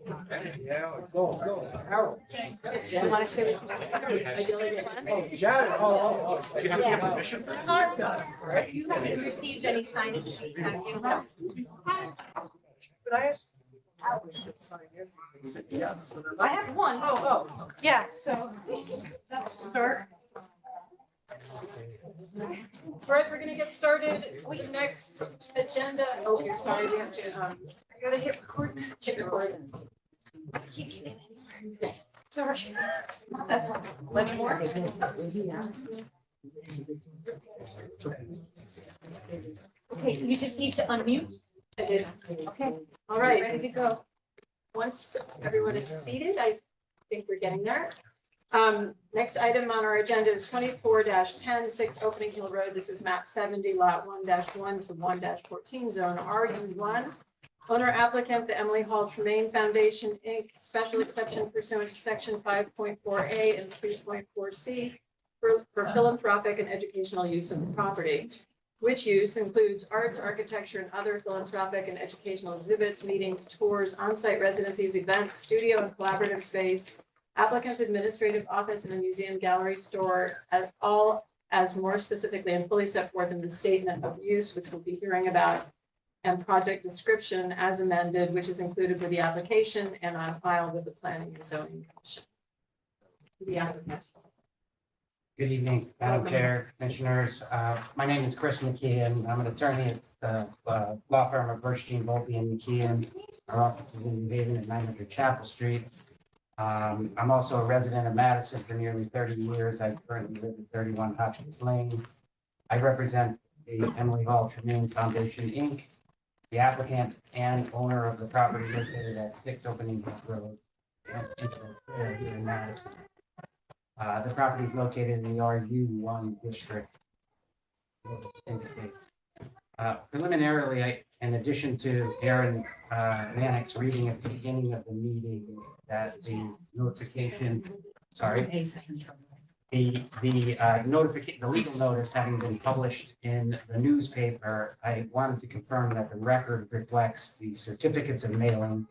Yeah, go, Harold. You want to say what ideally you want? Oh, Jared, oh. Do you have to get permission for that? You haven't received any sign sheets, have you? But I have. Yes. I have one. Yeah, so that's a start. All right, we're gonna get started with the next agenda. Oh, you're sorry, we have to, I gotta hit record. Hit record. I can't get in anywhere. Sorry. Any more? Okay, you just need to unmute. I did. Okay, all right, ready to go. Once everyone is seated, I think we're getting there. Next item on our agenda is 24-10, 6 Opening Hill Road. This is map 70, lot 1-1 to 1-14, zone RU1. Owner applicant, the Emily Hall Treamaine Foundation, Inc., special exception pursuant to section 5.4A and 3.4C for philanthropic and educational use of the property, which use includes arts, architecture, and other philanthropic and educational exhibits, meetings, tours, on-site residencies, events, studio and collaborative space, applicant's administrative office, and a museum gallery store, all as more specifically and fully set forth in the statement of use, which we'll be hearing about, and project description as amended, which is included with the application and on file with the Planning and Zoning Commission. The applicant. Good evening, Madam Chair, Commissioners. My name is Chris McKeon. I'm an attorney at the law firm of Burstein, Volpe and McKeon. Our office is in New Haven at 900 Chapel Street. I'm also a resident of Madison for nearly 30 years. I currently live at 31 Hopkins Lane. I represent the Emily Hall Treamaine Foundation, Inc., the applicant and owner of the property located at 6 Opening Hill Road here in Madison. The property is located in the RU1 district. Preliminarily, in addition to Aaron Mannix reading at the beginning of the meeting that the notification, the legal notice having been published in the newspaper, I wanted to confirm that the record reflects the certificates of mailing,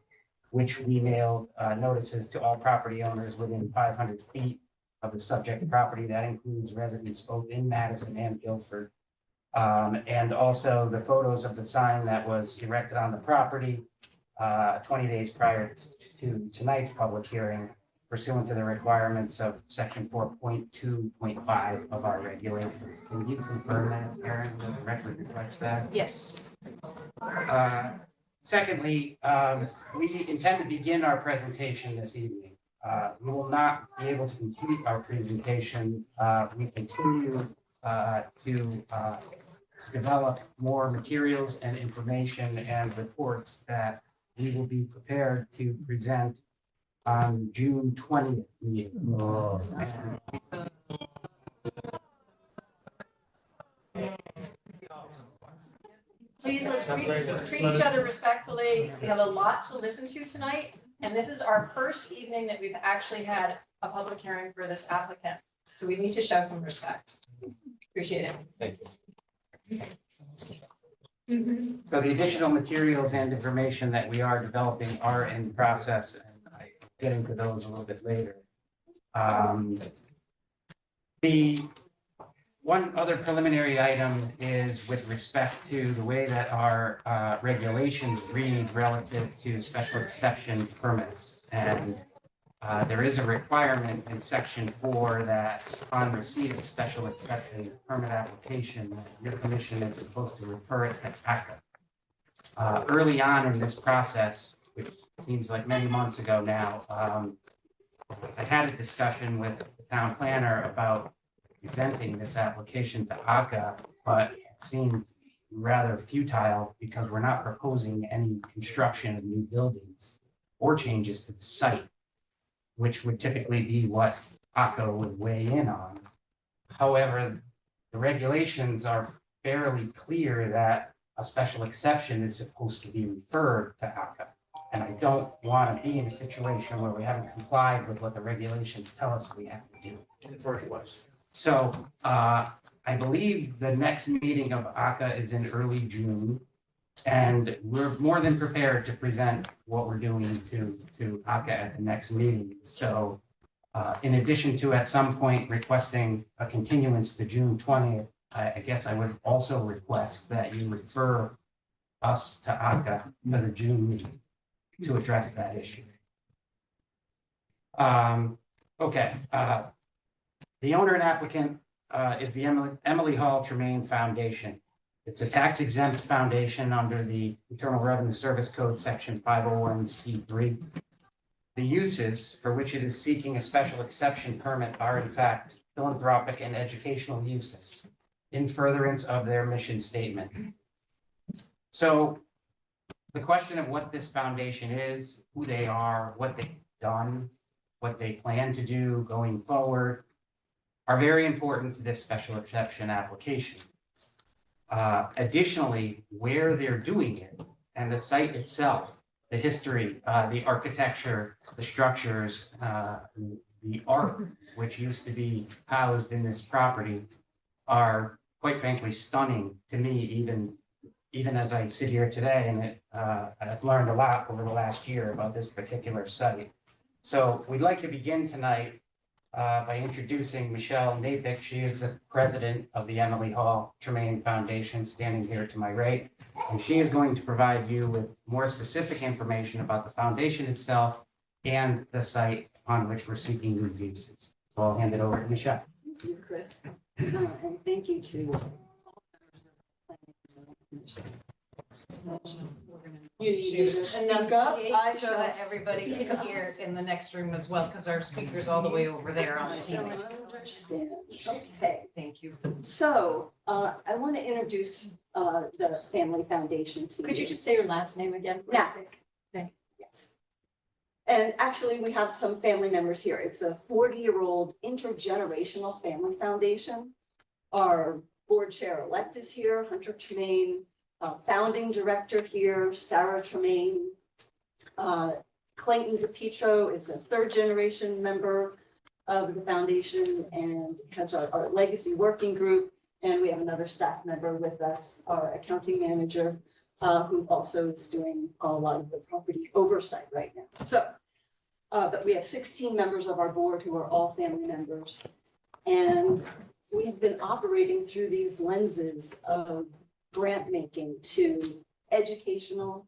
which we mailed notices to all property owners within 500 feet of the subject property. That includes residents both in Madison and Guilford. And also the photos of the sign that was erected on the property 20 days prior to tonight's public hearing pursuant to the requirements of section 4.2.5 of our regulations. Can you confirm that, Aaron, that the record reflects that? Yes. Secondly, we intend to begin our presentation this evening. We will not be able to complete our presentation. We continue to develop more materials and information and reports that we will be prepared to present on June 20th meeting. Please, let's treat each other respectfully. We have a lot to listen to tonight, and this is our first evening that we've actually had a public hearing for this applicant. So we need to show some respect. Appreciate it. Thank you. So the additional materials and information that we are developing are in process, and I get into those a little bit later. The one other preliminary item is with respect to the way that our regulations read relative to special exception permits. And there is a requirement in section 4 that on receipt of special exception permit application, your commission is supposed to refer it to ACA. Early on in this process, which seems like many months ago now, I had a discussion with the town planner about presenting this application to ACA, but it seemed rather futile because we're not proposing any construction of new buildings or changes to the site, which would typically be what ACA would weigh in on. However, the regulations are fairly clear that a special exception is supposed to be referred to ACA. And I don't want to be in a situation where we haven't complied with what the regulations tell us we have to do. In the first place. So I believe the next meeting of ACA is in early June. And we're more than prepared to present what we're doing to ACA at the next meeting. So in addition to at some point requesting a continuance to June 20th, I guess I would also request that you refer us to ACA for the June meeting to address that issue. Okay, the owner and applicant is the Emily Hall Treamaine Foundation. It's a tax exempt foundation under the Internal Revenue Service Code, section 501c3. The uses for which it is seeking a special exception permit are in fact philanthropic and educational uses in furtherance of their mission statement. So the question of what this foundation is, who they are, what they've done, what they plan to do going forward are very important to this special exception application. Additionally, where they're doing it and the site itself, the history, the architecture, the structures, the art, which used to be housed in this property, are quite frankly stunning to me, even as I sit here today. And I've learned a lot over the last year about this particular site. So we'd like to begin tonight by introducing Michelle Napick. She is the president of the Emily Hall Treamaine Foundation, standing here to my right. And she is going to provide you with more specific information about the foundation itself and the site on which we're seeking these uses. So I'll hand it over to Michelle. Thank you, Chris. And thank you to You need to speak up. I so that shall everybody can hear in the next room as well, because our speaker's all the way over there on the TV. understand. Okay, Thank you. so I want to introduce the Family Foundation to you. Could you just say your last name again? please? Yeah. Thank Yes. And actually, we have some family members here. It's a 40-year-old intergenerational family foundation. Our board chair-elect is here, Hunter Treamaine, founding director here, Sarah Treamaine. Clayton DePietro is a third-generation member of the foundation and has our legacy working group. And we have another staff member with us, our accounting manager, who also is doing a lot of the property oversight right now. So, but we have 16 members of our board who are all family members. And we've been operating through these lenses of grant making to educational,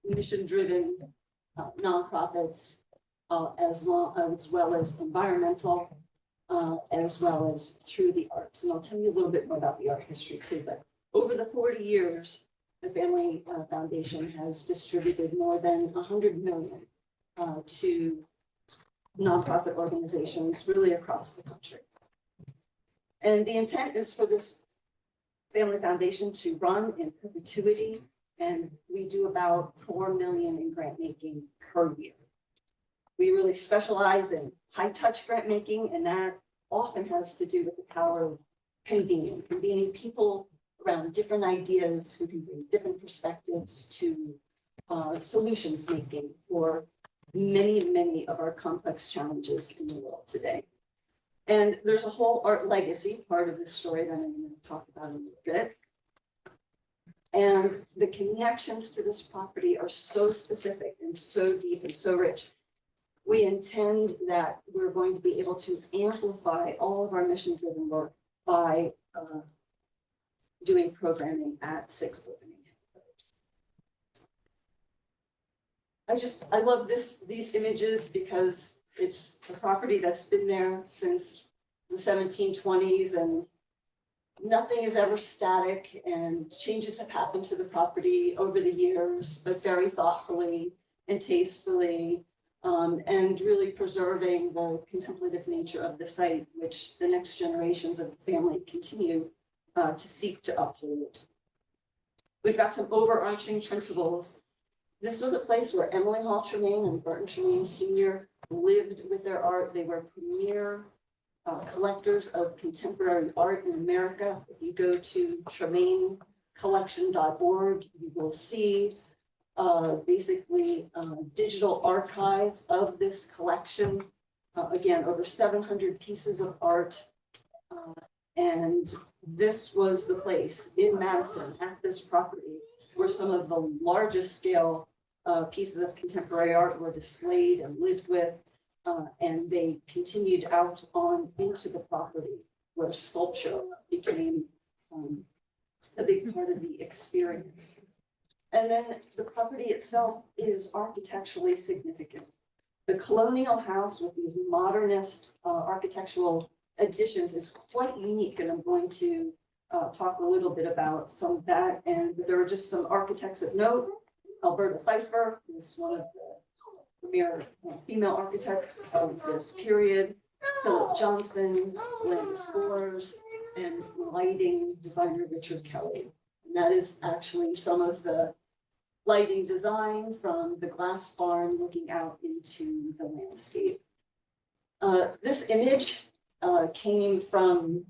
mission-driven nonprofits, as well as environmental, as well as through the arts. And I'll tell you a little bit more about the art history too. But over the 40 years, the Family Foundation has distributed more than 100 million to nonprofit organizations really across the country. And the intent is for this Family Foundation to run in perpetuity, and we do about 4 million in grant making per year. We really specialize in high touch grant making, and that often has to do with the power of convening people around different ideas who can bring different perspectives to solutions making for many of our complex challenges in the world today. And there's a whole art legacy part of this story that I'm going to talk about in a little bit. And the connections to this property are so specific and so deep and so rich. We intend that we're going to be able to amplify all of our mission-driven work by doing programming at 6 Opening. I love these images because it's a property that's been there since the 1720s, and nothing is ever static, and changes have happened to the property over the years, but very thoughtfully and tastefully, and really preserving the contemplative nature of the site, which the next generations of the family continue to seek to uphold. We've got some overarching principles. This was a place where Emily Hall Treamaine and Burton Treamaine Sr. lived with their art. They were premier collectors of contemporary art in America. If you go to TreamaineCollection.org, you will see basically a digital archive of this collection. Again, over 700 pieces of art. And this was the place in Madison at this property where some of the largest scale pieces of contemporary art were displayed and lived with. And they continued out on into the property where sculpture became a big part of the experience. And then the property itself is architecturally significant. The colonial house with these modernist architectural additions is quite unique, and I'm going to talk a little bit about some of that. And there are just some architects of note. Alberta Pfeiffer is one of the premier female architects of this period. Philip Johnson, Landis Gores, and lighting designer Richard Kelly. And that is actually some of the lighting design from the glass barn looking out into the landscape. This image came from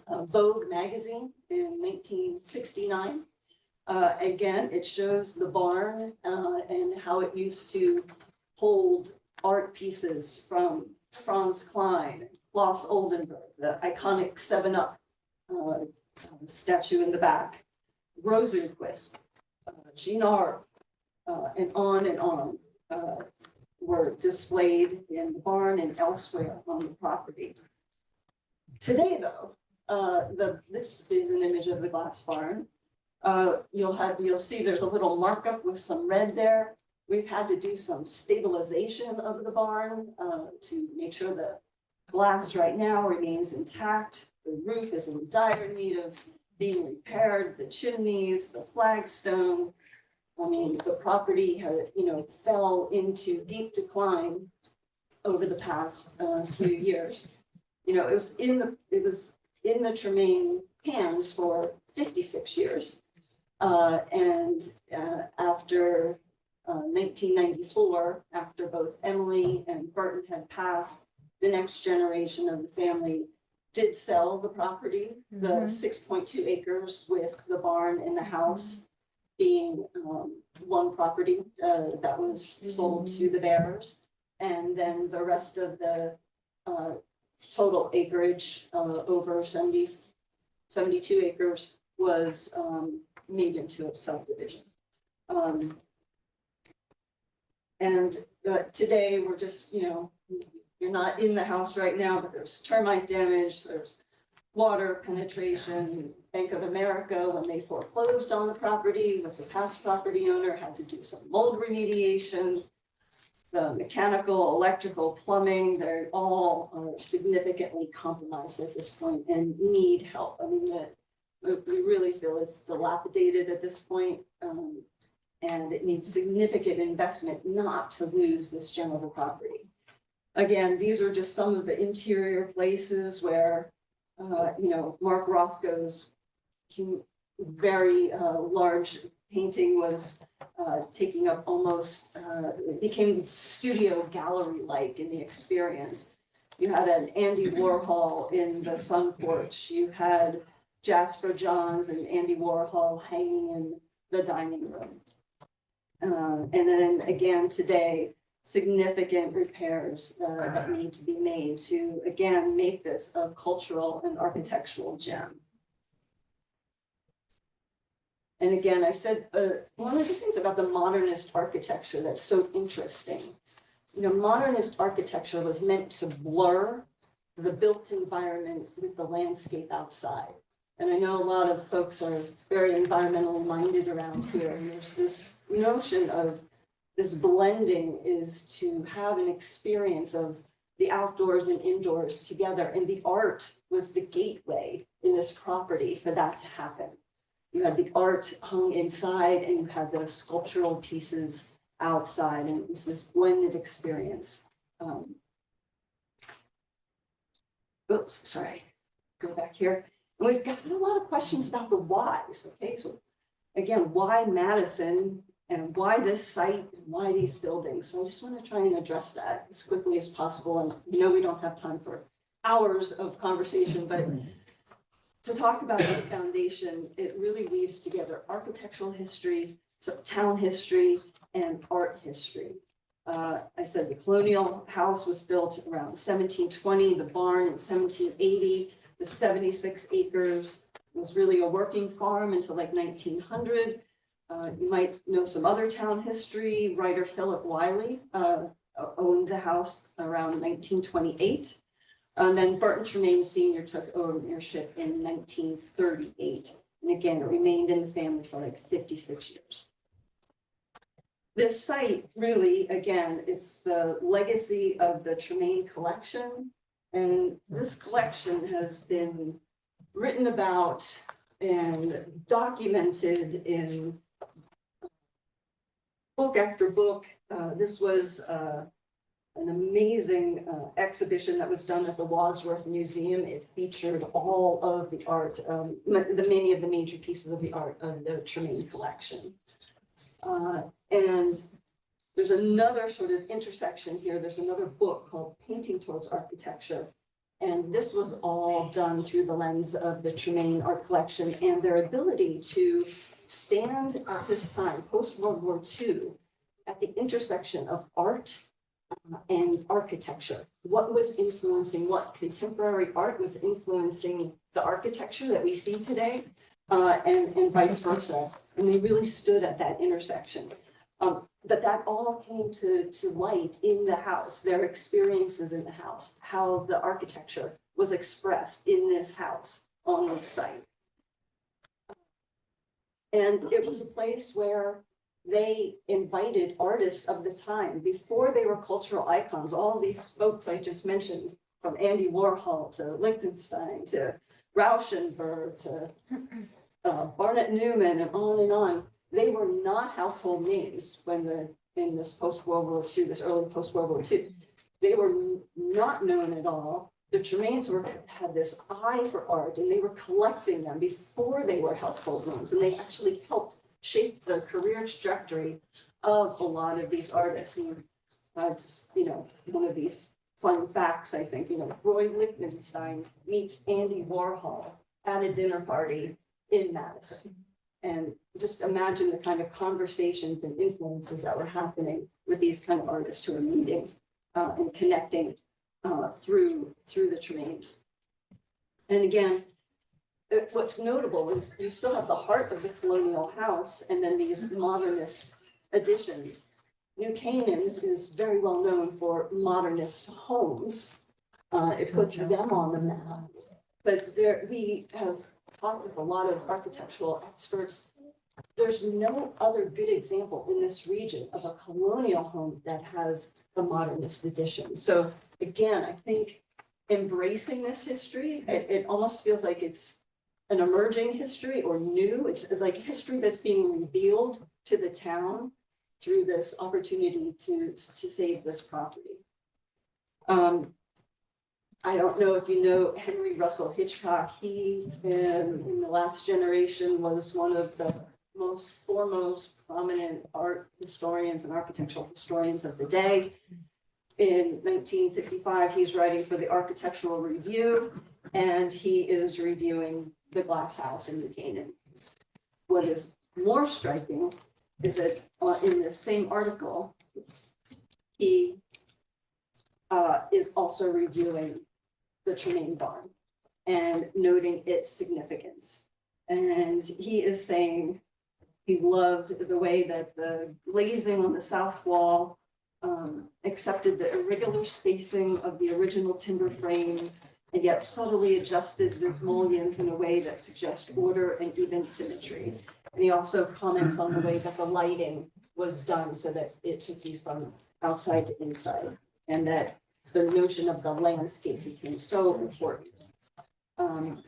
Vogue magazine in 1969. Again, it shows the barn and how it used to hold art pieces from Franz Klein, Klaus Oldenburg, the iconic 7-Up statue in the back, Rosenquist, Ginard, and on were displayed in the barn and elsewhere on the property. Today, though, this is an image of the glass barn. You'll see there's a little markup with some red there. We've had to do some stabilization of the barn to make sure the glass right now remains intact. The roof is in dire need of being repaired. The chimneys, the flagstone. I mean, the property had, fell into deep decline over the past few years. It was in the Treamaine hands for 56 years. And after 1994, after both Emily and Burton had passed, the next generation of the family did sell the property, the 6.2 acres with the barn and the house being one property that was sold to the bearers. And then the rest of the total acreage, over 72 acres, was made into a subdivision. And today we're just, you're not in the house right now, but there's termite damage, there's water penetration. Bank of America, when they foreclosed on the property with the past property owner, had to do some mold remediation. The mechanical, electrical, plumbing, they're all are significantly compromised at this point and need help. I mean, we really feel it's dilapidated at this point, and it needs significant investment not to lose this gem of a property. Again, these are just some of the interior places where, Mark Rothko's very large painting was taking up almost, it became studio gallery-like in the experience. You had an Andy Warhol in the sun porch. You had Jasper Johns and Andy Warhol hanging in the dining room. And then again today, significant repairs that need to be made to, again, make this a cultural and architectural gem. And again, I said, one of the things about the modernist architecture that's so interesting, modernist architecture was meant to blur the built environment with the landscape outside. And I know a lot of folks are very environmentally minded around here. And there's this notion of this blending is to have an experience of the outdoors and indoors together. And the art was the gateway in this property for that to happen. You had the art hung inside and you had the sculptural pieces outside, and it was this blended experience. Oops, sorry, go back here. And we've got a lot of questions about the whys, okay? So again, why Madison and why this site and why these buildings? So I just want to try and address that as quickly as possible. And we don't have time for hours of conversation, but to talk about the foundation, it really weaves together architectural history, town history, and art history. I said the colonial house was built around 1720, the barn in 1780. The 76 acres was really a working farm until like 1900. You might know some other town history. Writer Philip Wiley owned the house around 1928. And then Burton Treamaine Sr. took ownership in 1938. And again, it remained in the family for like 56 years. This site really, again, it's the legacy of the Treamaine collection. And this collection has been written about and documented in book after book. This was an amazing exhibition that was done at the Wadsworth Museum. It featured all of the art, many of the major pieces of the art of the Treamaine collection. And there's another sort of intersection here. There's another book called Painting Towards Architecture. And this was all done through the lens of the Treamaine art collection and their ability to stand at this time, post-World War II, at the intersection of art and architecture. What was influencing what? Contemporary art was influencing the architecture that we see today, and vice versa. And they really stood at that intersection. But that all came to light in the house, their experiences in the house, how the architecture was expressed in this house on the site. And it was a place where they invited artists of the time before they were cultural icons. All these folks I just mentioned, from Andy Warhol to Lichtenstein to Rauschenberg to Barnett Newman and on, they were not household names when in this post-World War II, this early post-World War II. They were not known at all. The Treamaines had this eye for art, and they were collecting them before they were household names, and they actually helped shape the career trajectory of a lot of these artists. And just, one of these fun facts, I think, Roy Lichtenstein meets Andy Warhol at a dinner party in Madison. And just imagine the kind of conversations and influences that were happening with these kind of artists who are meeting and connecting through the Treamaines. And again, what's notable is you still have the heart of the colonial house and then these modernist additions. New Canaan is very well known for modernist homes. It puts them on the map. But we have talked with a lot of architectural experts. There's no other good example in this region of a colonial home that has a modernist addition. So again, I think embracing this history, it almost feels like it's an emerging history or new. It's like history that's being revealed to the town through this opportunity to save this property. I don't know if you know Henry Russell Hitchcock. He, in the last generation, was one of the foremost prominent art historians and architectural historians of the day. In 1955, he's writing for the Architectural Review, and he is reviewing the glass house in New Canaan. What is more striking is that in this same article, he is also reviewing the Treamaine barn and noting its significance. And he is saying he loved the way that the glazing on the south wall accepted the irregular spacing of the original timber frame and yet subtly adjusted the mullions in a way that suggests order and even symmetry. And he also comments on the way that the lighting was done so that it took you from outside to inside, and that the notion of the landscape became so important. And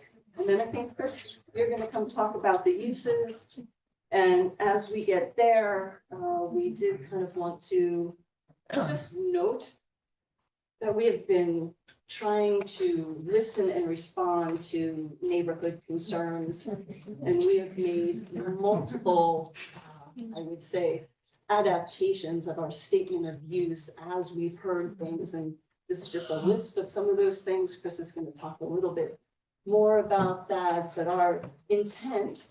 then I think, Chris, you're going to come talk about the uses. And as we get there, we did kind of want to just note that we have been trying to listen and respond to neighborhood concerns. And we have made multiple, I would say, adaptations of our statement of use as we've heard things. And this is just a list of some of those things. Chris is going to talk a little bit more about that, but our intent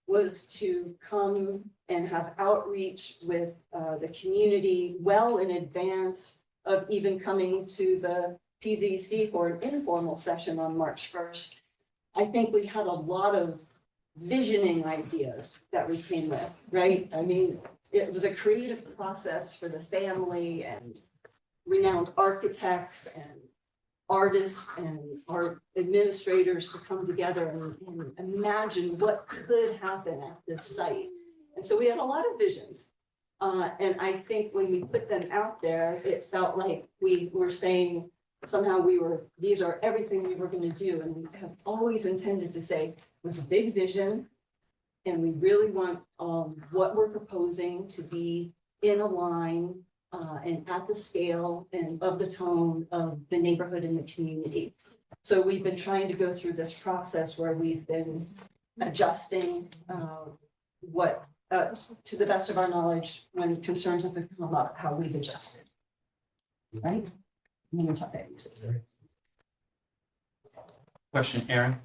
was to come and have outreach with the community well in advance of even coming to the PZC for an informal session on March 1st, I think we had a lot of visioning ideas that we came with, right? I mean, it was a creative process for the family and renowned architects and artists and our administrators to come together and imagine what could happen at this site. And so we had a lot of visions. And I think when we put them out there, it felt like we were saying somehow these are everything we were going to do. And we have always intended to say it was a big vision. And we really want what we're proposing to be in a line and at the scale and of the tone of the neighborhood and the community. So we've been trying to go through this process where we've been adjusting what, to the best of our knowledge, when concerns have come up, how we've adjusted. Right? I'm going to talk about uses. Question, Aaron?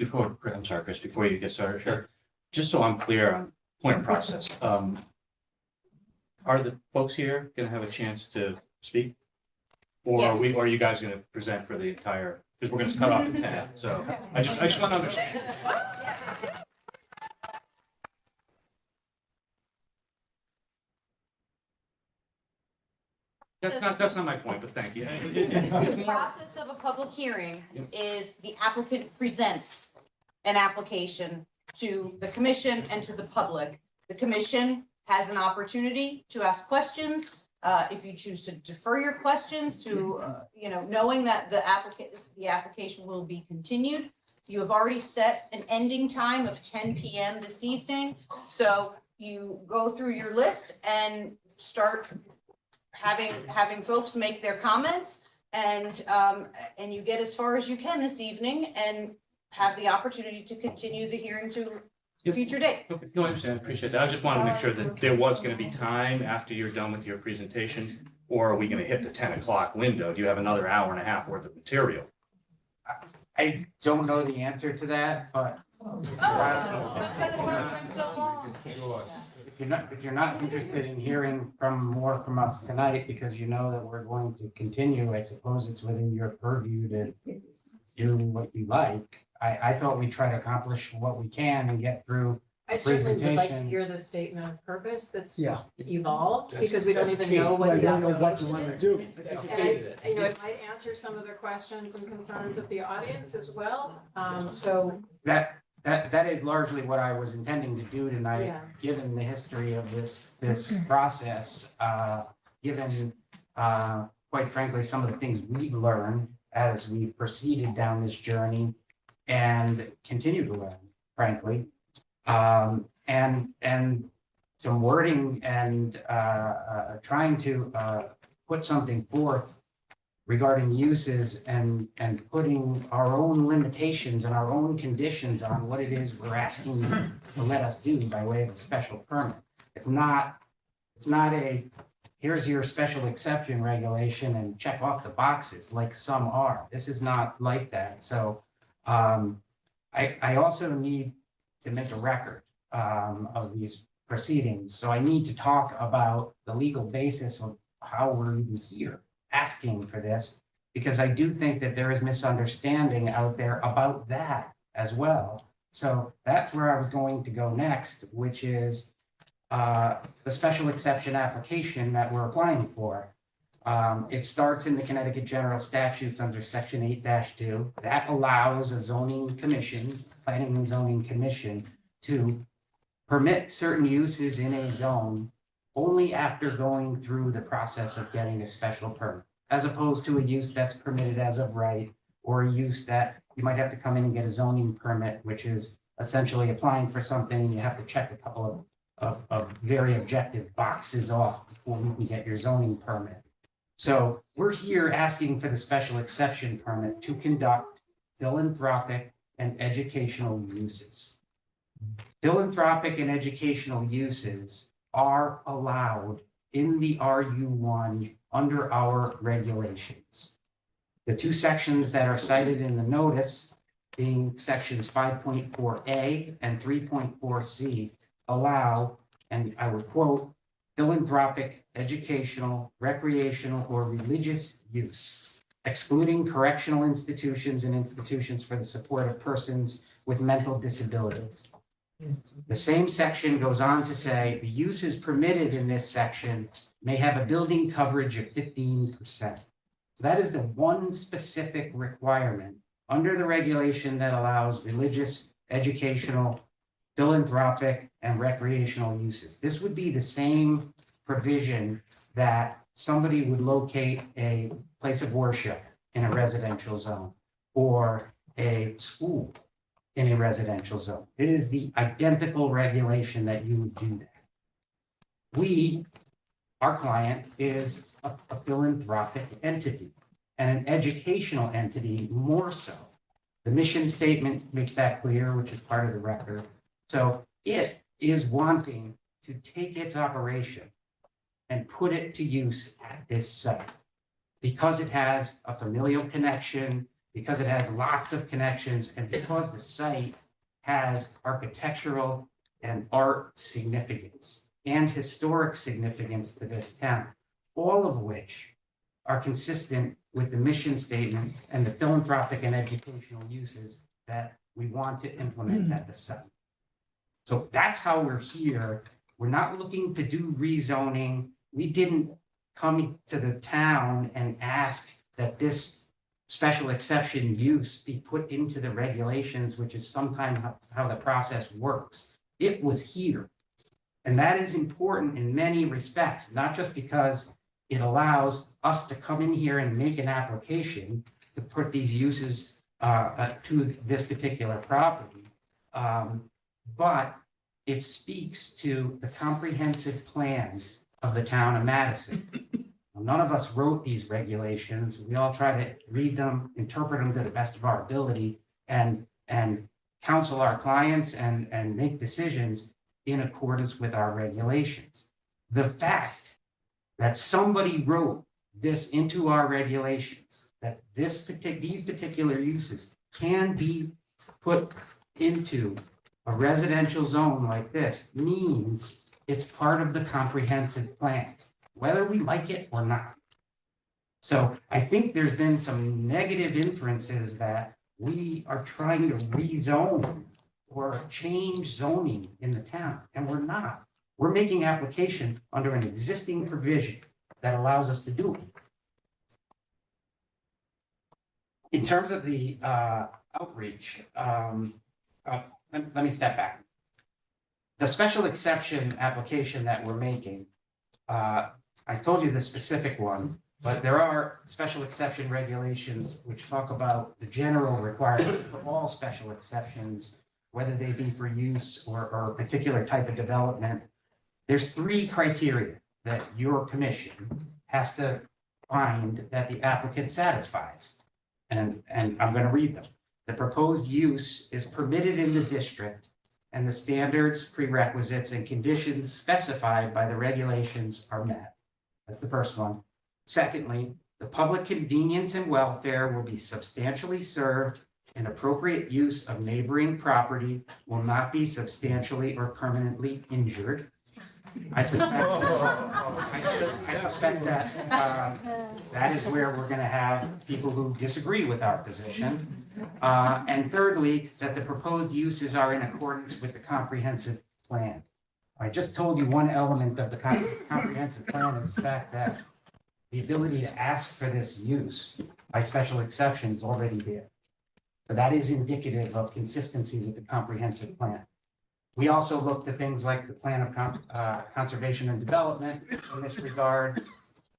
I'm sorry, Chris, before you get started, sure. Just so I'm clear on point of process, are the folks here going to have a chance to speak? Or are Yes. or are you guys going to present for the entire, because we're going to cut off at 10, so I just want to understand. That's not my point, but thank you. The process of a public hearing is the applicant presents an application to the commission and to the public. The commission has an opportunity to ask questions. If you choose to defer your questions to, knowing that the application will be continued. You have already set an ending time of 10 p.m. this evening. So you go through your list and start having folks make their comments, and you get as far as you can this evening and have the opportunity to continue the hearing to a future date. Okay, no, I understand, I appreciate that. I just wanted to make sure that there was going to be time after you're done with your presentation, or are we going to hit the 10 o'clock window? Do you have another hour and a half worth of material? I don't know the answer to that, but if you're not interested in hearing more from us tonight, because you know that we're going to continue, I suppose it's within your purview to do what you like. I thought we'd try to accomplish what we can and get through I certainly would like to presentation. hear the statement of purpose that's Yeah. evolved, because we don't even know what I the don't know what we application want to is. do. And it might answer some of the questions and concerns of the audience as well. So That is largely what I was intending to do tonight, Yeah. given the history of this process, given, quite frankly, some of the things we've learned as we proceeded down this journey and continue to learn, frankly. And some wording and trying to put something forth regarding uses and putting our own limitations and our own conditions on what it is we're asking you to let us do by way of a special permit. It's not a, here's your special exception regulation and check off the boxes like some are. This is not like that. So I also need to make a record of these proceedings. So I need to talk about the legal basis of how we're even here asking for this, because I do think that there is misunderstanding out there about that as well. So that's where I was going to go next, which is the special exception application that we're applying for. It starts in the Connecticut General Statutes under Section 8-2. That allows a zoning commission, planning and zoning commission, to permit certain uses in a zone only after going through the process of getting a special permit, as opposed to a use that's permitted as of right, or a use that you might have to come in and get a zoning permit, which is essentially applying for something, and you have to check a couple of very objective boxes off before you can get your zoning permit. So we're here asking for the special exception permit to conduct philanthropic and educational uses. Philanthropic and educational uses are allowed in the RU1 under our regulations. The two sections that are cited in the notice, being sections 5.4A and 3.4C, allow, and I would quote, philanthropic, educational, recreational, or religious use excluding correctional institutions and institutions for the support of persons with mental disabilities. The same section goes on to say the uses permitted in this section may have a building coverage of 15%. That is the one specific requirement under the regulation that allows religious, educational, philanthropic, and recreational uses. This would be the same provision that somebody would locate a place of worship in a residential zone or a school in a residential zone. It is the identical regulation that you would do that. Our client is a philanthropic entity and an educational entity more so. The mission statement makes that clear, which is part of the record. So it is wanting to take its operation and put it to use at this site because it has a familial connection, because it has lots of connections, and because the site has architectural and art significance and historic significance to this town, all of which are consistent with the mission statement and the philanthropic and educational uses that we want to implement at the site. So that's how we're here. We're not looking to do rezoning. We didn't come to the town and ask that this special exception use be put into the regulations, which is sometimes how the process works. It was here. And that is important in many respects, not just because it allows us to come in here and make an application to put these uses to this particular property, but it speaks to the comprehensive plan of the town of Madison. None of us wrote these regulations. We all try to read them, interpret them to the best of our ability, and counsel our clients and make decisions in accordance with our regulations. The fact that somebody wrote this into our regulations, that these particular uses can be put into a residential zone like this, means it's part of the comprehensive plan, whether we like it or not. So I think there's been some negative inferences that we are trying to rezone or change zoning in the town, and we're not. We're making application under an existing provision that allows us to do it. In terms of the outreach, let me step back. The special exception application that we're making, I told you the specific one, but there are special exception regulations which talk about the general requirement for all special exceptions, whether they be for use or a particular type of development. There's 3 criteria that your commission has to find that the applicant satisfies. And I'm going to read them. The proposed use is permitted in the district, and the standards, prerequisites, and conditions specified by the regulations are met. That's the first one. Secondly, the public convenience and welfare will be substantially served, and appropriate use of neighboring property will not be substantially or permanently injured. I suspect that that is where we're going to have people who disagree with our position. And thirdly, that the proposed uses are in accordance with the comprehensive plan. I just told you one element of the comprehensive plan is the fact that the ability to ask for this use by special exception is already there. So that is indicative of consistency with the comprehensive plan. We also looked at things like the plan of conservation and development in this regard.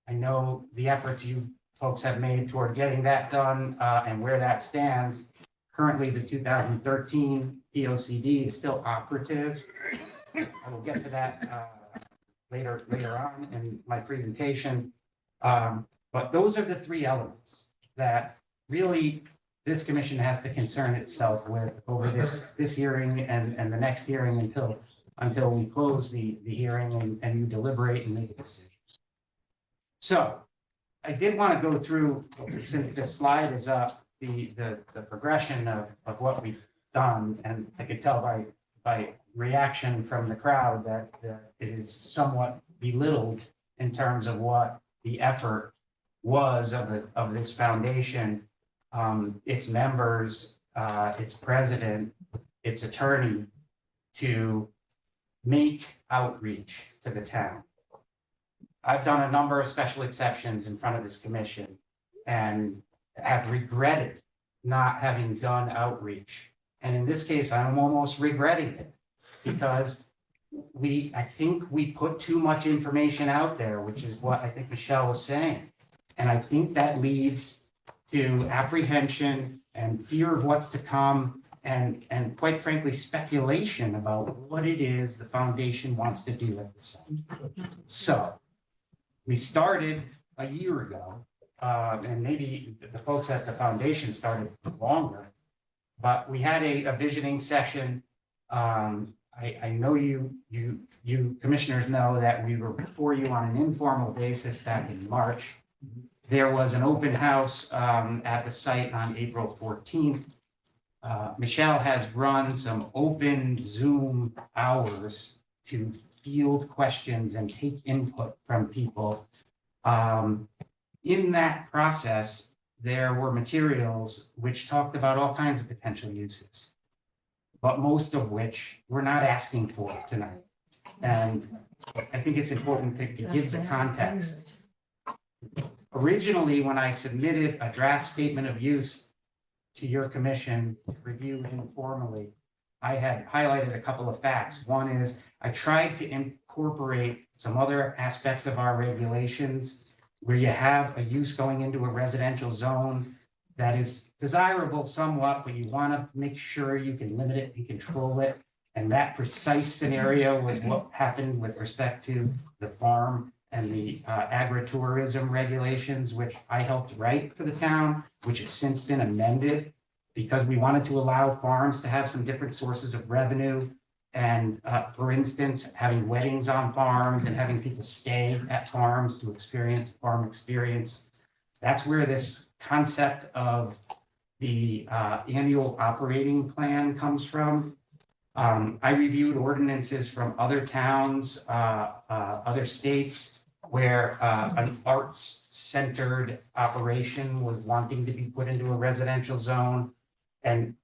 I know the efforts you folks have made toward getting that done and where that stands. Currently, the 2013 POCD is still operative. I will get to that later on in my presentation. But those are the 3 elements that really this commission has to concern itself with over this hearing and the next hearing until we close the hearing and you deliberate and make a decision. So I did want to go through, since the slide is up, the progression of what we've done, and I could tell by reaction from the crowd that it is somewhat belittled in terms of what the effort was of this foundation, its members, its president, its attorney, to make outreach to the town. I've done a number of special exceptions in front of this commission and have regretted not having done outreach. And in this case, I'm almost regretting it because I think we put too much information out there, which is what I think Michelle was saying. And I think that leads to apprehension and fear of what's to come and quite frankly, speculation about what it is the foundation wants to do at the site. So we started a year ago, and maybe the folks at the foundation started longer, but we had a visioning session. I know you commissioners know that we were before you on an informal basis back in March. There was an open house at the site on April 14th. Michelle has run some open Zoom hours to field questions and take input from people. In that process, there were materials which talked about all kinds of potential uses, but most of which we're not asking for tonight. And I think it's important to give the context. Originally, when I submitted a draft statement of use to your commission to review informally, I had highlighted a couple of facts. One is I tried to incorporate some other aspects of our regulations where you have a use going into a residential zone that is desirable somewhat, but you want to make sure you can limit it and control it. And that precise scenario was what happened with respect to the farm and the agritourism regulations, which I helped write for the town, which have since been amended because we wanted to allow farms to have some different sources of revenue. And for instance, having weddings on farms and having people stay at farms to experience farm experience. That's where this concept of the annual operating plan comes from. I reviewed ordinances from other towns, other states, where an arts-centered operation was wanting to be put into a residential zone. And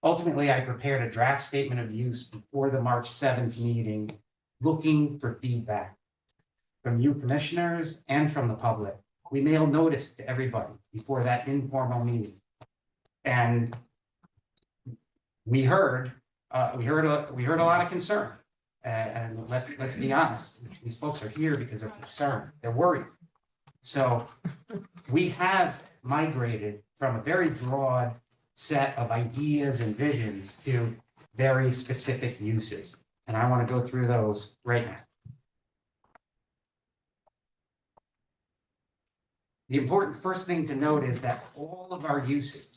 ultimately, I prepared a draft statement of use before the March 7th meeting, looking for feedback from you commissioners and from the public. We mailed notice to everybody before that informal meeting. And we heard a lot of concern. And let's be honest, these folks are here because they're concerned, they're worried. So we have migrated from a very broad set of ideas and visions to very specific uses. And I want to go through those right now. The important first thing to note is that all of our uses,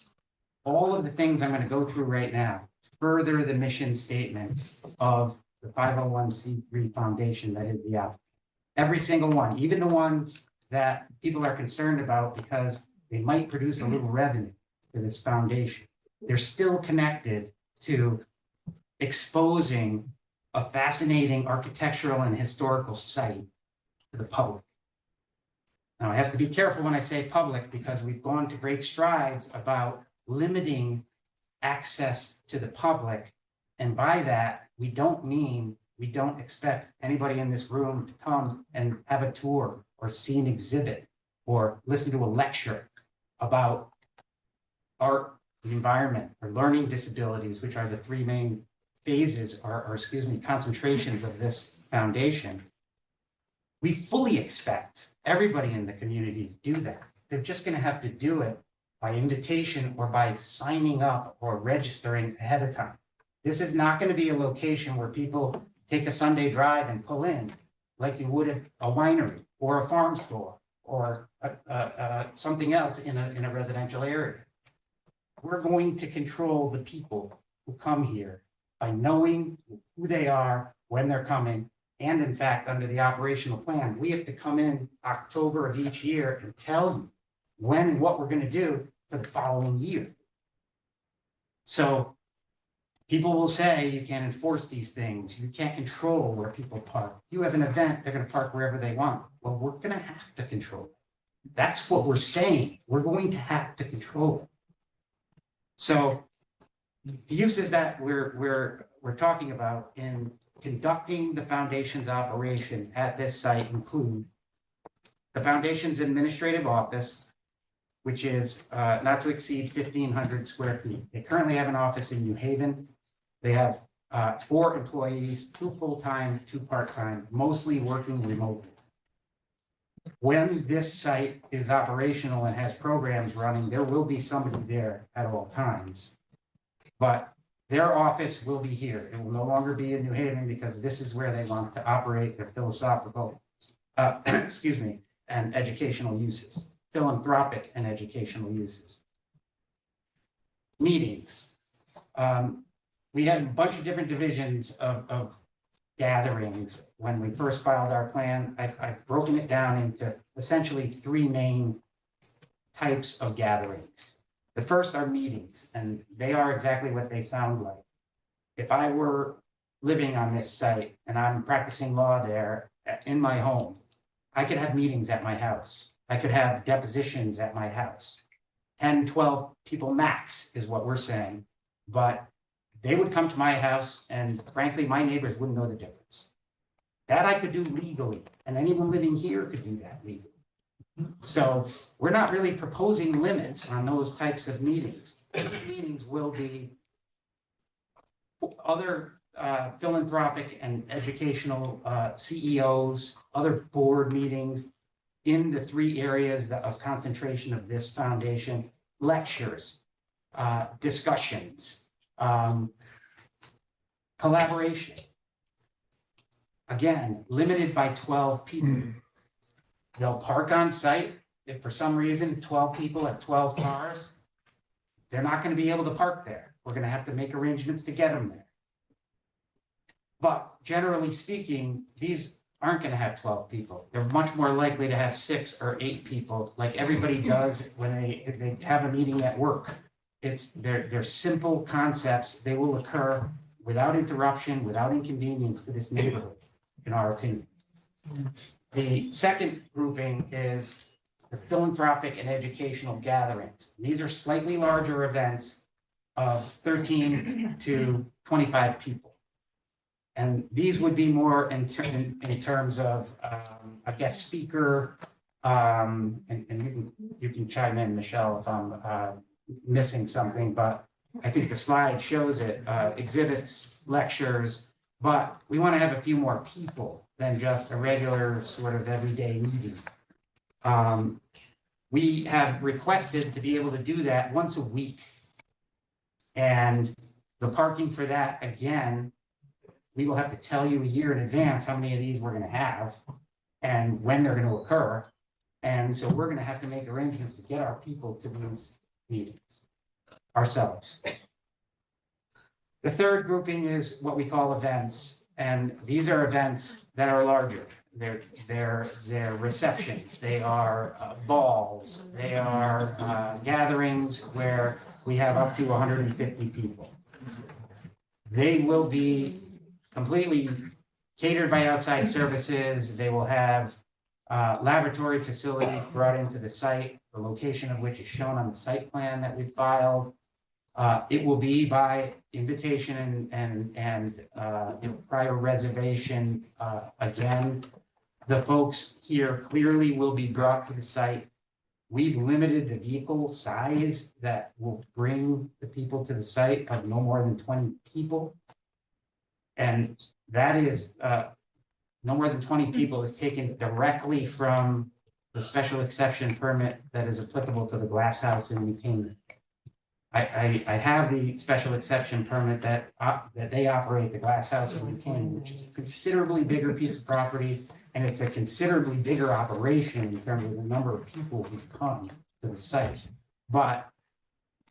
all of the things I'm going to go through right now, further the mission statement of the 501c3 foundation that is the applicant. Every single one, even the ones that people are concerned about because they might produce a little revenue for this foundation, they're still connected to exposing a fascinating architectural and historical site to the public. Now, I have to be careful when I say public because we've gone to great strides about limiting access to the public. And by that, we don't expect anybody in this room to come and have a tour or see an exhibit or listen to a lecture about art, the environment, or learning disabilities, which are the three main phases or concentrations of this foundation. We fully expect everybody in the community to do that. They're just going to have to do it by invitation or by signing up or registering ahead of time. This is not going to be a location where people take a Sunday drive and pull in like you would at a winery or a farm store or something else in a residential area. We're going to control the people who come here by knowing who they are, when they're coming, and in fact, under the operational plan, we have to come in October of each year and tell you when and what we're going to do for the following year. So people will say you can't enforce these things. You can't control where people park. You have an event, they're going to park wherever they want. Well, we're going to have to control it That's what we're saying. We're going to have to control it. So the uses that we're talking about in conducting the foundation's operation at this site include the foundation's administrative office, which is not to exceed 1,500 square feet. They currently have an office in New Haven. They have 4 employees, 2 full-time, 2 part-time, mostly working remotely. When this site is operational and has programs running, there will be somebody there at all times. But their office will be here. It will no longer be in New Haven because this is where they want to operate their philosophical, excuse me, and educational uses, philanthropic and educational uses. Meetings. We had a bunch of different divisions of gatherings when we first filed our plan. I've broken it down into essentially 3 main types of gatherings. The first are meetings, and they are exactly what they sound like. If I were living on this site and I'm practicing law there in my home, I could have meetings at my house. I could have depositions at my house. 10, 12 people max is what we're saying, but they would come to my house and frankly, my neighbors wouldn't know the difference. That I could do legally, and anyone living here could do that legally. So we're not really proposing limits on those types of meetings. Meetings will be other philanthropic and educational CEOs, other board meetings in the 3 areas of concentration of this foundation, lectures, discussions, collaboration. Again, limited by 12 people. They'll park on site. If for some reason 12 people have 12 cars, they're not going to be able to park there. We're going to have to make arrangements to get them there. But generally speaking, these aren't going to have 12 people. They're much more likely to have 6 or 8 people, like everybody does when they have a meeting at work. They're simple concepts. They will occur without interruption, without inconvenience to this neighborhood, in our opinion. The second grouping is the philanthropic and educational gatherings. These are slightly larger events of 13 to 25 people. And these would be more in terms of a guest speaker, and you can chime in, Michelle, if I'm missing something, but I think the slide shows it, exhibits, lectures, but we want to have a few more people than just a regular sort of everyday meeting. We have requested to be able to do that once a week. And the parking for that, again, we will have to tell you a year in advance how many of these we're going to have and when they're going to occur. And so we're going to have to make arrangements to get our people to these meetings ourselves. The third grouping is what we call events. And these are events that are larger. They're receptions, they are balls, they are gatherings where we have up to 150 people. They will be completely catered by outside services. They will have laboratory facilities brought into the site, the location of which is shown on the site plan that we filed. It will be by invitation and prior reservation. Again, the folks here clearly will be brought to the site. We've limited the vehicle size that will bring the people to the site of no more than 20 people. And that is no more than 20 people is taken directly from the special exception permit that is applicable to the glass house in New Canaan. I have the special exception permit that they operate the glass house in New Canaan, which is a considerably bigger piece of property, and it's a considerably bigger operation in terms of the number of people who come to the site. But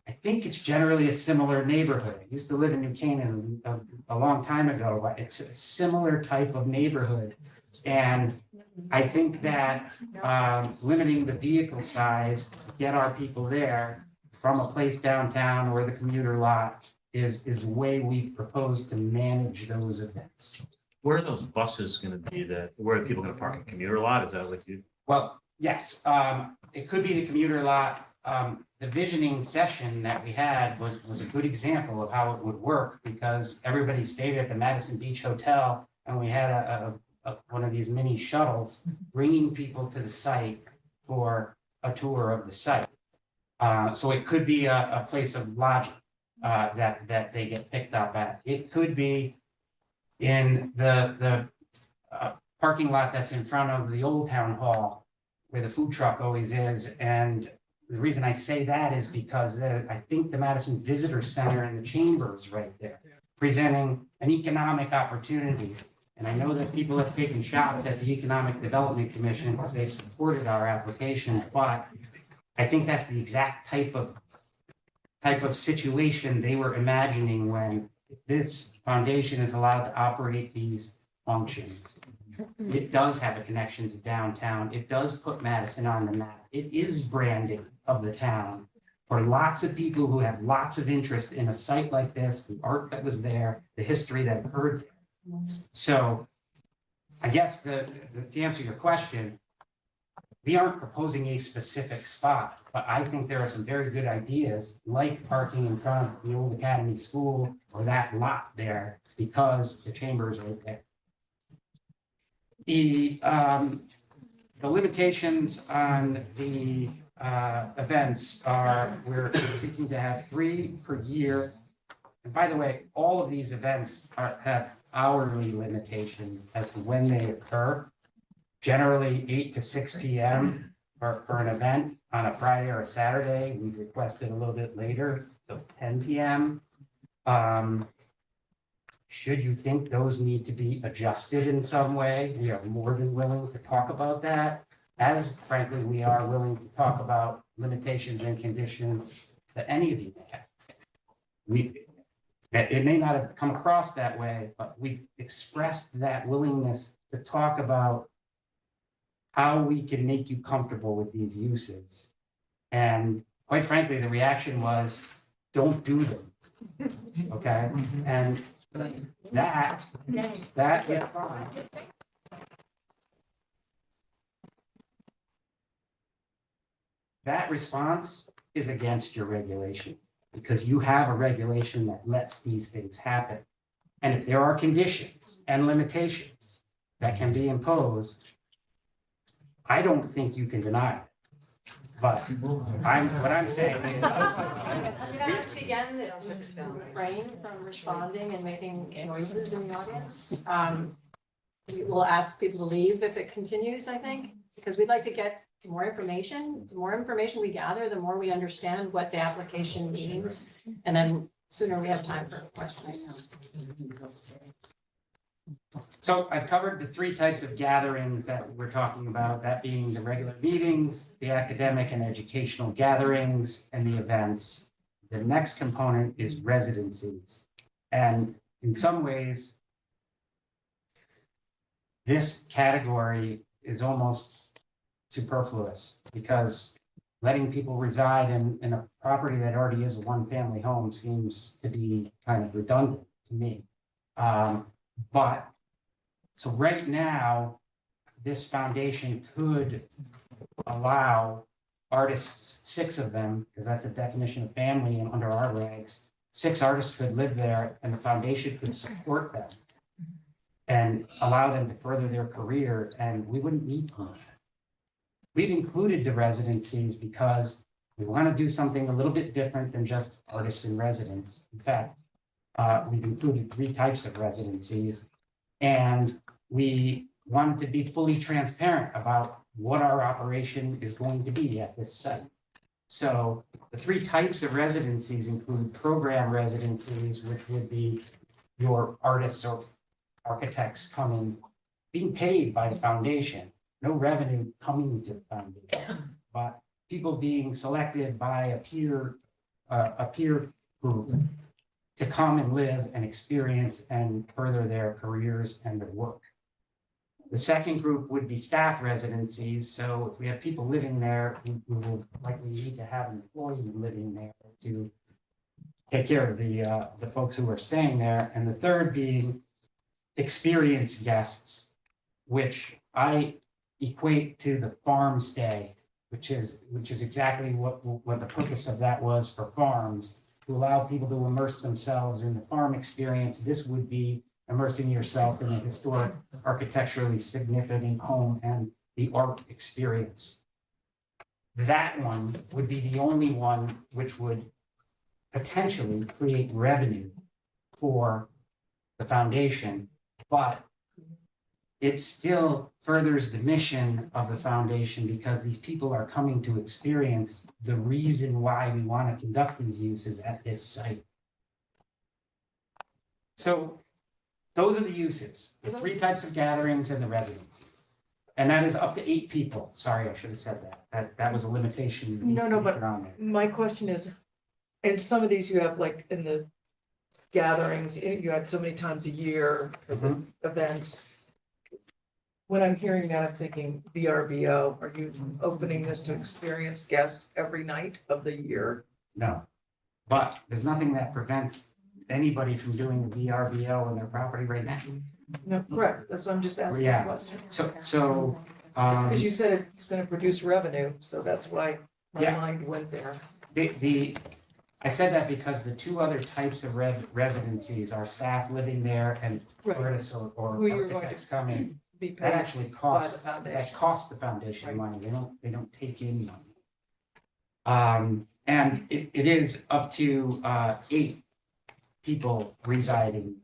I think it's generally a similar neighborhood. I used to live in New Canaan a long time ago, but it's a similar type of neighborhood. And I think that limiting the vehicle size to get our people there from a place downtown or the commuter lot is the way we've proposed to manage those events. Where are those buses going to be where are people going to park in the commuter lot? Is that what you? Well, yes. it could be the commuter lot. The visioning session that we had was a good example of how it would work, because everybody stayed at the Madison Beach Hotel, and we had one of these mini shuttles bringing people to the site for a tour of the site. So it could be a place of lodging that they get picked up at. It could be in the parking lot that's in front of the old town hall, where the food truck always is. And the reason I say that is because I think the Madison Visitor Center and the Chamber is right there, presenting an economic opportunity. And I know that people have taken shots at the Economic Development Commission because they've supported our application, but I think that's the exact type of situation they were imagining when this foundation is allowed to operate these functions. It does have a connection to downtown. It does put Madison on the map. It is branding of the town for lots of people who have lots of interest in a site like this, the art that was there, the history that occurred there. So I guess to answer your question, we aren't proposing a specific spot, but I think there are some very good ideas, like parking in front of the old Academy School or that lot there, because the chamber is right there. The limitations on the events are, we're seeking to have 3 per year. And by the way, all of these events have hourly limitations as to when they occur. Generally 8 to 6 p.m. for an event on a Friday or a Saturday. We've requested a little bit later, so 10 p.m. Should you think those need to be adjusted in some way, we are more than willing to talk about that, as frankly, we are willing to talk about limitations and conditions that any of you may have. It may not have come across that way, but we've expressed that willingness to talk about how we can make you comfortable with these uses. And quite frankly, the reaction was, don't do them. Okay? And that is fine. That response is against your regulations, because you have a regulation that lets these things happen. And if there are conditions and limitations that can be imposed, I don't think you can deny it. But what I'm saying is. Can I ask again, refrain from responding and making noises in the audience? We'll ask people to leave if it continues, I think, because we'd like to get more information. The more information we gather, the more we understand what the application means, and then sooner we have time for questions. So I've covered the 3 types of gatherings that we're talking about, that being the regular meetings, the academic and educational gatherings, and the events. The next component is residencies. And in some ways, this category is almost superfluous, because letting people reside in a property that already is a one-family home seems to be kind of redundant to me. But so right now, this foundation could allow artists, 6 of them, because that's a definition of family and under our regs, 6 artists could live there, and the foundation could support them and allow them to further their career, and we wouldn't need permission. We've included the residencies because we want to do something a little bit different than just artists in residence. In fact, we've included 3 types of residencies, and we wanted to be fully transparent about what our operation is going to be at this site. So the 3 types of residencies include program residencies, which would be your artists or architects coming, being paid by the foundation, no revenue coming to the foundation, but people being selected by a peer group to come and live and experience and further their careers and their work. The second group would be staff residencies. So if we have people living there, we will likely need to have an employee living there to take care of the folks who are staying there. And the third being experienced guests, which I equate to the farm stay which is exactly what the purpose of that was for farms, to allow people to immerse themselves in the farm experience. This would be immersing yourself in a historic, architecturally significant home and the art experience. That one would be the only one which would potentially create revenue for the foundation, but it still furthers the mission of the foundation because these people are coming to experience the reason why we want to conduct these uses at this site. So those are the uses, the 3 types of gatherings and the residencies. And that is up to 8 people. Sorry, I should have said that. That was a limitation. No, but on there. my question is, and some of these you have like in the gatherings, you had so many times a year for the events. When I'm hearing that, I'm thinking VRBO, are you opening this to experienced guests every night of the year? No, but there's nothing that prevents anybody from doing the VRBO on their property right now. No, correct. That's what I'm just asking the Yeah. question. So. Because you said it's going to produce revenue, so that's why my Yeah. mind went there. I said that because the 2 other types of residencies are staff living there and tourists or Who you're going architects to coming. be That paid actually by the costs, foundation. the foundation money. They don't take in money. And it is up to 8 people residing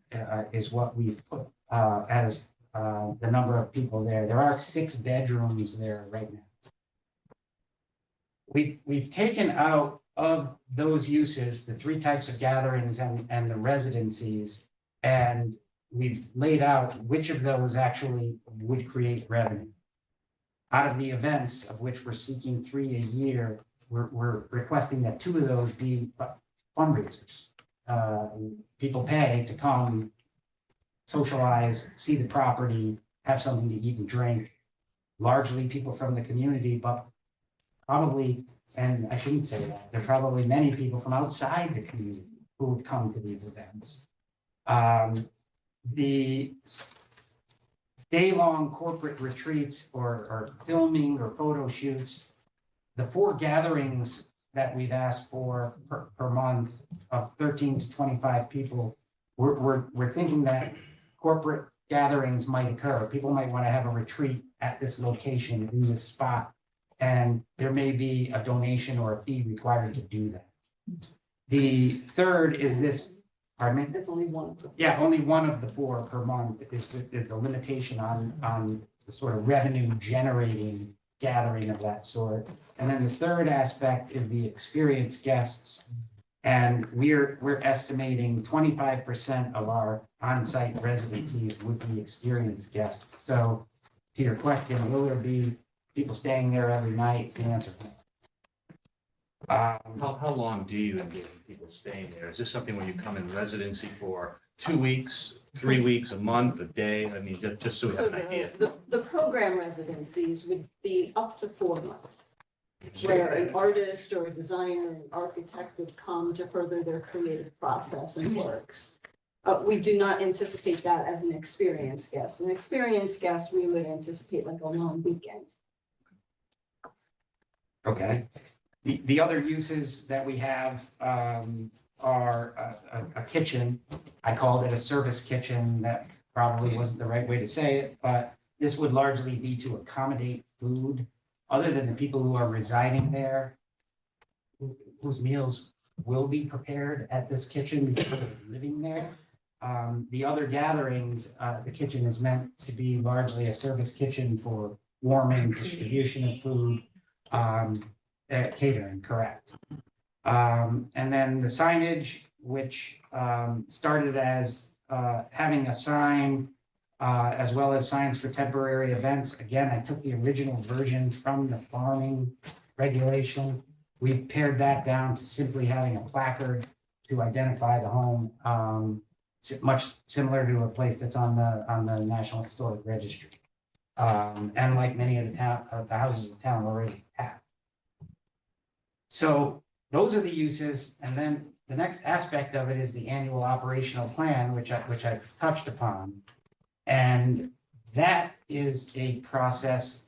is what we put as the number of people there. There are 6 bedrooms there right now. We've taken out of those uses, the 3 types of gatherings and the residencies, and we've laid out which of those actually would create revenue. Out of the events of which we're seeking 3 a year, we're requesting that 2 of those be fundraisers. People pay to come socialize, see the property, have something to eat and drink. Largely people from the community, but probably, and I shouldn't say that, there are probably many people from outside the community who would come to these events. The day-long corporate retreats or filming or photo shoots, the 4 gatherings that we've asked for per month of 13 to 25 people, we're thinking that corporate gatherings might occur. People might want to have a retreat at this location in this spot, and there may be a donation or a fee required to do that. The third is this, pardon me? There's only one. Yeah, only one of the 4 per month is the limitation on the sort of revenue generating gathering of that sort. And then the third aspect is the experienced guests. And we're estimating 25% of our on-site residencies would be experienced guests. So to your question, will there be people staying there every night? The answer is no. How long do you envision people staying there? Is this something where you come in residency for 2 weeks, 3 weeks, a month, a day? I mean, just so we have an idea. The program residencies would be up to 4 months, where an artist or a designer, an architect would come to further their creative process and works. We do not anticipate that as an experienced guest. An experienced guest, we would anticipate like a long weekend. Okay. The other uses that we have are a kitchen. I called it a service kitchen. That probably wasn't the right way to say it, but this would largely be to accommodate food other than the people who are residing there, whose meals will be prepared at this kitchen because they're living there. The other gatherings, the kitchen is meant to be largely a service kitchen for warming, distribution of food, catering, correct. And then the signage, which started as having a sign as well as signs for temporary events. Again, I took the original version from the farming regulation. We pared that down to simply having a placard to identify the home, much similar to a place that's on the National Historic Registry. And like many of the houses in town already have. So those are the uses, and then the next aspect of it is the annual operational plan, which I've touched upon. And that is a process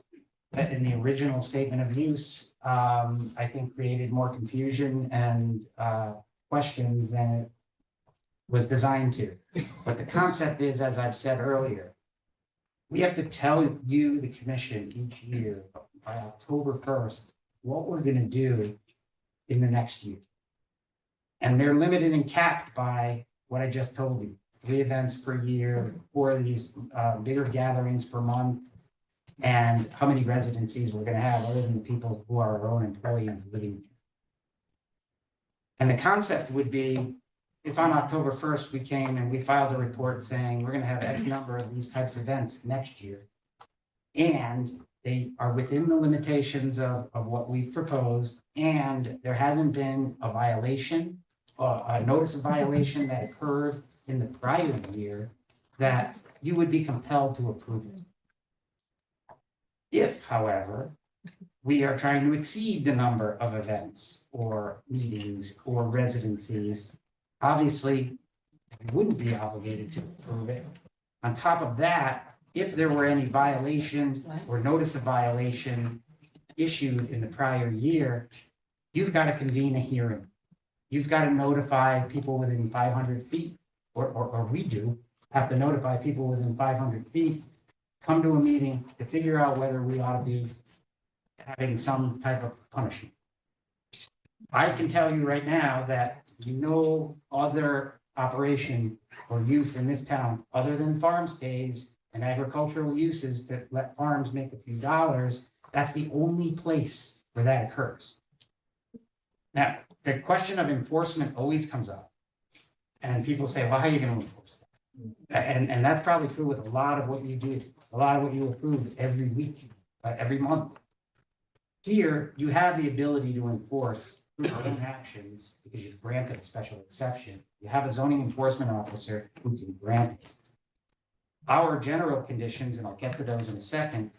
that in the original statement of use, I think created more confusion and questions than it was designed to. But the concept is, as I've said earlier, we have to tell you, the commission, each year by October 1st, what we're gonna do in the next year. And they're limited and capped by what I just told you, 3 events per year, 4 of these bigger gatherings per month, and how many residencies we're gonna have other than the people who are our own employees living. And the concept would be, if on October 1st, we came and we filed a report saying, we're gonna have X number of these types of events next year, and they are within the limitations of what we've proposed, and there hasn't been a violation, a notice of violation that occurred in the prior year, that you would be compelled to approve it. If, however, we are trying to exceed the number of events or meetings or residencies, obviously, we wouldn't be obligated to approve it. On top of that, if there were any violation or notice of violation issued in the prior year, you've got to convene a hearing. You've got to notify people within 500 feet, or we do have to notify people within 500 feet, come to a meeting to figure out whether we ought to be having some type of punishment. I can tell you right now that no other operation or use in this town, other than farm stays and agricultural uses that let farms make a few dollars, that's the only place where that occurs. Now, the question of enforcement always comes up. And people say, well, how are you going to enforce that? And that's probably true with a lot of what you do, a lot of what you approve every week, every month. Here, you have the ability to enforce through your own actions because you've granted a special exception. You have a zoning enforcement officer who can grant it. Our general conditions, and I'll get to those in a second,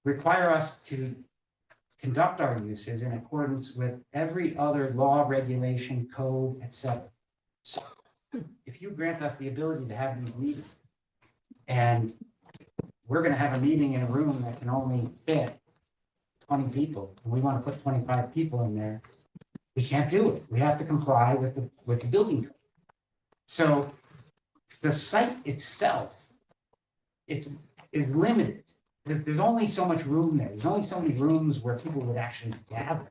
require us to conduct our uses in accordance with every other law, regulation, code, etc. So if you grant us the ability to have these meetings, and we're going to have a meeting in a room that can only fit 20 people, and we want to put 25 people in there, we can't do it. We have to comply with the building code. So the site itself, is limited. There's only so much room there. There's only so many rooms where people would actually gather.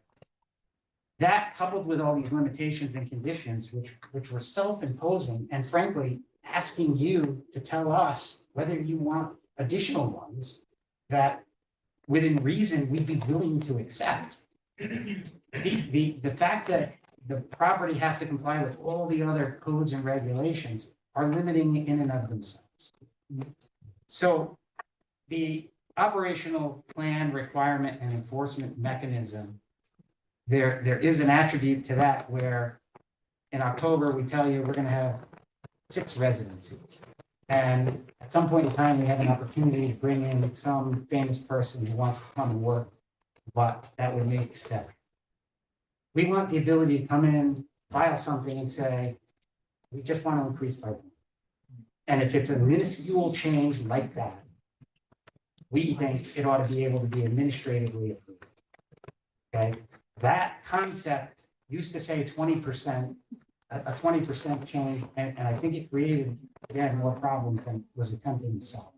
That, coupled with all these limitations and conditions, which were self-imposing, and frankly, asking you to tell us whether you want additional ones that within reason we'd be willing to accept. The fact that the property has to comply with all the other codes and regulations are limiting in and of themselves. So the operational plan requirement and enforcement mechanism, there is an attribute to that where in October, we tell you we're going to have 6 residencies. And at some point in time, we have an opportunity to bring in some famous person who wants to come and work, but that would make 7. We want the ability to come in, file something and say, we just want to increase by 1. And if it's a minuscule change like that, we think it ought to be able to be administratively approved. Okay, that concept used to say 20%, a 20% change, and I think it created, again, more problems than was attempting to solve.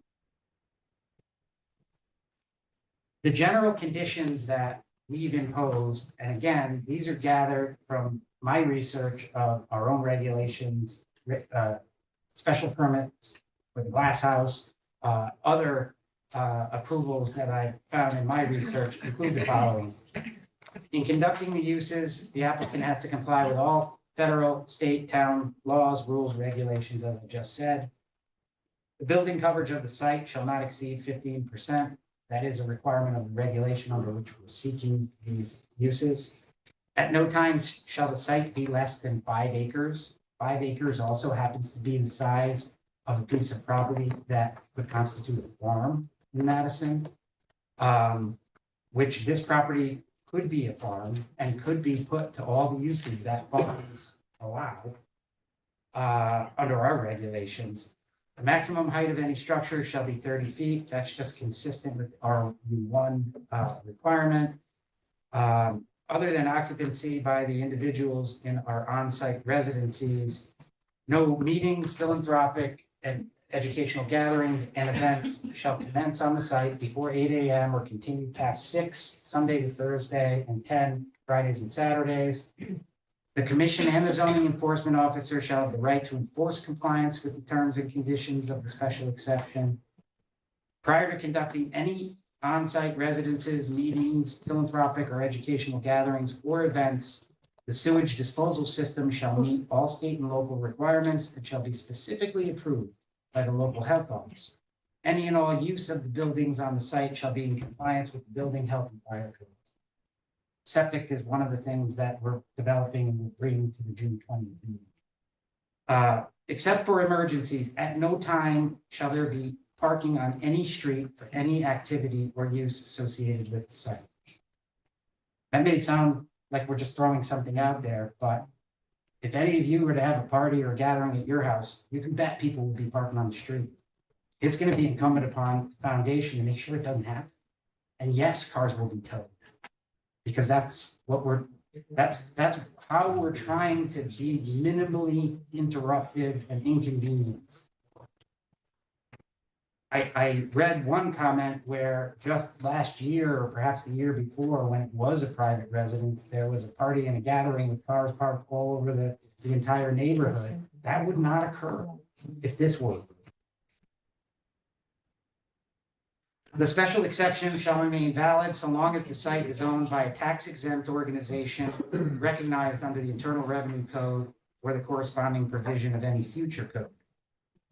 The general conditions that we've imposed, and again, these are gathered from my research of our own regulations, special permits for the glass house, other approvals that I found in my research include the following. In conducting the uses, the applicant has to comply with all federal, state, town laws, rules, regulations, as I just said. The building coverage of the site shall not exceed 15%. That is a requirement of the regulation under which we're seeking these uses. At no time shall the site be less than 5 acres. 5 acres also happens to be the size of a piece of property that would constitute a farm in Madison, which this property could be a farm and could be put to all the uses that farms allow under our regulations. The maximum height of any structure shall be 30 feet. That's just consistent with our one requirement. Other than occupancy by the individuals in our on-site residencies, no meetings, philanthropic, and educational gatherings and events shall commence on the site before 8 a.m. or continue past 6, Sunday to Thursday, and 10, Fridays and Saturdays. The commission and the zoning enforcement officer shall have the right to enforce compliance with the terms and conditions of the special exception. Prior to conducting any on-site residences, meetings, philanthropic or educational gatherings or events, the sewage disposal system shall meet all state and local requirements and shall be specifically approved by the local health office. Any and all use of the buildings on the site shall be in compliance with the building, health, and fire codes. Septic is one of the things that we're developing and will bring to the June 20th meeting. Except for emergencies, at no time shall there be parking on any street for any activity or use associated with the site. That may sound like we're just throwing something out there, but if any of you were to have a party or a gathering at your house, you can bet people will be parking on the street. It's going to be incumbent upon the foundation to make sure it doesn't happen. And yes, cars will be towed, because that's how we're trying to be minimally interruptive and inconvenient. I read one comment where just last year, or perhaps the year before, when it was a private residence, there was a party and a gathering with cars parked all over the entire neighborhood. That would not occur if this were. The special exception shall remain valid so long as the site is owned by a tax-exempt organization recognized under the Internal Revenue Code or the corresponding provision of any future code.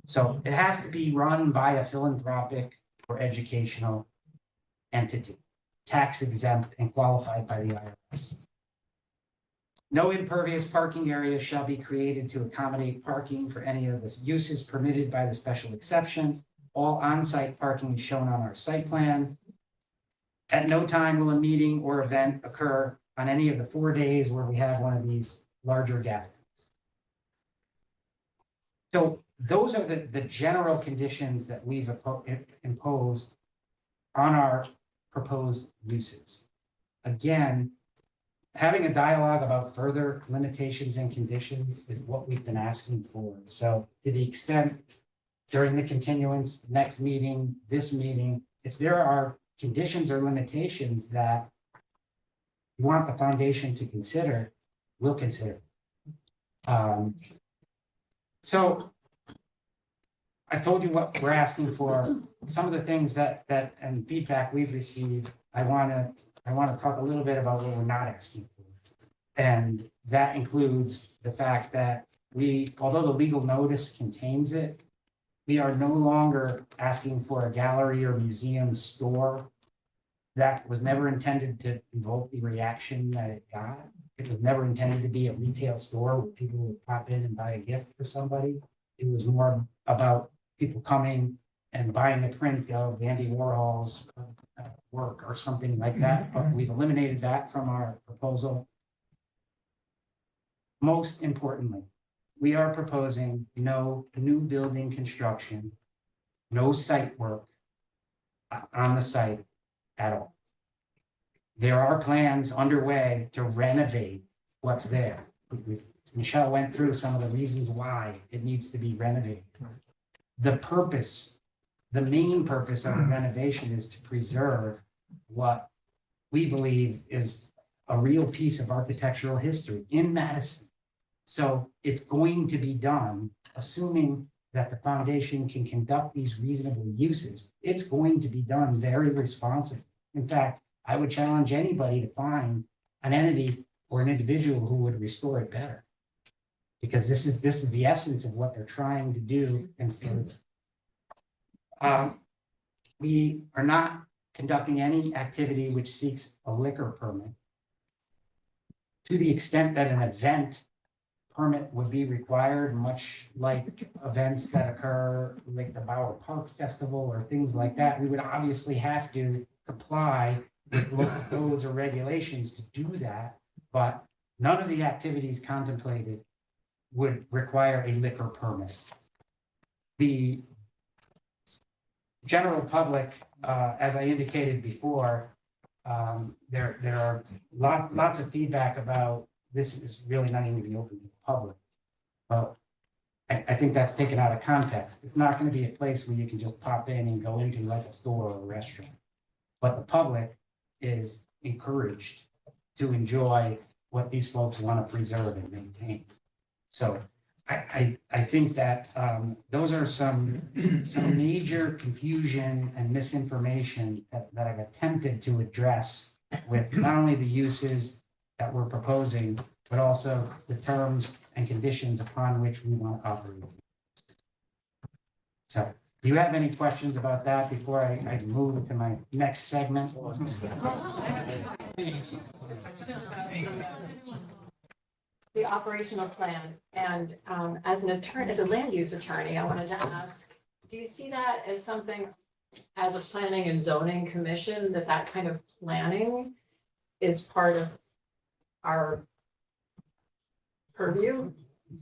So it has to be run by a philanthropic or educational entity, tax-exempt and qualified by the IRS. No impervious parking areas shall be created to accommodate parking for any of the uses permitted by the special exception. All on-site parking is shown on our site plan. At no time will a meeting or event occur on any of the 4 days where we have one of these larger gatherings. So those are the general conditions that we've imposed on our proposed uses. Again, having a dialogue about further limitations and conditions is what we've been asking for. So to the extent during the continuance, next meeting, this meeting, if there are conditions or limitations that you want the foundation to consider, we'll consider. So I've told you what we're asking for. Some of the things that and feedback we've received, I want to talk a little bit about what we're not asking for. And that includes the fact that although the legal notice contains it, we are no longer asking for a gallery or museum store. That was never intended to invoke the reaction that it got. It was never intended to be a retail store where people would pop in and buy a gift for somebody. It was more about people coming and buying a print of Andy Warhol's work or something like that. But we've eliminated that from our proposal. Most importantly, we are proposing no new building construction, no site work on the site at all. There are plans underway to renovate what's there. Michelle went through some of the reasons why it needs to be renovated. The main purpose of the renovation is to preserve what we believe is a real piece of architectural history in Madison. So it's going to be done, assuming that the foundation can conduct these reasonable uses. It's going to be done very responsibly. In fact, I would challenge anybody to find an entity or an individual who would restore it better, because this is the essence of what they're trying to do and further. We are not conducting any activity which seeks a liquor permit. To the extent that an event permit would be required, much like events that occur like the Bower Park Festival or things like that, we would obviously have to comply with local codes or regulations to do that, but none of the activities contemplated would require a liquor permit. The general public, as I indicated before, there are lots of feedback about this is really not even to be open to the public. But I think that's taken out of context. It's not going to be a place where you can just pop in and go into like a store or a restaurant. But the public is encouraged to enjoy what these folks want to preserve and maintain. So I think that those are some major confusion and misinformation that I've attempted to address with not only the uses that we're proposing, but also the terms and conditions upon which we want to operate. So, do you have any questions about that before I move to my next segment? The operational plan, and as an attorney, as a land use attorney, I wanted to ask, do you see that as something as a planning and zoning commission, that kind of planning is part of our purview,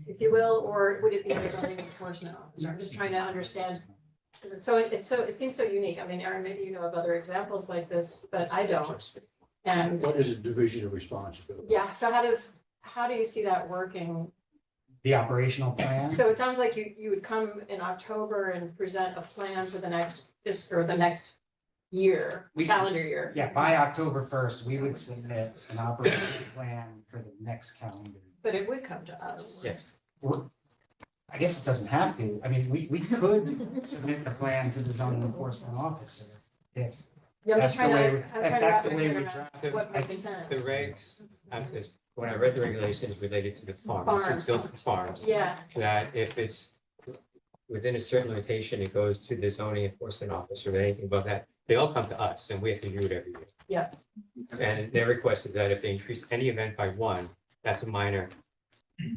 if you will, or would it be a zoning enforcement officer? I'm just trying to understand, because it seems so unique. I mean, Erin, maybe you know of other examples like this, but I don't. And What is a division of responsibility? yeah, so how do you see that working? The operational plan? So it sounds like you would come in October and present a plan for the next year, calendar year. Yeah, by October 1st, we would submit an operational plan for the next calendar. But it would come to us. Yes. I guess it doesn't have to. I mean, we could submit the plan to the zoning enforcement officer if Yeah, I'm that's just the trying way, to, if I'm trying to that's wrap the my way head we around draft what I makes think sense. the regs, when I read the regulations related to the farms, Farms. built farms, Yeah, that if it's within a certain limitation, it goes to the zoning enforcement officer, or anything above that, they all come to us and we have to do it every year. yeah. And their request is that if they increase any event by one, that's a minor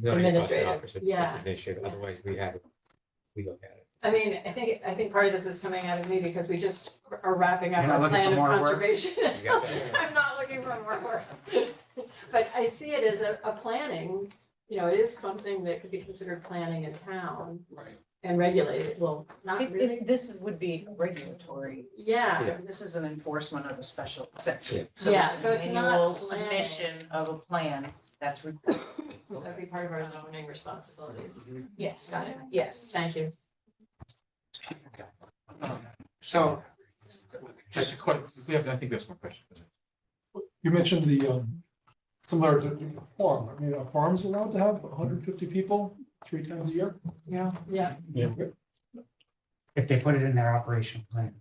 zoning enforcement Administrative, officer. yeah. That's administrative, otherwise we look at it. I mean, I think part of this is coming out of me because we just are wrapping up You're not our looking plan for of more work? conservation. You got that? I'm not looking for more work. But I see it as a planning, it is something that could be considered planning in town. Right. And regulated, well, not really, This would be regulatory. yeah, This is an enforcement of a special section. Yeah, it's so an it's not annual planning. submission of a plan that's required. that'd be part of our zoning responsibilities. Yes. Got it. Yes. Thank you. So, Just a quick, I think we have some questions. You mentioned the, similar to a farm. I mean, a farm's allowed to have 150 people 3 times a year? Yeah. if they put it in their operational plan.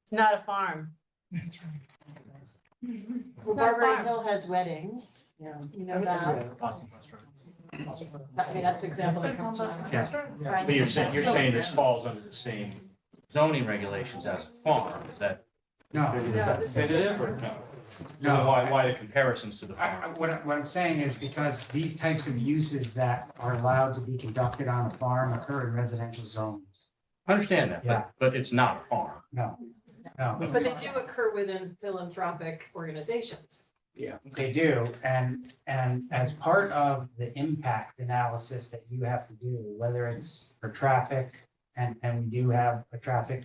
It's not a farm. Well, Barbary Hill has weddings, you know that. I mean, that's an example that comes to mind. Yeah. But you're saying this falls under the same zoning regulations as a farm, is that? No. Is that definitive or no? No. Why the comparisons to the farm? What I'm saying is because these types of uses that are allowed to be conducted on a farm occur in residential zones. I understand that, Yeah. but it's not a farm. No. But they do occur within philanthropic organizations. Yeah, they do, and as part of the impact analysis that you have to do, whether it's for traffic, and we do have a traffic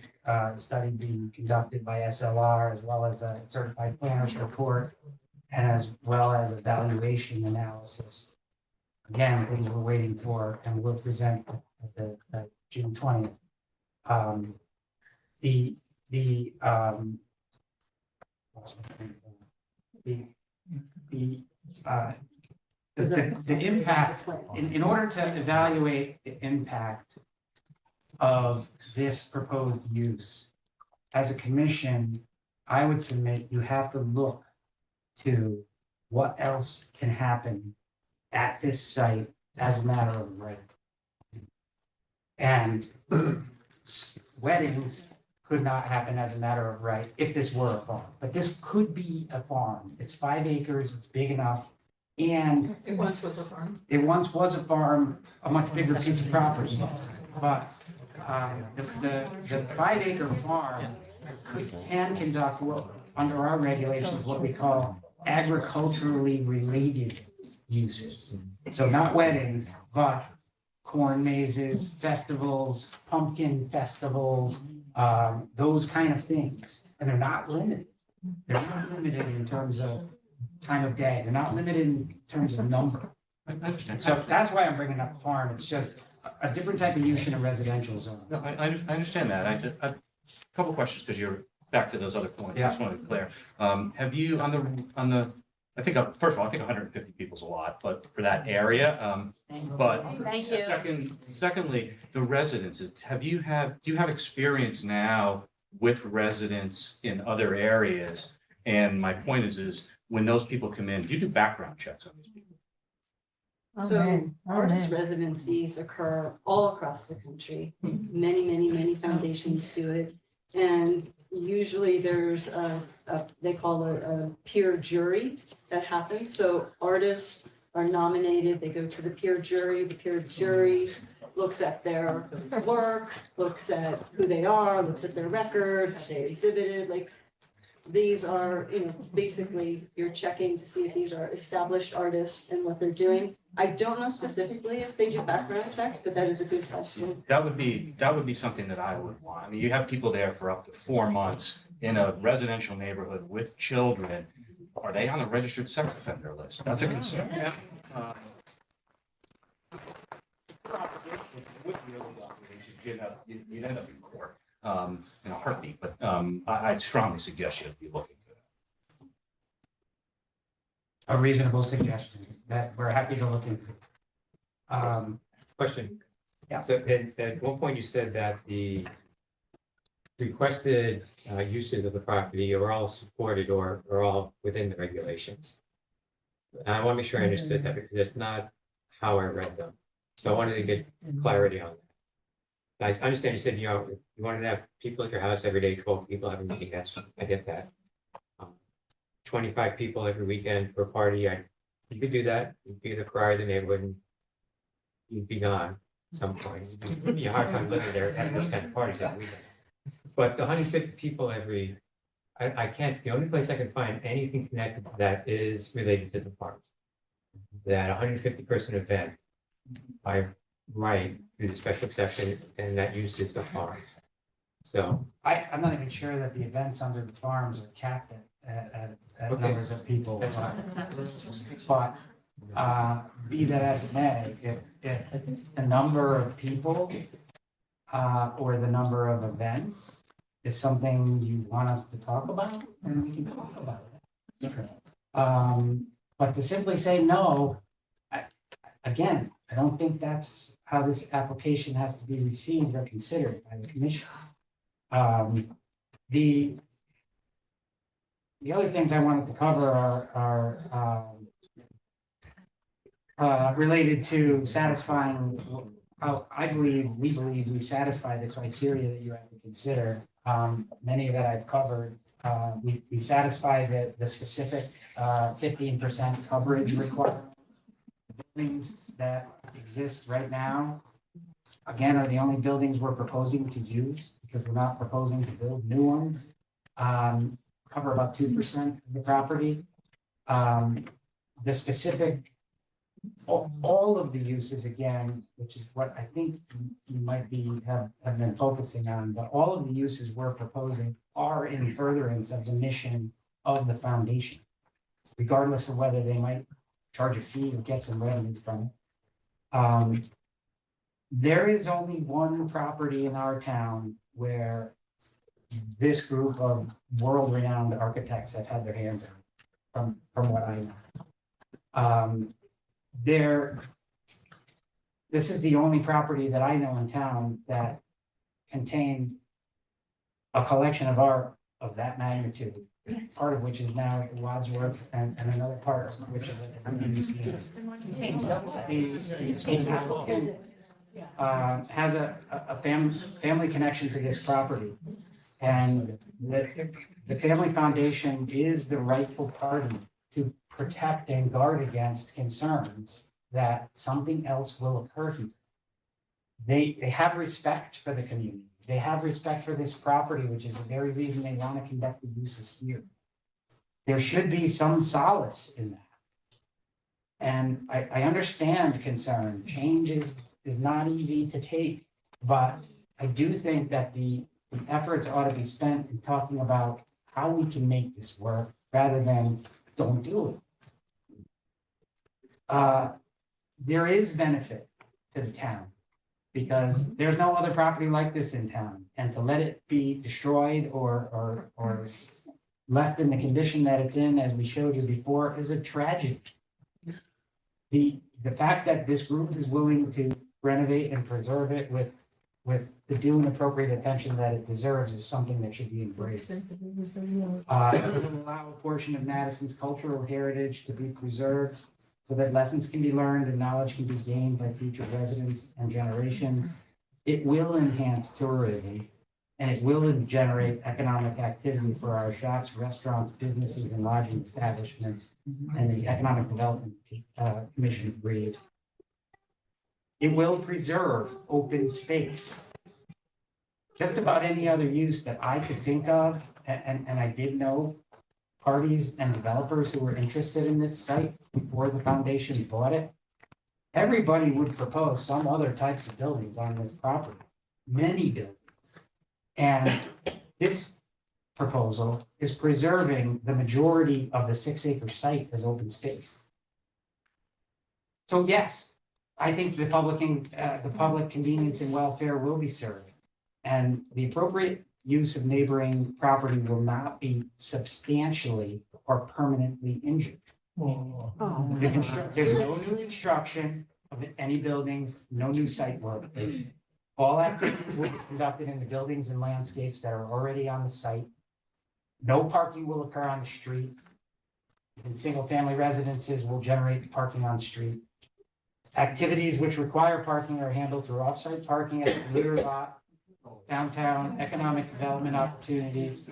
study being conducted by SLR, as well as a certified planner's report, and as well as a valuation analysis. Again, things we're waiting for, and we'll present at the June 20th. The impact, in order to evaluate the impact of this proposed use, as a commission, I would submit you have to look to what else can happen at this site as a matter of right. And weddings could not happen as a matter of right if this were a farm, but this could be a farm. It's 5 acres, it's big enough, and It once was a farm. it once was a farm, a much bigger piece of property. But the 5 acre farm can conduct under our regulations, what we call agriculturally related uses. So not weddings, but corn mazes, festivals, pumpkin festivals, those kind of things. And they're not limited. They're not limited in terms of time of day. They're not limited in terms of number. I understand. So that's why I'm bringing up farm. It's just a different type of use in a residential zone. No, I understand that. A couple questions, because you're back to those other points. I just wanted to be clear. Have you on the, I think, first of all, I think 150 people is a lot, but for that area, but Thank you. secondly, the residences, do you have experience now with residents in other areas? And my point is when those people come in, do you do background checks on these people? So artist residencies occur all across the country. Many foundations do it. And usually there's they call it a peer jury that happens. So artists are nominated, they go to the peer jury looks at their work, looks at who they are, looks at their record, how they exhibited, like these are, basically you're checking to see if these are established artists and what they're doing. I don't know specifically if they do background checks, but that is a good question. That would be something that I would want. I mean, you have people there for up to 4 months in a residential neighborhood with children. Are they on the registered sex offender list? That's a concern. Yeah. You'd end up in court in a heartbeat, but I'd strongly suggest you be looking at it. A reasonable suggestion that we're happy to look into. Question. Yeah. So at one point you said that the requested uses of the property are all supported or are all within the regulations. And I want to make sure I understood that because that's not how I read them. So I wanted to get clarity on that. I understand you said, you wanted to have people at your house every day, 12 people having meetings. Yes, I get that. 25 people every weekend for a party. You could do that. You'd be the cry of the neighborhood and you'd be gone at some point. It'd be a hard time living there at those kind of parties every weekend. But the 150 people I can't, the only place I can find anything connected to that is related to the farms. That 150 person event by right through the special exception, and that use is the farms. So I'm not even sure that the events under the farms are capped at Okay. numbers of people. That's But be that as it may, if the number of people or the number of events is something you want us to talk about, then we can talk about it. But to simply say no, again, I don't think that's how this application has to be received or considered by the commission. The other things I wanted to cover are related to satisfying how we believe we satisfy the criteria that you have to consider. Many that I've covered, we satisfy the specific 15% coverage requirement. Buildings that exist right now, again, are the only buildings we're proposing to use because we're not proposing to build new ones. Cover about 2% of the property. The specific, all of the uses again, which is what I think you might have been focusing on, but all of the uses we're proposing are in furtherance of the mission of the foundation, regardless of whether they might charge a fee or get some revenue from it. There is only one property in our town where this group of world-renowned architects have had their hands on, from what I know. This is the only property that I know in town that contained a collection of art of that magnitude, part of which is now at Wadsworth and another part of which is at the museum. The applicant has a family connection to this property. And the family foundation is the rightful party to protect and guard against concerns that something else will occur here. They have respect for the community. They have respect for this property, which is the very reason they want to conduct the uses here. There should be some solace in that. And I understand concern. Change is not easy to take, but I do think that the the efforts ought to be spent in talking about how we can make this work rather than don't do it. There is benefit to the town because there's no other property like this in town. And to let it be destroyed or left in the condition that it's in, as we showed you before, is a tragedy. The fact that this group is willing to renovate and preserve it with the due and appropriate attention that it deserves is something that should be embraced. It will allow a portion of Madison's cultural heritage to be preserved so that lessons can be learned and knowledge can be gained by future residents and generations. It will enhance tourism and it will generate economic activity for our shops, restaurants, businesses, and lodging establishments, and the Economic Development Commission agreed. It will preserve open space. Just about any other use that I could think of, and I did know parties and developers who were interested in this site before the foundation bought it, everybody would propose some other types of buildings on this property, many buildings. And this proposal is preserving the majority of the 6-acre site as open space. So yes, I think the public convenience and welfare will be served. And the appropriate use of neighboring property will not be substantially or permanently injured. There's no new construction of any buildings, no new site work. All activities will be conducted in the buildings and landscapes that are already on the site. No parking will occur on the street. And single-family residences will generate parking on the street. Activities which require parking are handled through off-site parking at the rear lot, downtown, economic development opportunities.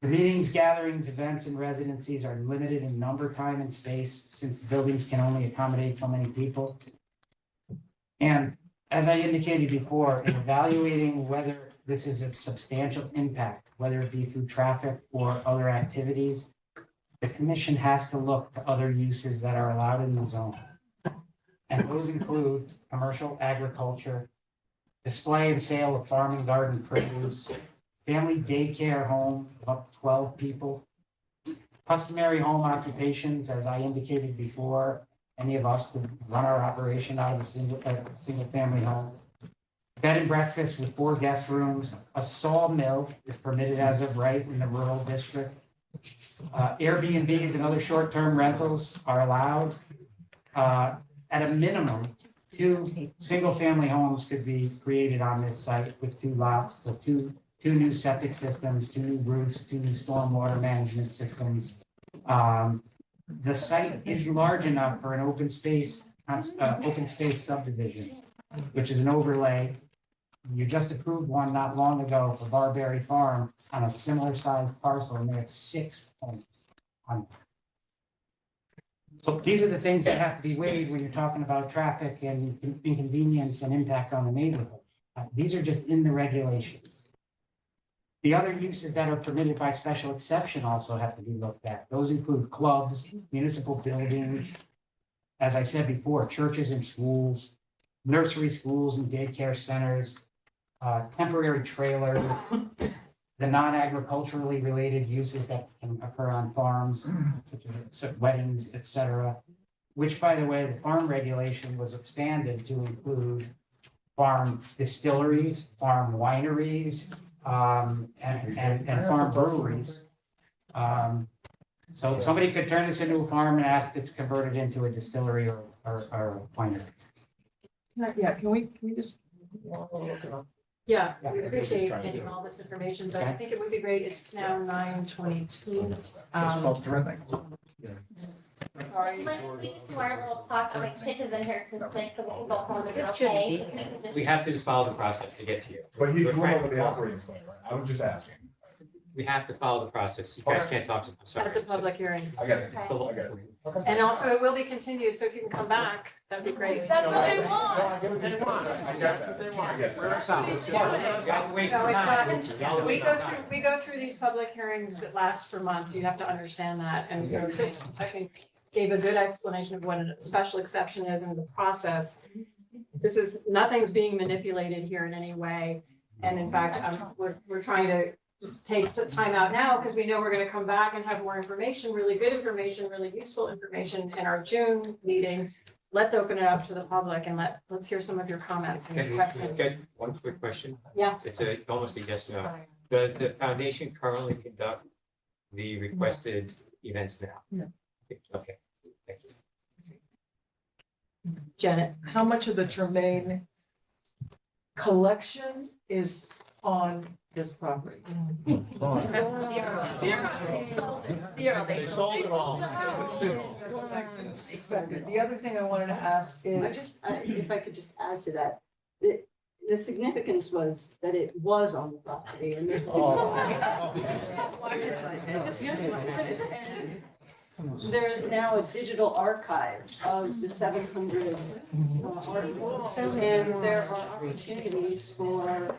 The meetings, gatherings, events, and residencies are limited in number, time, and space since the buildings can only accommodate so many people. And as I indicated before, in evaluating whether this is a substantial impact, whether it be through traffic or other activities, the commission has to look to other uses that are allowed in the zone. And those include commercial agriculture, display and sale of farm and garden produce, family daycare home of up to 12 people, customary home occupations, as I indicated before, any of us could run our operation out of a single family home. Bed and breakfast with 4 guest rooms. A sawmill is permitted as of right in the rural district. Airbnbs and other short-term rentals are allowed. At a minimum, 2 single-family homes could be created on this site with 2 lots. So two new septic systems, 2 new roofs, 2 new stormwater management systems. The site is large enough for an open space subdivision, which is an overlay. You just approved one not long ago for Barberry Farm on a similar sized parcel, and they have 6 homes on it. So these are the things that have to be weighed when you're talking about traffic and inconvenience and impact on the neighborhood. These are just in the regulations. The other uses that are permitted by special exception also have to be looked at. Those include clubs, municipal buildings, as I said before, churches and schools, nursery schools and daycare centers, temporary trailers, the non-agriculturally related uses that can occur on farms, such as weddings, etc. Which, by the way, the farm regulation was expanded to include farm distilleries, farm wineries, and farm breweries. So somebody could turn this into a farm and ask to convert it into a distillery or a winery. Yeah, can we just? Yeah, we appreciate getting all this information, but I think it would be great. It's now 9:22. Sorry. We just do our little talk. My kids have been here since 6, so we can go home. Is it okay? We have to follow the process to get to you. But he went over the operating plan, right? I was just asking. We have to follow the process. You guys can't talk to them. Sorry. As a public hearing. I got it. It's the law. And also it will be continued, so if you can come back, that'd be great. That's what they want. I get what they want. I got that. They want. Yes. No, we go through these public hearings that last for months. You have to understand that. And Chris, I think, gave a good explanation of what a special exception is in the process. Nothing's being manipulated here in any way. And in fact, we're trying to just take the time out now because we know we're gonna come back and have more information, really good information, really useful information in our June meeting. Let's open it up to the public and let's hear some of your comments and questions. One quick question. Yeah. It's almost a yes, no. Does the foundation currently conduct the requested events now? No. Okay, thank you. Janet, how much of the Treamaine collection is on this property? Zero. They sold it all. The other thing I wanted to ask is. If I could just add to that, the significance was that it was on the property and there's. There's now a digital archive of the 700 articles, and there are opportunities for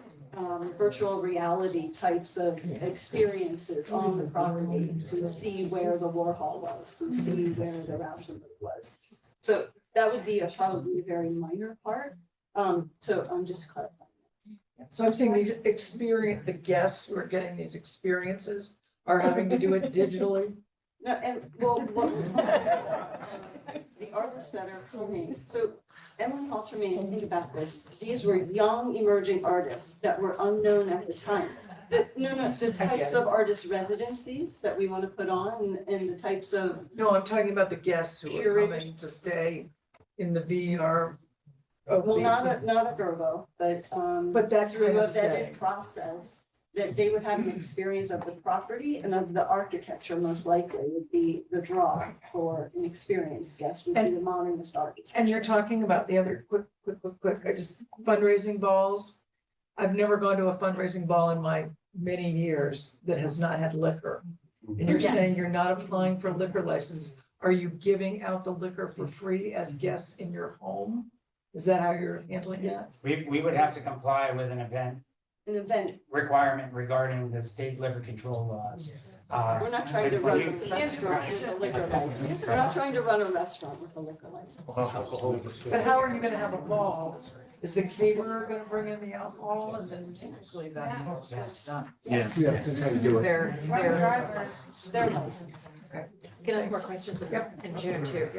virtual reality types of experiences on the property to see where the Warhol was, to see where the Rauschenberg was. So that would be probably a very minor part. So I'm just clarifying. So I'm saying the guests who are getting these experiences are having to do it digitally? No, and well, the artists that are coming, so Emily Hall Treamaine, think about this, these were young emerging artists that were unknown at the time. The types of artist residencies that we want to put on and the types of. No, I'm talking about the guests who are coming to stay in the VR. Well, not a Verbo, but that's through a what I'm saying. vetted process, that they would have an experience of the property and of the architecture, most likely would be the draw for an experienced guest, would be the modernist architecture. And you're talking about the other quick, I just fundraising balls. I've never gone to a fundraising ball in my many years that has not had liquor. And you're saying you're not applying for a liquor license. Are you giving out the liquor for free as guests in your home? Is that how you're handling that? We would have to comply with an event requirement regarding the state liquor control laws. We're not trying to run a restaurant with a liquor license. We're not trying to run a restaurant with a liquor license. But how are you gonna have a ball? Is the caterer gonna bring in the alcohol and then typically that's done? Yes. Yeah, that's how you do it. They're licensed. Okay. Can ask more questions in June too.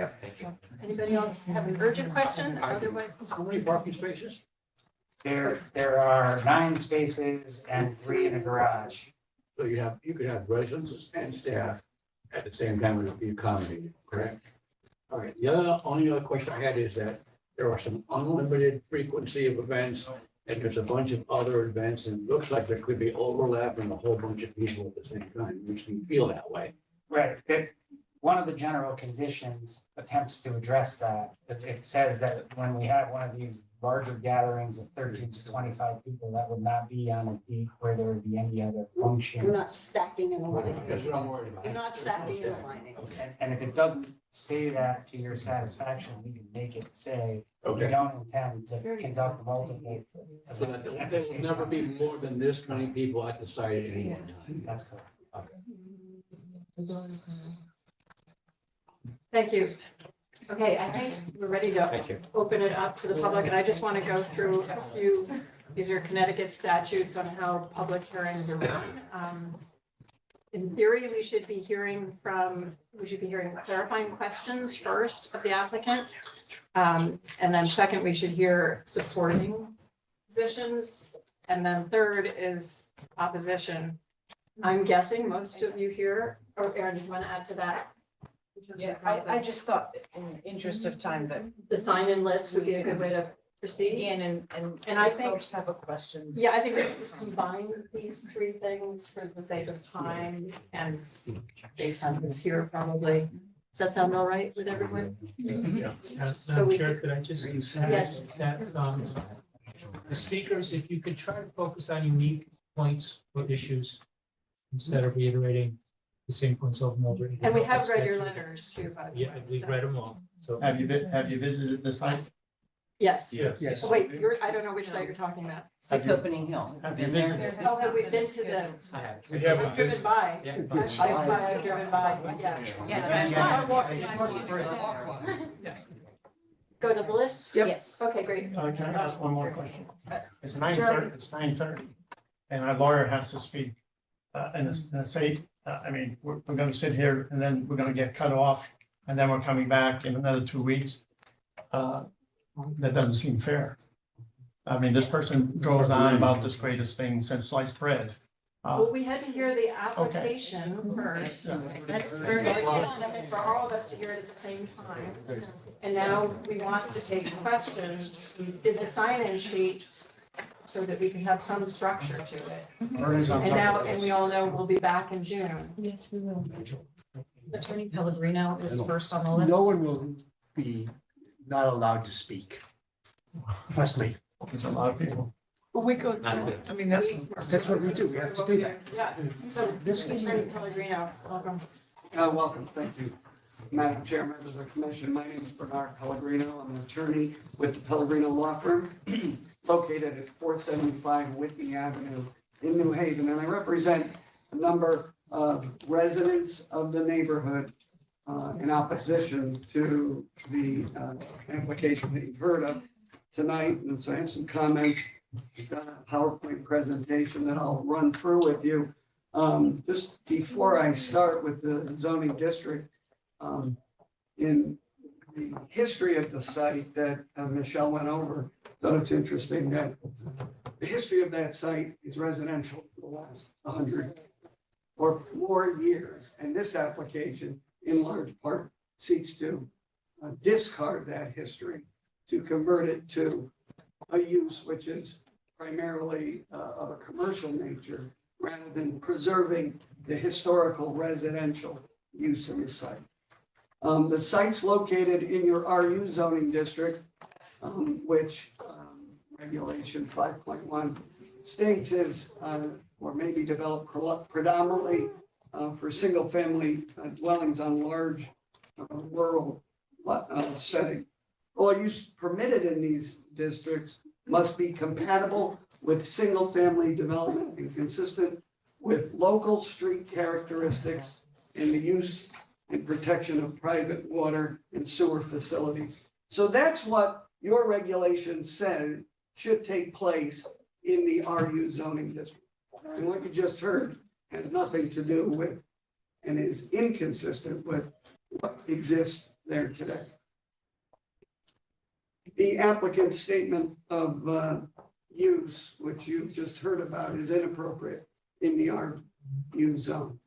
Anybody else have an urgent question? Otherwise. How many parking spaces? There are 9 spaces and 3 in a garage. So you could have residents and staff at the same time would be accommodated, correct? All right, the only other question I had is that there are some unlimited frequency of events and there's a bunch of other events and it looks like there could be overlap and a whole bunch of people at the same time, which we feel that way. Right. One of the general conditions attempts to address that. It says that when we have one of these larger gatherings of 13 to 25 people, that would not be on a date where there would be any other function. We're not stacking and aligning. That's what I'm worried about. We're not stacking and aligning. And if it doesn't say that to your satisfaction, we can make it say, we Okay. don't intend to conduct multiple. So that there will never be more than this many people at the site at any one time. That's correct. Thank you. Okay, I think we're ready to open it up to the public, and I just want to go through a few, these are Connecticut statutes on how public hearings are run. In theory, we should be hearing clarifying questions first of the applicant. And then second, we should hear supporting positions. And then third is opposition. I'm guessing most of you here, or Erin, do you want to add to that? Yeah, I just thought in the interest of time that. The sign-in list would be a good way to proceed. And I if think folks have a question. Yeah, I think we just combine these 3 things for the sake of time and based on who's here probably. Does that sound all right with everyone? So we Chair, could I just Yes. add that, the speakers, if you could try to focus on unique points or issues instead of reiterating the same points over and over. And we have read your letters too, by the way. Yeah, we've read them all. So Have you visited the site? Yes. Yes. Oh, wait, I don't know which site you're talking about. 6 Opening Hill. Have you Been there? visited? Oh, have we been to the? We have I've driven by. Yeah. I've driven by, yeah. go to the list? Yes. Okay, great. Can I ask one more question? It's 9:30, it's 9:30, and our lawyer has to speak. And say, I mean, we're gonna sit here and then we're gonna get cut off, and then we're coming back in another 2 weeks. That doesn't seem fair. I mean, this person goes on about this greatest thing since sliced bread. Well, we had to hear the application first. That's very important for all of us to hear it at the same time. And now we want to take questions. We did the sign-in sheet so that we can have some structure to it. And we all know we'll be back in June. Yes, we will. Attorney Pellegrino is first on the list. No one will be not allowed to speak. Trust me. There's a lot of people. Well, we go through it. I mean, that's what we do. We have to do that. Yeah, so This is- Attorney Pellegrino, welcome. Welcome, thank you. Madam Chair, members of the commission, my name is Bernard Pellegrino. I'm an attorney with the Pellegrino Law Firm located at 475 Whitney Avenue in New Haven. And I represent a number of residents of the neighborhood in opposition to the application that you've heard of tonight. And so I have some comments, PowerPoint presentation that I'll run through with you. Just before I start with the zoning district, in the history of the site that Michelle went over, thought it's interesting that the history of that site is residential for the last 100 or more years. And this application, in large part, seeks to discard that history to convert it to a use which is primarily of a commercial nature, rather than preserving the historical residential use of the site. The site's located in your RU zoning district, which regulation 5.1 states is, or may be developed predominantly for single-family dwellings on large rural setting. All use permitted in these districts must be compatible with single-family development and consistent with local street characteristics and the use and protection of private water and sewer facilities. So that's what your regulation said should take place in the RU zoning district. And what you just heard has nothing to do with and is inconsistent with what exists there today. The applicant's statement of use, which you've just heard about, is inappropriate in the RU zone.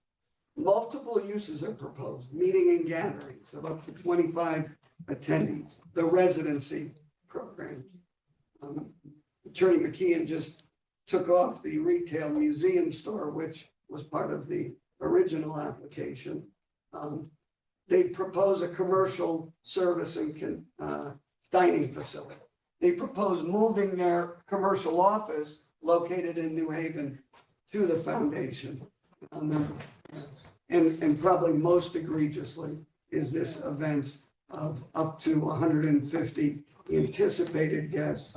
Multiple uses are proposed, meeting and gatherings of up to 25 attendees, the residency program. Attorney McKeon just took off the retail museum store, which was part of the original application. They propose a commercial service and dining facility. They propose moving their commercial office located in New Haven to the foundation. And probably most egregiously is this event of up to 150 anticipated guests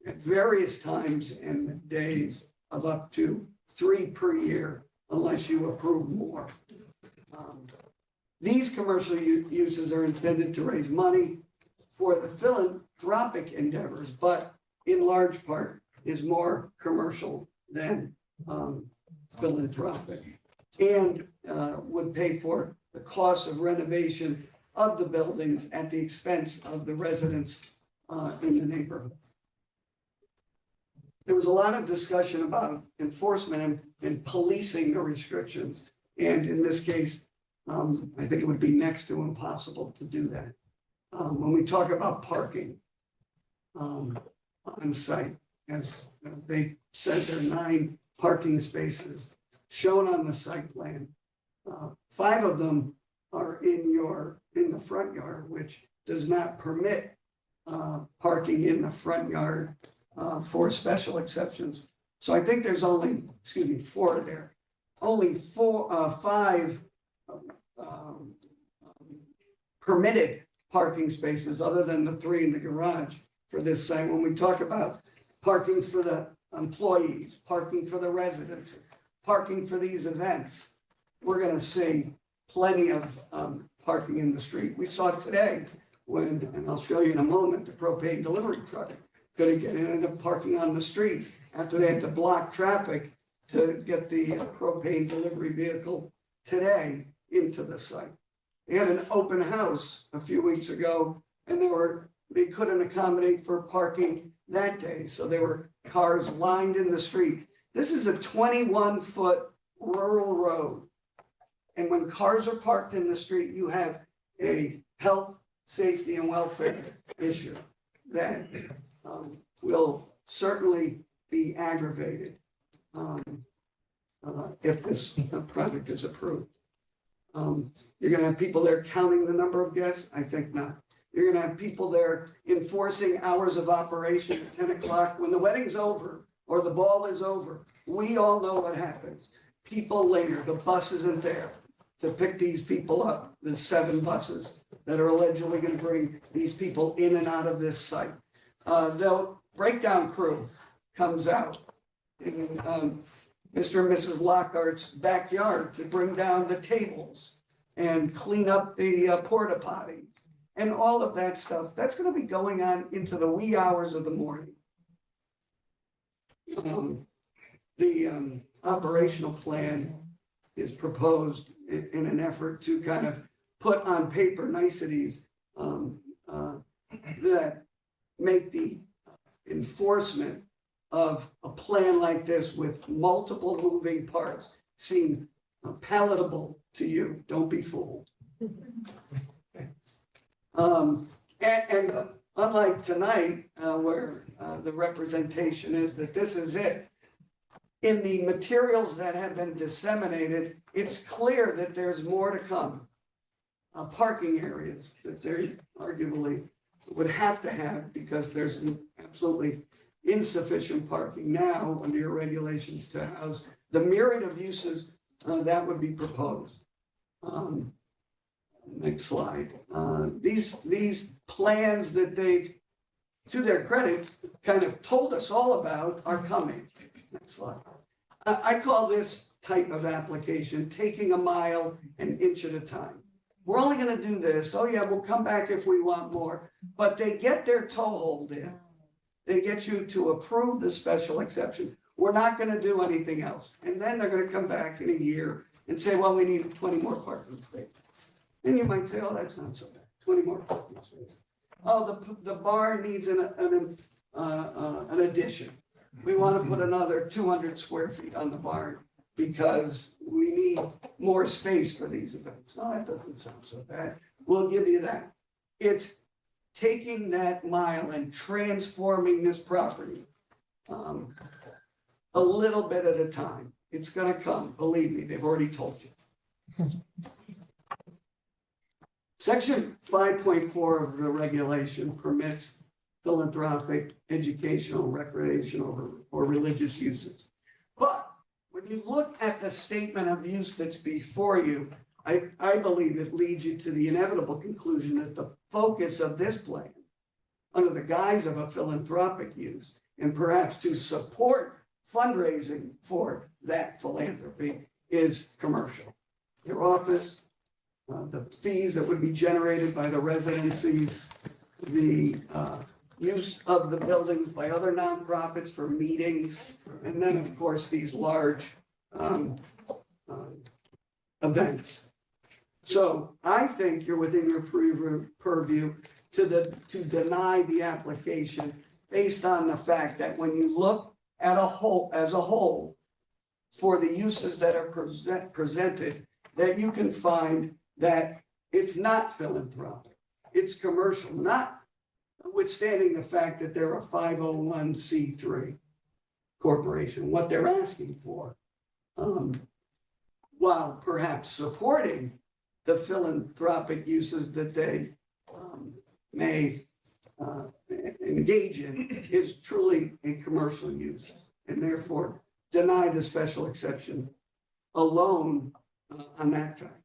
at various times and days of up to 3 per year, unless you approve more. These commercial uses are intended to raise money for the philanthropic endeavors, but in large part is more commercial than philanthropic, and would pay for the cost of renovation of the buildings at the expense of the residents in the neighborhood. There was a lot of discussion about enforcement and policing the restrictions. And in this case, I think it would be next to impossible to do that. When we talk about parking on site, as they said, there are 9 parking spaces shown on the site plan. 5 of them are in the front yard, which does not permit parking in the front yard for special exceptions. So I think there's only, 4 there. Only 5 permitted parking spaces other than the 3 in the garage for this site. When we talk about parking for the employees, parking for the residents, parking for these events, we're going to see plenty of parking in the street. We saw today when, and I'll show you in a moment, the propane delivery truck couldn't get in, ended up parking on the street after they had to block traffic to get the propane delivery vehicle today into the site. They had an open house a few weeks ago and they couldn't accommodate for parking that day. So there were cars lined in the street. This is a 21-foot rural road. And when cars are parked in the street, you have a health, safety, and welfare issue that will certainly be aggravated if this project is approved. You're gonna have people there counting the number of guests? I think not. You're gonna have people there enforcing hours of operation at 10 o'clock. When the wedding's over or the ball is over, we all know what happens. People linger, the bus isn't there to pick these people up, the 7 buses that are allegedly gonna bring these people in and out of this site. The breakdown crew comes out in Mr. and Mrs. Lockhart's backyard to bring down the tables and clean up the porta potty and all of that stuff. That's gonna be going on into the wee hours of the morning. The operational plan is proposed in an effort to kind of put on paper niceties that make the enforcement of a plan like this with multiple moving parts seem palatable to you. Don't be fooled. And unlike tonight, where the representation is that this is it, in the materials that have been disseminated, it's clear that there's more to come. Parking areas that they arguably would have to have because there's absolutely insufficient parking now under your regulations to house the myriad of uses that would be proposed. Next slide. These plans that they've, to their credit, kind of told us all about are coming. Next slide. I call this type of application taking a mile an inch at a time. We're only going to do this. Oh yeah, we'll come back if we want more. But they get their toehold in. They get you to approve the special exception. We're not going to do anything else. And then they're going to come back in a year and say, well, we need 20 more parking spaces. And you might say, oh, that's not so bad. 20 more parking spaces. Oh, the bar needs an addition. We want to put another 200 square feet on the barn because we need more space for these events. Oh, that doesn't sound so bad. We'll give you that. It's taking that mile and transforming this property a little bit at a time. It's going to come. Believe me, they've already told you. Section 5.4 of the regulation permits philanthropic, educational, recreational, or religious uses. But when you look at the statement of use that's before you, I believe it leads you to the inevitable conclusion that the focus of this plan, under the guise of a philanthropic use, and perhaps to support fundraising for that philanthropy, is commercial. Your office, the fees that would be generated by the residencies, the use of the buildings by other nonprofits for meetings, and then of course these large events. So I think you're within your purview to deny the application based on the fact that when you look at as a whole for the uses that are presented, that you can find that it's not philanthropic, it's commercial, notwithstanding the fact that they're a 501c3 corporation. What they're asking for, while perhaps supporting the philanthropic uses that they may engage in, is truly a commercial use, and therefore deny the special exception alone on that fact.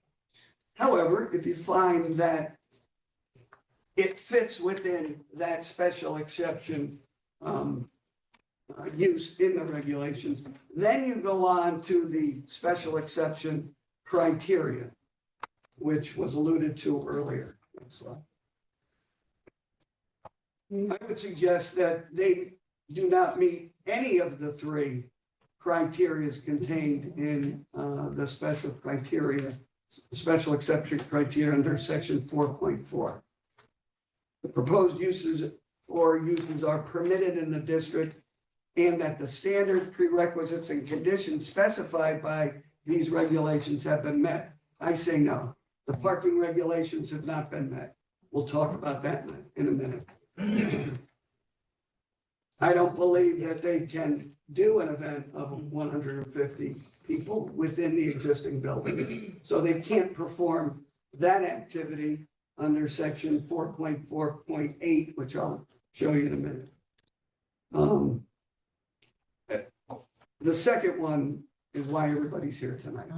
However, if you find that it fits within that special exception use in the regulations, then you go on to the special exception criteria. which was alluded to earlier. So I would suggest that they do not meet any of the three criteria contained in the special exception criteria under section 4.4. The proposed uses or uses are permitted in the district, and that the standard prerequisites and conditions specified by these regulations have been met. I say no. The parking regulations have not been met. We'll talk about that in a minute. I don't believe that they can do an event of 150 people within the existing building. So they can't perform that activity under section 4.4.8, which I'll show you in a minute. The second one is why everybody's here tonight.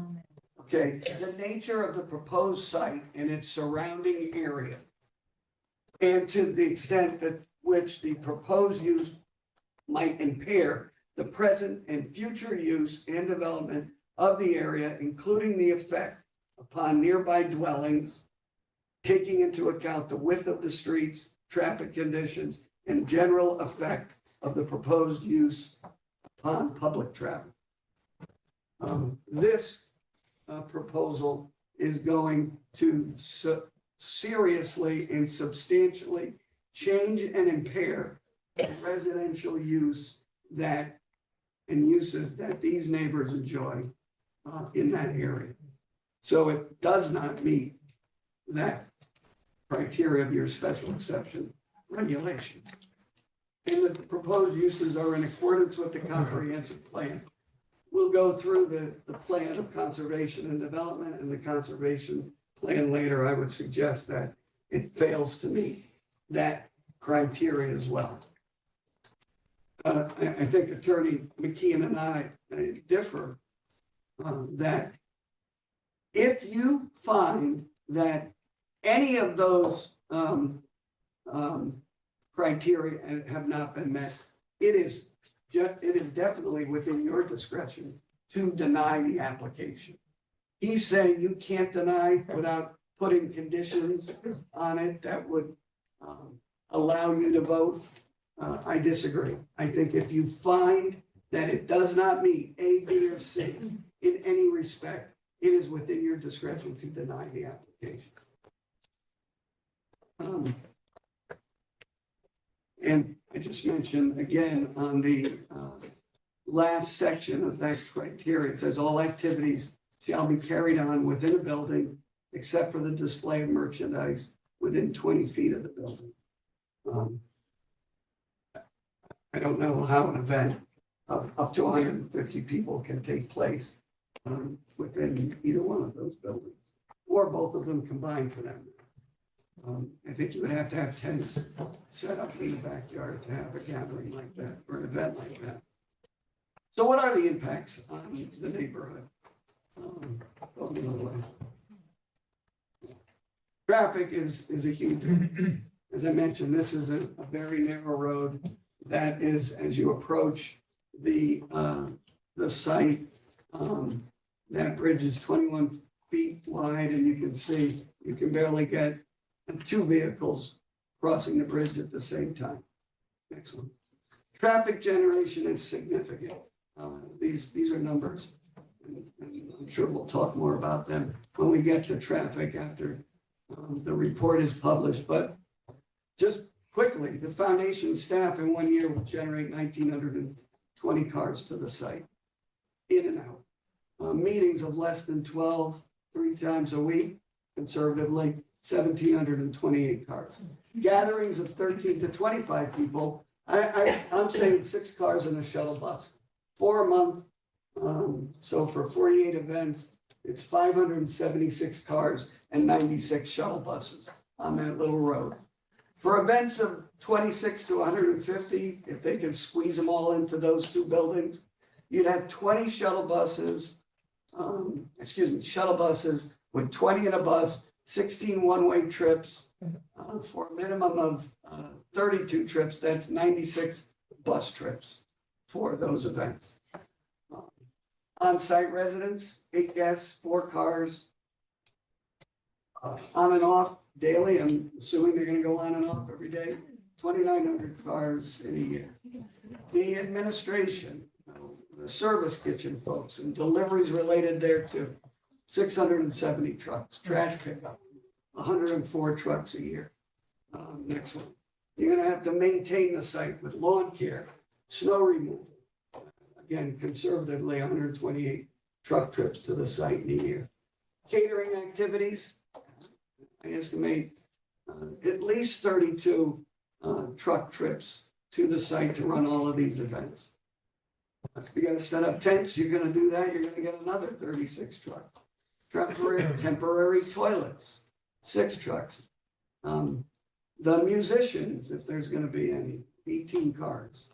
Okay, the nature of the proposed site and its surrounding area, and to the extent that which the proposed use might impair the present and future use and development of the area, including the effect upon nearby dwellings, taking into account the width of the streets, traffic conditions, and general effect of the proposed use upon public traffic. This proposal is going to seriously and substantially change and impair the residential use that and uses that these neighbors enjoy in that area. So it does not meet that criteria of your special exception regulation. And the proposed uses are in accordance with the comprehensive plan. We'll go through the plan of conservation and development and the conservation plan later. I would suggest that it fails to meet that criteria as well. I think Attorney McKeon and I differ that if you find that any of those criteria have not been met, it is definitely within your discretion to deny the application. He's saying you can't deny without putting conditions on it that would allow you to vote. I disagree. I think if you find that it does not meet A, B, or C in any respect, it is within your discretion to deny the application. And I just mentioned again on the last section of that criteria, it says all activities shall be carried on within a building except for the display of merchandise within 20 feet of the building. I don't know how an event of up to 150 people can take place within either one of those buildings, or both of them combined for them. I think you would have to have tents set up in the backyard to have a gathering like that or an event like that. So what are the impacts on the neighborhood? Traffic is a huge one. As I mentioned, this is a very narrow road that is, as you approach the site, that bridge is 21 feet wide, and you can see you can barely get two vehicles crossing the bridge at the same time. Next one. Traffic generation is significant. These are numbers, and I'm sure we'll talk more about them when we get to traffic after the report is published. But just quickly, the foundation staff in 1 year will generate 1,920 cars to the site, in and out. Meetings of less than 12, 3 times a week, conservatively, 1,728 cars. Gatherings of 13 to 25 people, I'm saying 6 cars in a shuttle bus, 4 a month. So for 48 events, it's 576 cars and 96 shuttle buses on that little road. For events of 26 to 150, if they can squeeze them all into those 2 buildings, you'd have 20 shuttle buses, shuttle buses with 20 in a bus, 16 one-way trips, for a minimum of 32 trips. That's 96 bus trips for those events. On-site residents, 8 guests, 4 cars, on and off daily. I'm assuming they're gonna go on and off every day. 2,900 cars in a year. The administration, the service kitchen folks and deliveries related thereto, 670 trucks, trash pickup, 104 trucks a year. Next one, you're gonna have to maintain the site with lawn care, snow removal. Again, conservatively, 128 truck trips to the site in a year. Catering activities, I estimate at least 32 truck trips to the site to run all of these events. If you're gonna set up tents, you're gonna do that, you're gonna get another 36 trucks. Temporary toilets, 6 trucks. The musicians, if there's gonna be any, 18 cars.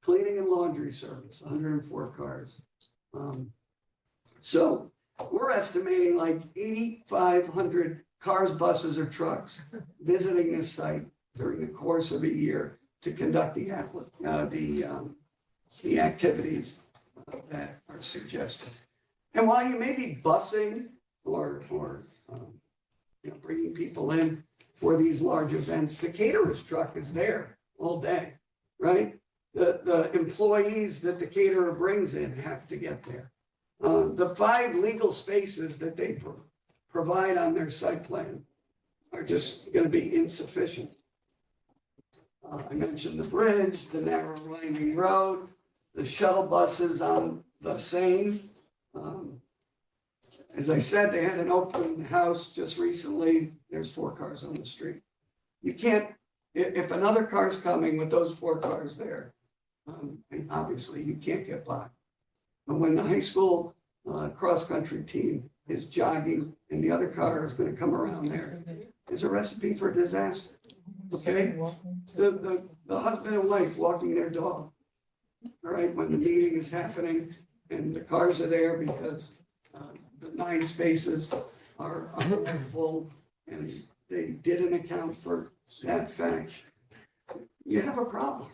Cleaning and laundry service, 104 cars. So we're estimating like 8,500 cars, buses, or trucks visiting this site during the course of a year to conduct the activities that are suggested. And while you may be busing or bringing people in for these large events, the caterer's truck is there all day, right? The employees that the caterer brings in have to get there. The 5 legal spaces that they provide on their site plan are just going to be insufficient. I mentioned the bridge, the narrow winding road, the shuttle buses on the Seine. As I said, they had an open house just recently. There's 4 cars on the street. You can't, if another car's coming with those 4 cars there, and obviously you can't get by. But when the high school cross-country team is jogging and the other car is going to come around there, is a recipe for disaster. Okay, the husband and wife walking their dog, all right, when the meeting is happening and the cars are there because the 9 spaces are full and they didn't account for that fact, you have a problem.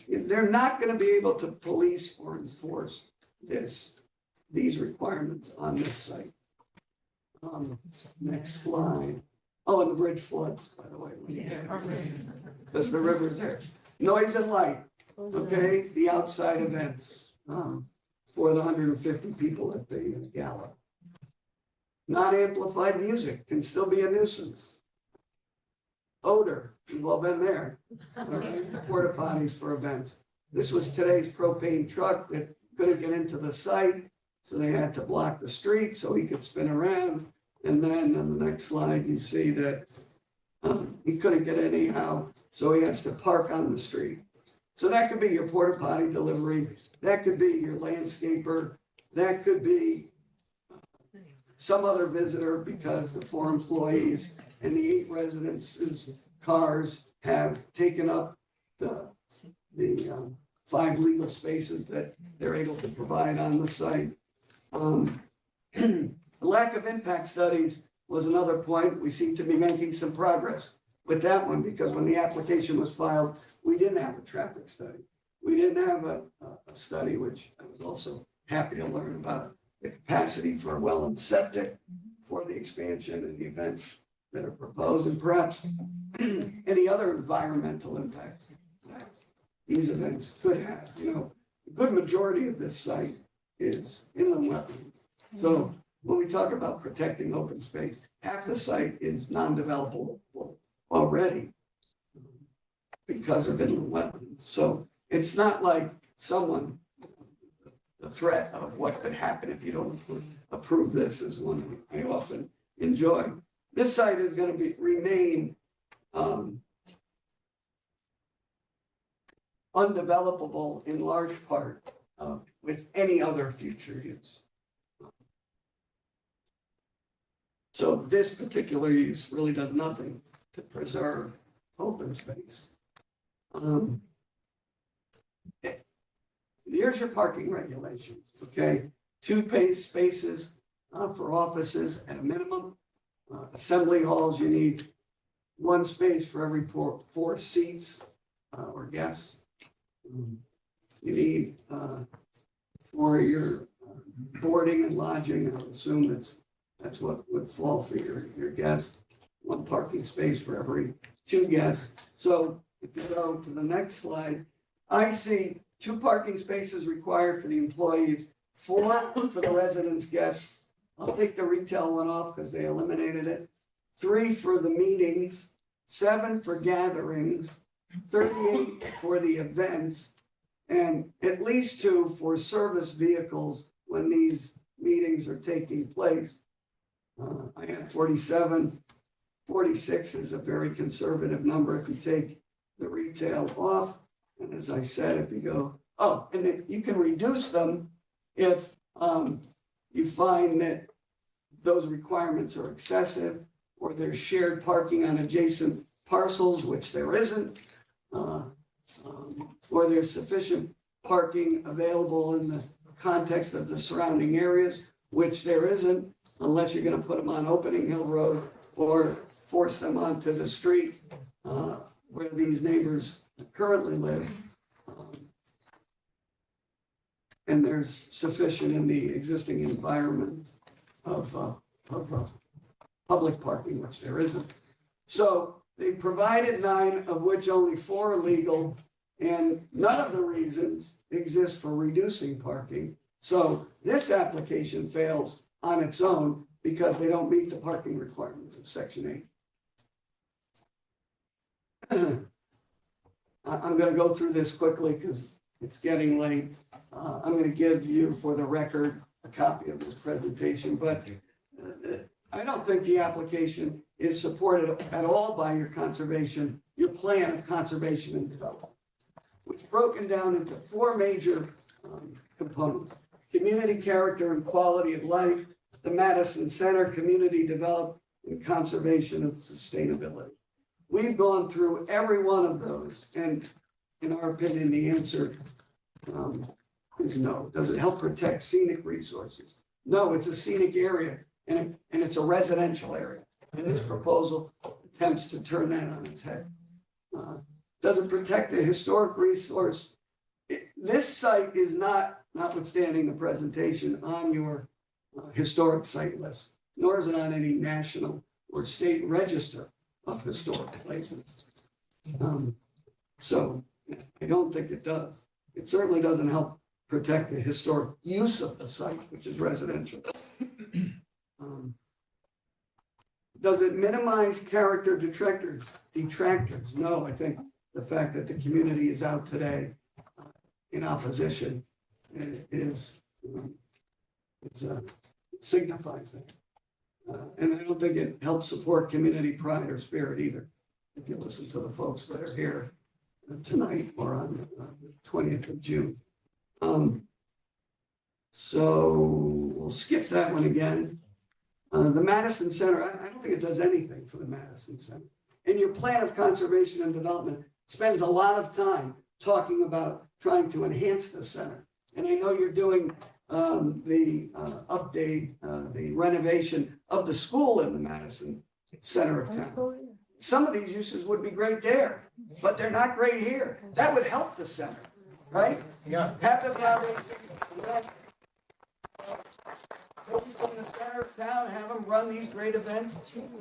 They're not going to be able to police or enforce these requirements on this site. Next slide. Oh, and the bridge floods, by the way. Because the river's there. Noise and light, okay, the outside events for the 150 people at the gala. Non-amplified music can still be a nuisance. Odor, we've all been there. All right, porta potties for events. This was today's propane truck that couldn't get into the site, so they had to block the street so he could spin around. And then on the next slide, you see that he couldn't get in anyhow, so he has to park on the street. So that could be your porta potty delivery. That could be your landscaper. That could be some other visitor because the 4 employees and the 8 residents' cars have taken up the 5 legal spaces that they're able to provide on the site. The lack of impact studies was another point. We seem to be making some progress with that one because when the application was filed, we didn't have a traffic study. We didn't have a study, which I was also happy to learn about the capacity for well and septic for the expansion and the events that are proposed, and perhaps any other environmental impacts that these events could have. You know, a good majority of this site is inland wetlands. So when we talk about protecting open space, half the site is non-developable already because of inland wetlands. So it's not like the threat of what could happen if you don't approve this is one I often enjoy. This site is going to remain undevelopable in large part with any other future use. So this particular use really does nothing to preserve open space. Here's your parking regulations, okay? 2 spaces for offices at a minimum. Assembly halls, you need 1 space for every 4 seats or guests. You need for your boarding and lodging, I would assume it's That's what would fall for your guests. One parking space for every 2 guests. So if you go to the next slide, I see 2 parking spaces required for the employees, 4 for the residents' guests. I'll take the retail one off because they eliminated it. 3 for the meetings, 7 for gatherings, 38 for the events, and at least 2 for service vehicles when these meetings are taking place. I had 47. 46 is a very conservative number if you take the retail off. And as I said, if you go, and then you can reduce them if you find that those requirements are excessive, or there's shared parking on adjacent parcels, which there isn't, or there's sufficient parking available in the context of the surrounding areas, which there isn't, unless you're going to put them on Opening Hill Road or force them onto the street where these neighbors currently live. And there's sufficient in the existing environment of public parking, which there isn't. So they provided 9, of which only 4 are legal, and none of the reasons exist for reducing parking. So this application fails on its own because they don't meet the parking requirements of Section 8. I'm going to go through this quickly because it's getting late. I'm going to give you, for the record, a copy of this presentation, but I don't think the application is supported at all by your plan of conservation and development, which is broken down into 4 major components: community character and quality of life, the Madison Center, community development, and conservation and sustainability. We've gone through every one of those, and in our opinion, the answer is no. Does it help protect scenic resources? No, it's a scenic area, and it's a residential area. And this proposal attempts to turn that on its head. Does it protect a historic resource? This site is not, notwithstanding the presentation, on your historic site list, nor is it on any national or state register of historic places. So I don't think it does. It certainly doesn't help protect the historic use of the site, which is residential. Does it minimize character detractors? No, I think the fact that the community is out today in opposition signifies that. And I don't think it helps support community pride or spirit either. If you listen to the folks that are here tonight or on the 20th of June. So we'll skip that one again. The Madison Center, I don't think it does anything for the Madison Center. And your plan of conservation and development spends a lot of time talking about trying to enhance the center. And I know you're doing the update, the renovation of the school in the Madison center of town. Some of these uses would be great there, but they're not great here. That would help the center, right? Yeah. Have the foundation, focus on the center of town, have them run these great events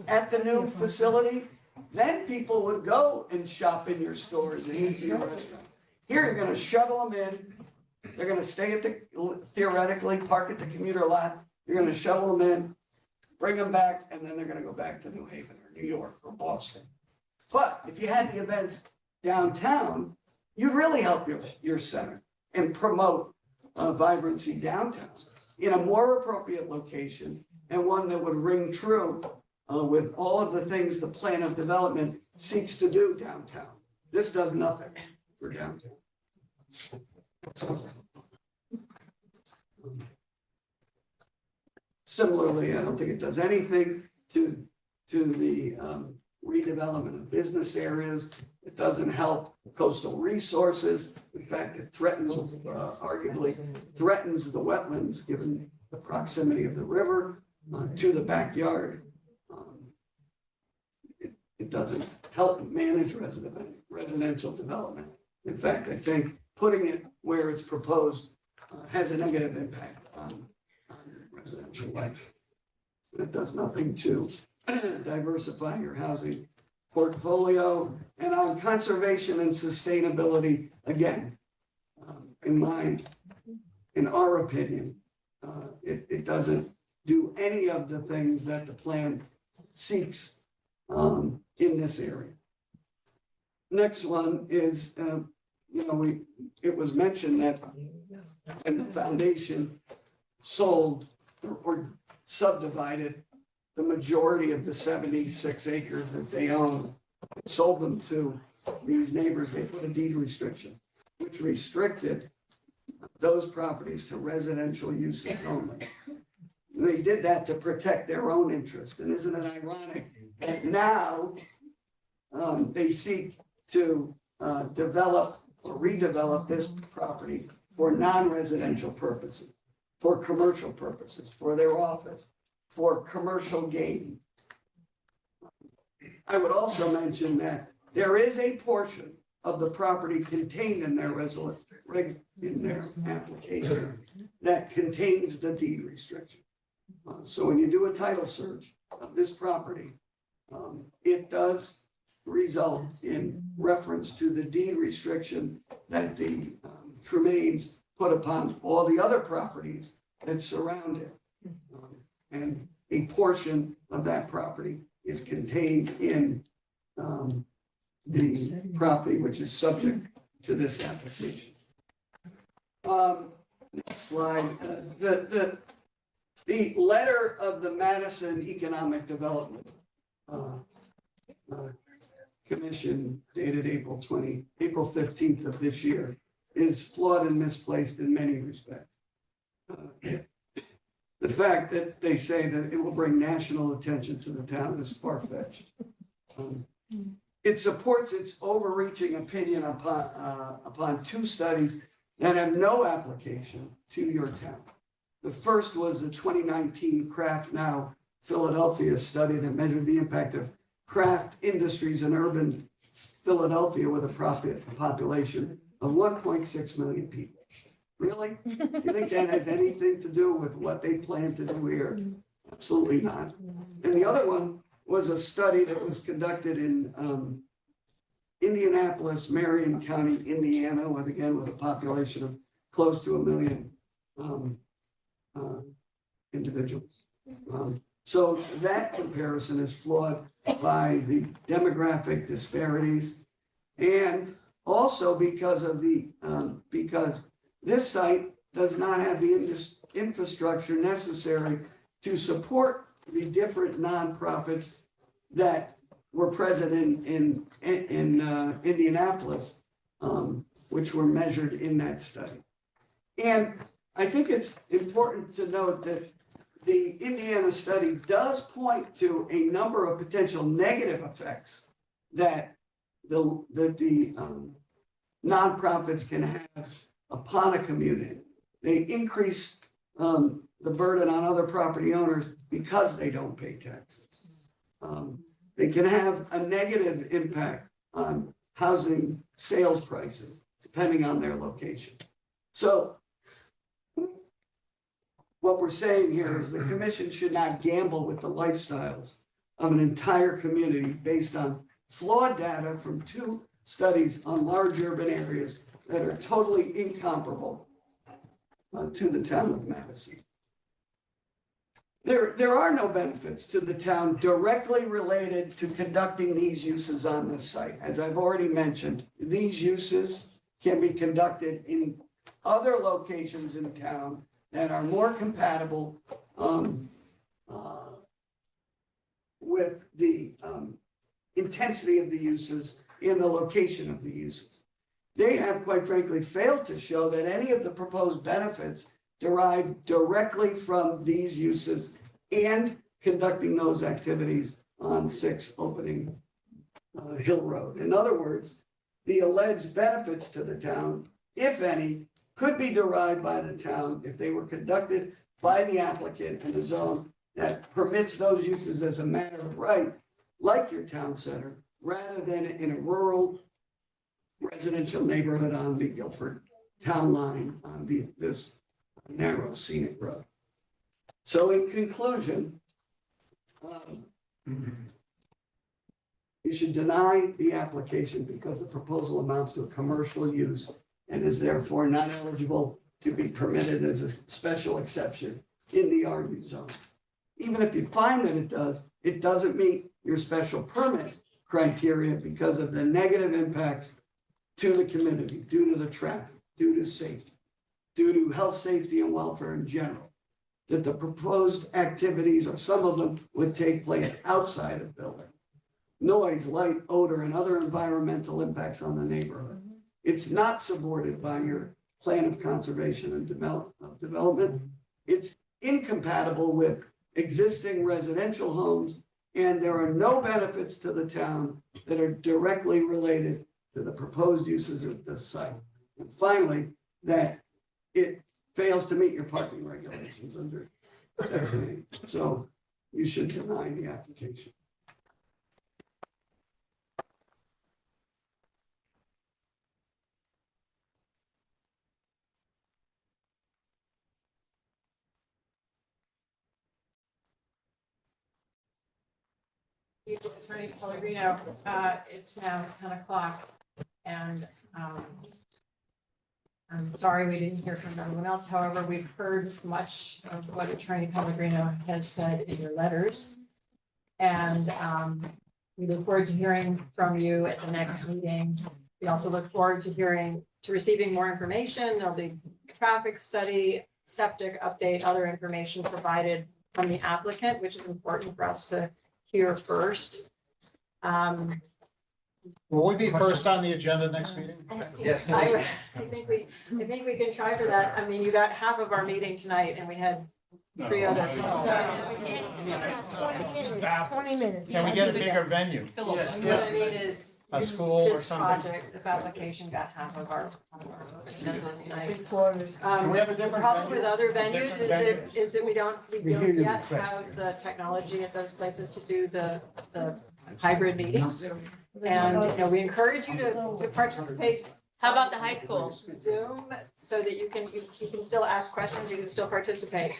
at the new facility. Then people would go and shop in your stores and eat in your restaurant. Here, you're gonna shuttle them in. They're gonna stay at the, theoretically, park at the commuter lot. You're gonna shuttle them in, bring them back, and then they're gonna go back to New Haven or New York or Boston. But if you had the events downtown, you'd really help your center and promote vibrancy downtown in a more appropriate location and one that would ring true with all of the things the plan of development seeks to do downtown. This does nothing for downtown. Similarly, I don't think it does anything to the redevelopment of business areas. It doesn't help coastal resources. In fact, it threatens, arguably threatens the wetlands, given the proximity of the river to the backyard. It doesn't help manage residential development. In fact, I think putting it where it's proposed has a negative impact on residential life. It does nothing to diversify your housing portfolio. And on conservation and sustainability, again, in our opinion, it doesn't do any of the things that the plan seeks in this area. Next one is, it was mentioned that when the foundation sold or subdivided the majority of the 76 acres that they own, sold them to these neighbors, they put a deed restriction, which restricted those properties to residential uses only. And they did that to protect their own interest. And isn't it ironic that now they seek to develop or redevelop this property for non-residential purposes, for commercial purposes, for their office, for commercial gain. I would also mention that there is a portion of the property contained in their application that contains the deed restriction. So when you do a title search of this property, it does result in reference to the deed restriction that the Treamaines put upon all the other properties that surround it. And a portion of that property is contained in the property which is subject to this application. Next slide. The letter of the Madison Economic Development Commission dated April 15th of this year is flawed and misplaced in many respects. The fact that they say that it will bring national attention to the town is far-fetched. It supports its overreaching opinion upon two studies that have no application to your town. The first was the 2019 Craft Now Philadelphia study that measured the impact of craft industries in urban Philadelphia with a population of 1.6 million people. Really? You think that has anything to do with what they plan to do here? Absolutely not. And the other one was a study that was conducted in Indianapolis, Marion County, Indiana, with a population of close to 1 million individuals. So that comparison is flawed by the demographic disparities, and also because of because this site does not have the infrastructure necessary to support the different nonprofits that were present in Indianapolis, which were measured in that study. And I think it's important to note that the Indiana study does point to a number of potential negative effects that the nonprofits can have upon a community. They increase the burden on other property owners because they don't pay taxes. They can have a negative impact on housing sales prices, depending on their location. So what we're saying here is the commission should not gamble with the lifestyles of an entire community based on flawed data from two studies on large urban areas that are totally incomparable to the town of Madison. There are no benefits to the town directly related to conducting these uses on this site. As I've already mentioned, these uses can be conducted in other locations in town that are more compatible with the intensity of the uses and the location of the uses. They have, quite frankly, failed to show that any of the proposed benefits derive directly from these uses and conducting those activities on 6 Opening Hill Road. In other words, the alleged benefits to the town, if any, could be derived by the town if they were conducted by the applicant in a zone that permits those uses as a matter of right, like your town center, rather than in a rural residential neighborhood on the Guilford town line on this narrow scenic road. So in conclusion, You should deny the application because the proposal amounts to a commercial use and is therefore not eligible to be permitted as a special exception in the RU zone. Even if you find that it doesn't meet your special permit criteria because of the negative impacts to the community due to the traffic, due to safety, due to health, safety, and welfare in general. That the proposed activities, or some of them, would take place outside of building. Noise, light, odor, and other environmental impacts on the neighborhood. It's not supported by your plan of conservation and development. It's incompatible with existing residential homes, and there are no benefits to the town that are directly related to the proposed uses of this site. And finally, that it fails to meet your parking regulations under Section 8. So you should deny the application. Attorney Pellegrino, it's now 10 o'clock and I'm sorry we didn't hear from everyone else. However, we've heard much of what Attorney Pellegrino has said in your letters. And we look forward to hearing from you at the next meeting. We also look forward to receiving more information. There'll be traffic study, septic update, other information provided from the applicant, which is important for us to hear first. Will we be first on the agenda next meeting? Yes. I think we can try for that. I mean, you got half of our meeting tonight and we had 3 other. 20 minutes. Can we get a bigger venue? Yes. What I mean is, A school or this something? project, this application got half of our agenda tonight. Can we have a different Problem venue? with other A venues different is that we don't hear your yet request. have the technology at those places to do the hybrid meetings. And, you know, we encourage you to participate. How about the high school? Zoom, so that you can still ask questions, you can still participate.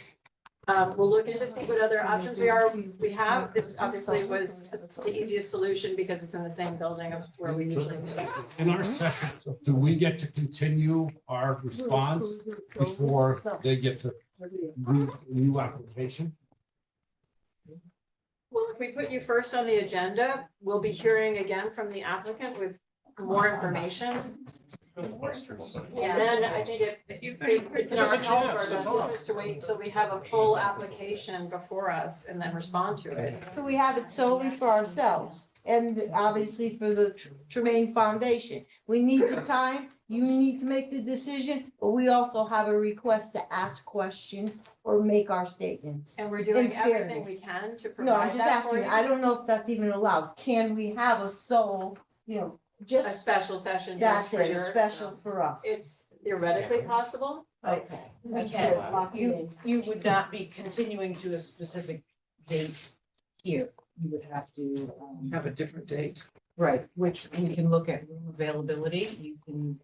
We'll look into see what other options we have. This obviously was the easiest solution because it's in the same building of where we usually meet. In our session, do we get to continue our response before they get to new application? Well, if we put you first on the agenda, we'll be hearing again from the applicant with more information. Yeah. And then I think it's in our best interest to wait till we have a full application before us and then respond to it. So we have it solely for ourselves and obviously for the Treamaine Foundation. We need the time, you need to make the decision, but we also have a request to ask questions or make our statements. And we're doing In everything fairness. we can to No, I'm provide just that for asking, you. I don't know if that's even allowed. Can we have a sole, A just special session just that's for it, a your, special for us? it's theoretically possible. Okay. We can, you would not be continuing to a specific date here. You would have to, Have a different date. right, which we can look at room availability, you can,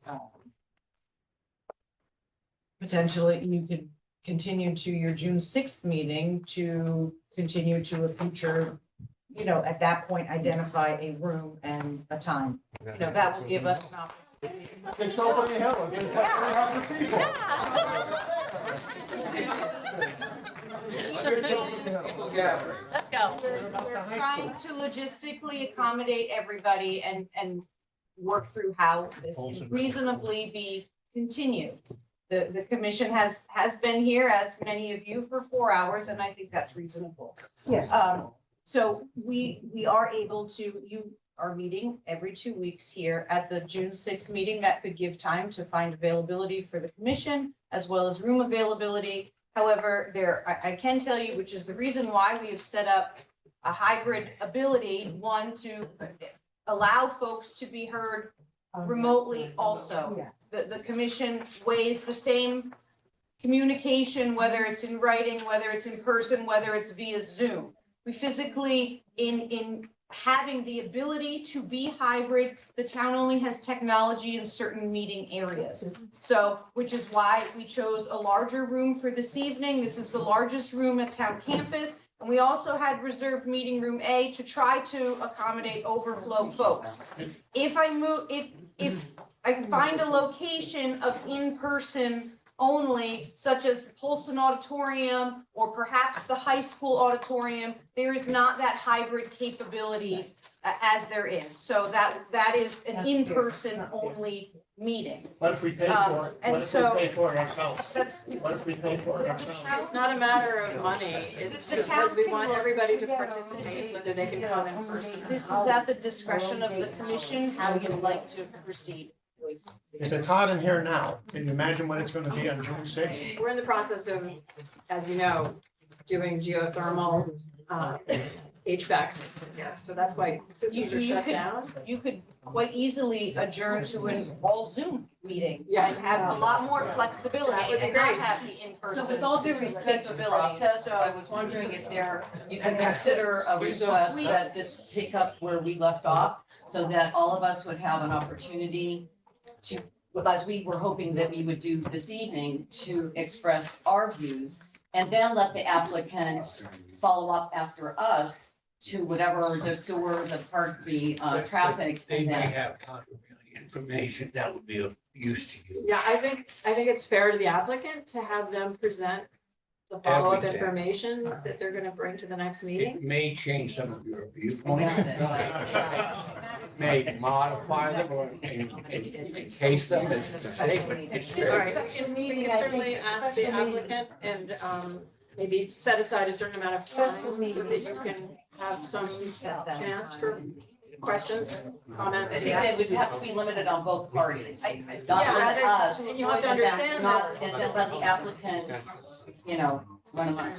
potentially, you could continue to your June 6th meeting to continue to a future, at that point, identify a room and a time. That will give us an opportunity. It's over the hill. It's 300 people. Let's go. We're trying to logistically accommodate everybody and work through how this can reasonably be continued. The commission has been here, as many of you, for 4 hours, and I think that's reasonable. Yeah. So we are able to, you are meeting every 2 weeks here at the June 6th meeting. That could give time to find availability for the commission as well as room availability. However, I can tell you, which is the reason why we have set up a hybrid ability, one, to allow folks to be heard remotely also. The commission weighs the same communication, whether it's in writing, whether it's in person, whether it's via Zoom. We physically, in having the ability to be hybrid, the town only has technology in certain meeting areas. So, which is why we chose a larger room for this evening. This is the largest room at town campus. And we also had reserved meeting room A to try to accommodate overflow folks. If I find a location of in-person only, such as Polson Auditorium or perhaps the high school auditorium, there is not that hybrid capability as there is. So that is an in-person only meeting. What if we pay for it? And What if so- we pay for it ourselves? That's, What if we pay for it ourselves? It's not a matter of money, it's The because town we can want look- everybody to participate, whether they can come in person. this is at the discretion of the commission, how you'd like to proceed. If it's hot in here now, can you imagine what it's gonna be on June sixth? We're in the process of, as you know, doing geothermal, HVAC system here, so that's why systems are shut down. You could quite easily adjourn to an all Zoom meeting. Yeah. And have a lot more flexibility That would be and not great. have the in-person. So with all due respect to the capability. process, I So- was wondering if you could consider a request that this pick up where we left off, so that all of us would have an opportunity to, as we were hoping that we would do this evening, to express our views, and then let the applicant follow up after us to whatever the sewer, the park, the traffic, They and may then. have countervailing information that would be of use to you. Yeah, I think it's fair to the applicant to have them present the follow-up Everything. information that they're gonna bring to the next meeting. It may change some of your viewpoints. May modify them or encase them as mistake, but it's All very. right, we can certainly ask the applicant and maybe set aside a certain amount of time so that you can have some chance for questions, comments. I think they would have to be limited on both parties, not Yeah, limit us. and you have to understand Not, that. and then let the applicant, run amok.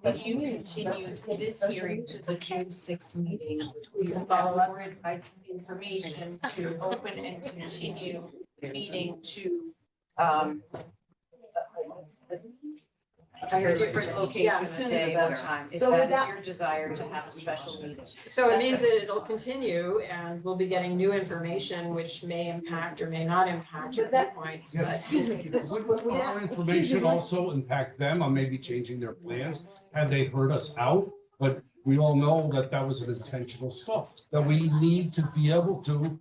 If you continue this hearing to the June sixth meeting, we will follow up and provide some information to open and continue the meeting to, a different location, a day or time, if So that is without- your desire to have a special meeting. So it means that it'll continue and we'll be getting new information which may impact or may not impact your viewpoints, but. Would our information also impact them on maybe changing their plans? Had they heard us out? But we all know that that was an intentional stop, that we need to be able to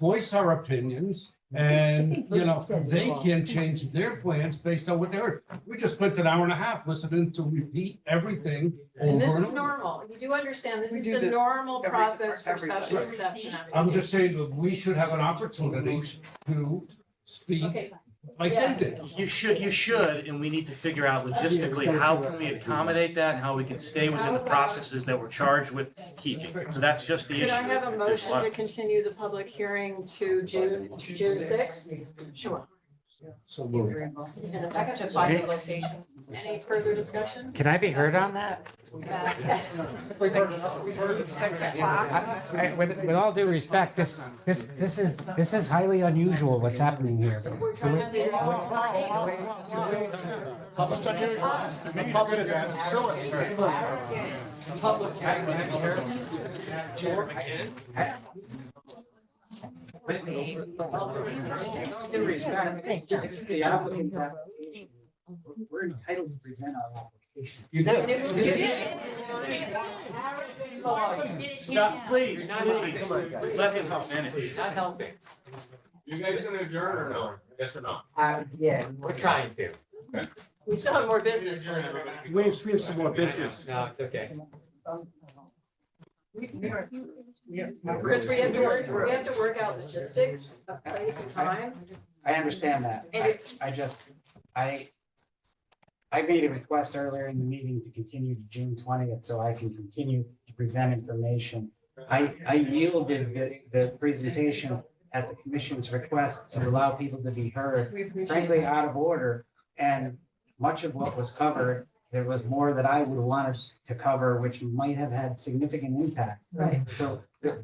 voice our opinions. And, they can change their plans based on what they heard. We just spent an hour and a half listening to repeat everything over And this and is over. normal. You do understand, this We is do the this normal every- process for everybody. special exception applications. I'm just saying that we should have an opportunity to speak Okay, like Yeah. they did. You should, and we need to figure out logistically, how can we accommodate that, and how we can stay within the processes that we're charged with keeping. So that's just the issue. could I have a There's motion to continue the public hearing to June sixth? Sure. So moved. And a second To find a location. Any further discussion? Can I be heard on that? With all due respect, this is highly unusual what's happening here. Public's unusual. The public is that silly. Due respect, this is the applicant's application. We're entitled to present our application. You Stop, please, let him finish. Not helping. You guys gonna adjourn or no? Yes or no? Yeah, we're trying to. We still have more business. We have some more business. No, it's okay. Chris, we have to work out logistics of place and time. I understand that. I made a request earlier in the meeting to continue to June 20th, so I can continue to present information. I yielded the presentation at the commission's request to allow people to be heard, frankly, out of order. And much of what was covered, there was more that I would want to cover, which might have had significant impact. Right. So the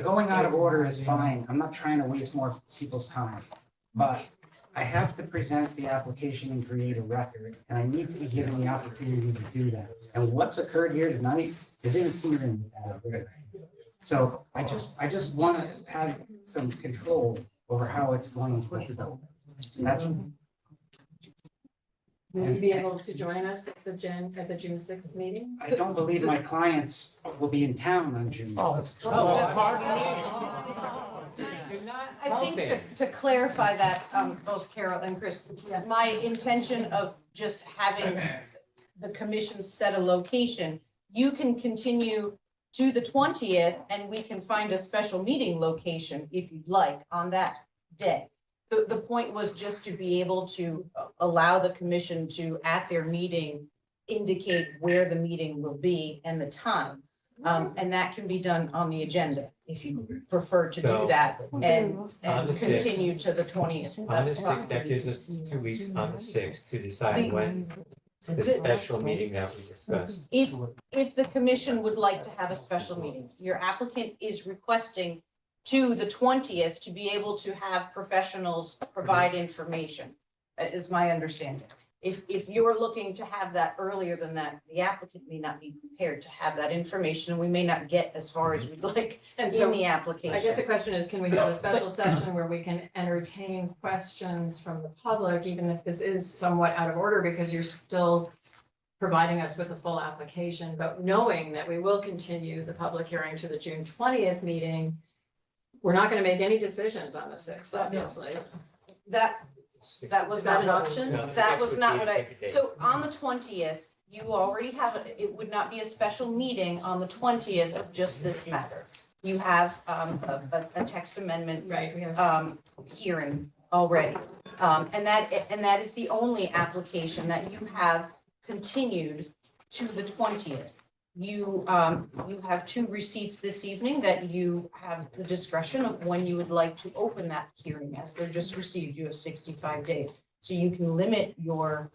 going out of order is fine. I'm not trying to waste more people's time. But I have to present the application and create a record, and I need to be given the opportunity to do that. And what's occurred here tonight is interfering with that. So I just want to have some control over how it's going to go. And that's. Will you be able to join us at the June sixth meeting? I don't believe my clients will be in town on June. I think to clarify that, both Carol and Chris, my intention of just having the commission set a location, you can continue to the 20th and we can find a special meeting location if you'd like on that day. The point was just to be able to allow the commission to, at their meeting, indicate where the meeting will be and the time. And that can be done on the agenda if you prefer to do So, that and on the 6th, continue to the 20th. On the That's fine. 6th, that gives us 2 weeks on the 6th to decide when the special meeting that we discussed. If the commission would like to have a special meeting, your applicant is requesting to the 20th to be able to have professionals provide information. That is my understanding. If you're looking to have that earlier than that, the applicant may not be prepared to have that information, and we may not get as far as we'd like And in so the application. I guess the question is, can we have a special session where we can entertain questions from the public, even if this is somewhat out of order, because you're still providing us with a full application, but knowing that we will continue the public hearing to the June 20th meeting, we're not going to make any decisions on the 6th, obviously. That was Is that not an option? No, the That 6th was would not be what a I, different date. so on the 20th, you already have, it would not be a special meeting on the 20th of just this matter. You have a text amendment Right, we have. hearing already. And that is the only application that you have continued to the 20th. You have 2 receipts this evening that you have the discretion of when you would like to open that hearing. As they're just received, you have 65 days. So you can limit your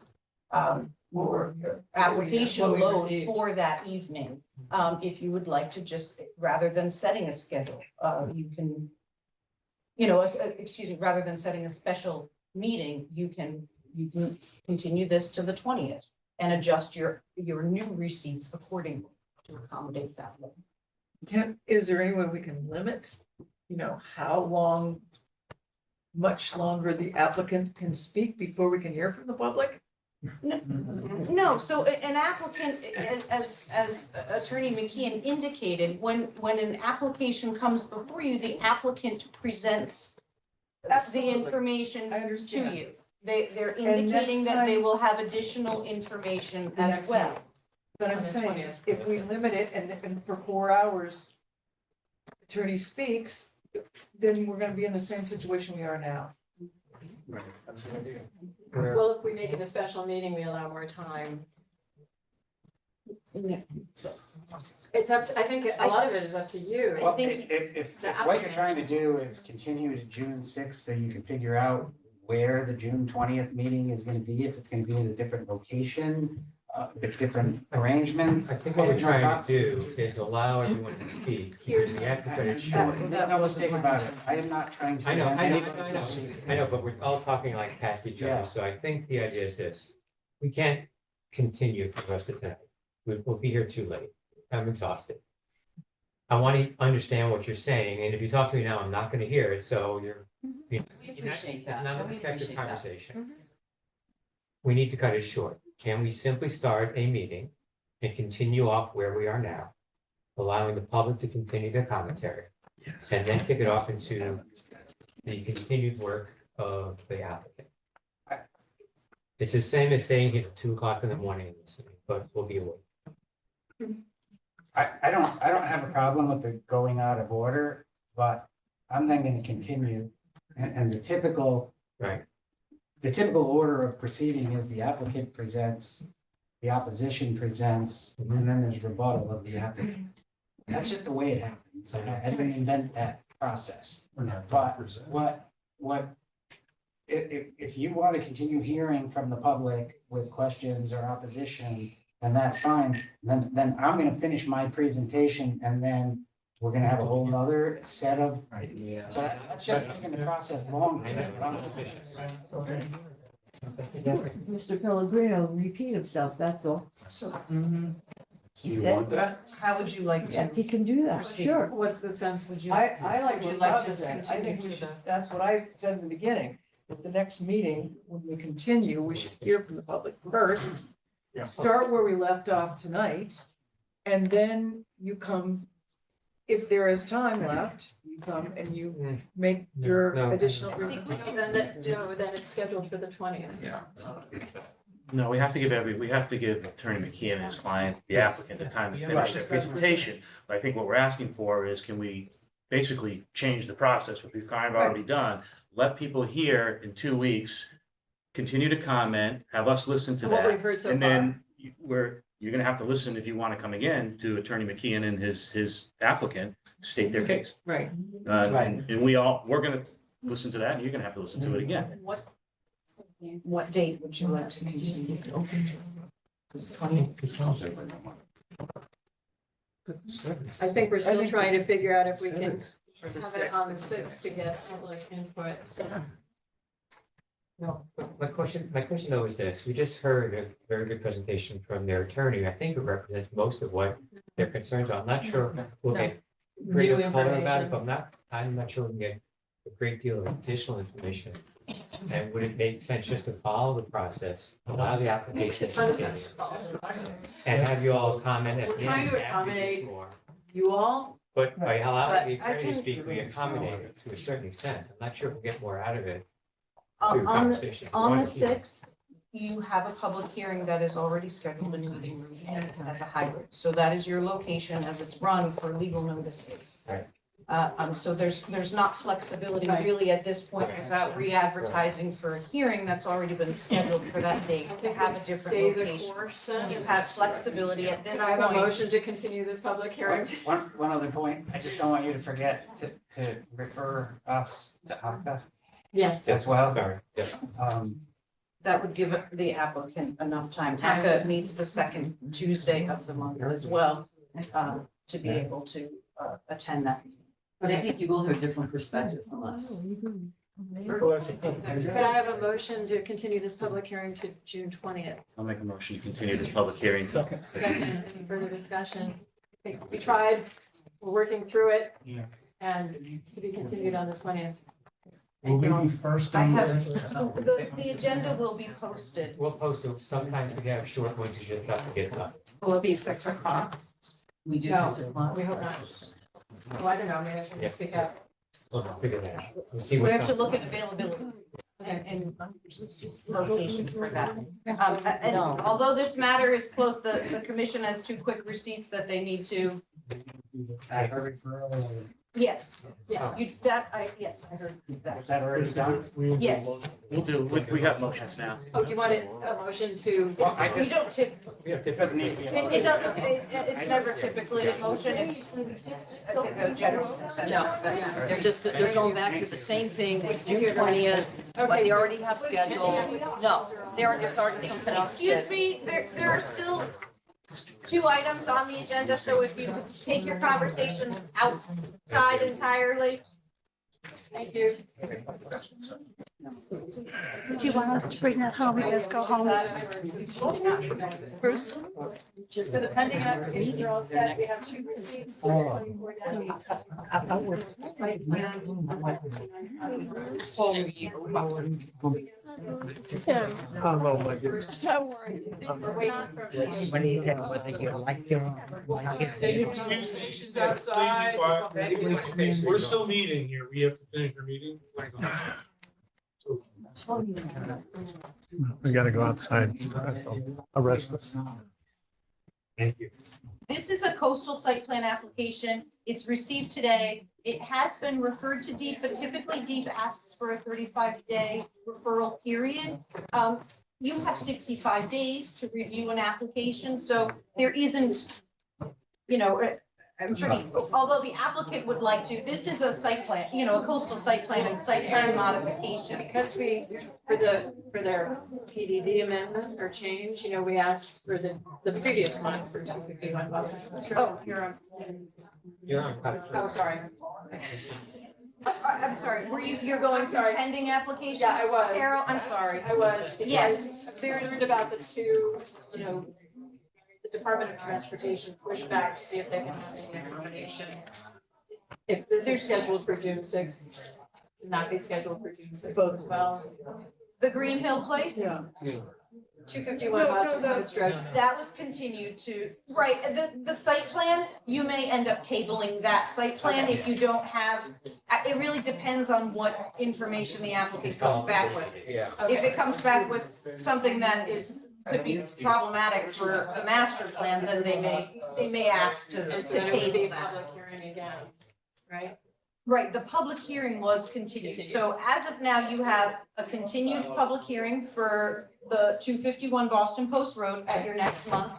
application What we load received. for that evening. If you would like to just, rather than setting a schedule, you can, rather than setting a special meeting, you can continue this to the 20th and adjust your new receipts accordingly to accommodate that. Is there any way we can limit, how long, much longer the applicant can speak before we can hear from the public? No, so an applicant, as Attorney McKeon indicated, when an application comes before you, the applicant presents the Absolutely. information I to understand. you. They're And indicating next that they time- will have additional information The as next well. meeting. But I'm On the saying, 20th. if we limit it and for 4 hours, attorney speaks, then we're gonna be in the same situation we are now. Right. Well, if we make it a special meeting, we allow more time. It's up to, I think a lot of it is up to you. Well, if the what you're applicant- trying to do is continue to June 6th, so you can figure out where the June 20th meeting is gonna be, if it's gonna be in a different location, with different arrangements. I think what we're trying to do is allow everyone to speak. Here's- We have to cut it short. Make no mistake about it, I am not trying to. I know, prevent anybody I know, from speaking. I know, but we're all talking like past each Yeah. other, so I think the idea is this. We can't continue for the rest of the night. We'll be here too late. I'm exhausted. I want to understand what you're saying, and if you talk to me now, I'm not gonna hear it, so you're. We appreciate that. Not an We effective appreciate that. conversation. We need to cut it short. Can we simply start a meeting and continue off where we are now, allowing the public to continue their commentary? And then kick it off into the continued work of the applicant. It's the same as saying at 2 o'clock in the morning and listening, but we'll be awake. I don't have a problem with it going out of order, but I'm then gonna continue. And the typical Right. order of proceeding is the applicant presents, the opposition presents, and then there's rebuttal of the applicant. That's just the way it happens. I didn't invent that process. But if you want to continue hearing from the public with questions or opposition, then that's fine. Then I'm gonna finish my presentation and then we're gonna have a whole nother set of. So that's just making the process long. Mr. Pellegrino repeat himself, that's all. So, You want that? how would you like to? Yes, he can do that, Proceed. sure. What's the sense? Would you? I like would you what's like up to is that. I continue think we to should, the- that's what I said in the beginning. at the next meeting, when we continue, we should hear from the public first. Start where we left off tonight, and then you come, if there is time left, you come and you make your No. additional No, presentation. then it's scheduled for the 20th. Yeah. No, we have to give Attorney McKee and his client, the applicant, the time to finish their presentation. But I think what we're asking for is, can we basically change the process, what we've kind of already done? Let people hear in 2 weeks, continue to comment, have us listen to What we've that. heard so And far. then you're gonna have to listen if you want to come again to Attorney McKeon and his applicant state their case. Right. And we're gonna listen to that, and you're gonna have to listen to it again. What date would you like to continue? 20? I think we're still trying to figure out if we can Or the have it on the 6th. 6th to get public input. No, my question though is this, we just heard a very good presentation from their attorney, I think it represents most of what their concerns are, I'm not sure we'll get greater New color about it, information. but I'm not sure we can get a great deal of additional information. And would it make sense just to follow the process, allow the application Makes to a ton of continue, sense to follow the process. and have you all comment at We're the trying end to after this accommodate more? you all. But by But allowing the I attorney to can- speak, we accommodate it to a certain extent, I'm not sure if we'll get more out of it On through the, conversation. on the 6th, you have a public hearing that is already scheduled in the meeting room and as a hybrid. So that is your location as it's run for legal notices. Right. So there's not flexibility Right. really at this point Right. without re-advertising for a hearing that's already been scheduled for that date to have a different Stay the location. course then. You have flexibility at this Can I have a point. motion to continue this public hearing? One other point, I just don't want you to forget to refer us to ACA Yes. as well. Sorry, yes. That would give the applicant enough time. ACA meets the second Tuesday of the month as well, to be able to attend that. But I think you will hear a different perspective from us. Could I have a motion to continue this public hearing to June 20th? I'll make a motion to continue this public hearing. Second, any further discussion? I think we tried, we're working through it. Yeah. And to be continued on the 20th. Will we be first I on have, this? the agenda will be posted. We'll post it, sometimes we have short ones, you just have to get done. Will it be 6 o'clock? We do No, 6 o'clock. we hope not. Oh, I don't know, maybe I Yeah. should speak up. We'll figure that out. We'll see We what's have to up. look at availability and location for that. And although this matter is close, the commission has 2 quick receipts that they need to, yes. Yes. Yes, I heard that. Is that already done? Yes. We have motions now. Oh, do you want a motion to? Well, I You just, don't tip, it doesn't need to be. a it motion. doesn't, it's never typically a motion, it's a general consensus. No, they're going back to the same thing, June 20th, what they already have scheduled. No, there's already something else. Excuse me, there are still 2 items on the agenda, so if you could take your conversations outside entirely. Thank you. Do you want us to bring that home? You guys go home. Bruce? Just so depending on, see, you're all set, we have 2 receipts. Hello, my dear. Don't worry. When you said whether you like your, Few stations outside. We're still meeting here. We have to finish our meeting. We gotta go outside. Arrest us. Thank you. This is a coastal site plan application. It's received today. It has been referred to DEEP, but typically DEEP asks for a 35-day referral period. You have 65 days to review an application, so there isn't, I'm sure, although the applicant would like to, this is a site plan, a coastal site plan and site plan modification. Because for their PDD amendment or change, we asked for the previous one for 251 bucks. Oh, you're on. You're on. Oh, sorry. I'm sorry, you're going through pending applications? Yeah, I was. Carol, I'm sorry. I was. Yes. There's about the 2, the Department of Transportation pushed back to see if they can have any accommodation. If this is scheduled for June 6th, not be scheduled for June 6th as well. The Green Hill Place? Yeah. 251 Boston Post Road. That was continued to, right, the site plan, you may end up tabling that site plan if you don't have, it really depends on what information the applicant comes back with. Yeah. If it comes back with something that could be problematic for a master plan, then they may ask to And so then it would be table a that. public hearing again, right? Right, the public hearing was continued. So as of now, you have a continued public hearing for the 251 Boston Post Road at your next month.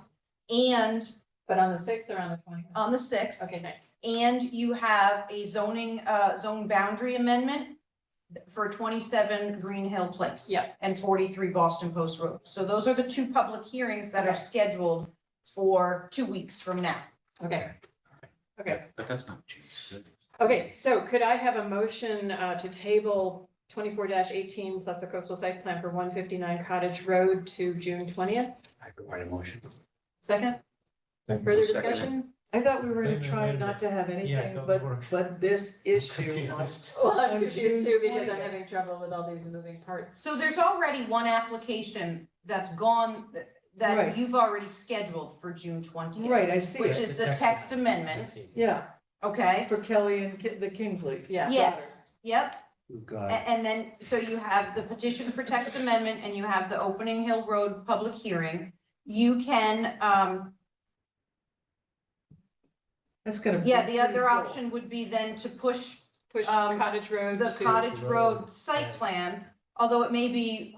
And But on the 6th or on the 20th? on the 6th, Okay, nice. and you have a zoning, zone boundary amendment for 27 Green Hill Place. Yep. And 43 Boston Post Road. So those are the two public hearings that are Okay. scheduled for 2 weeks from now. Okay. Okay. But that's not cheap. Okay, so could I have a motion to table 24-18 plus the coastal site plan for 159 Cottage Road to June 20th? I provide a motion. Second? Further discussion? I thought we were gonna try not to have anything but this issue. Well, I'm On confused June too because I'm 20th. having trouble with all these moving parts. So there's already one application that's gone, that Right. you've already scheduled for June 20th. Right, I see Which it. is the text amendment, Yeah, okay? for Kelly and the Kingsley. Yeah. Yes, yep. Oh, God. And then, so you have the petition for text amendment and you have the Opening Hill Road public hearing. You can, That's gonna be. yeah, the other pretty full. option would be then to push Push Cottage Road the to. Cottage Road site plan, although it may be,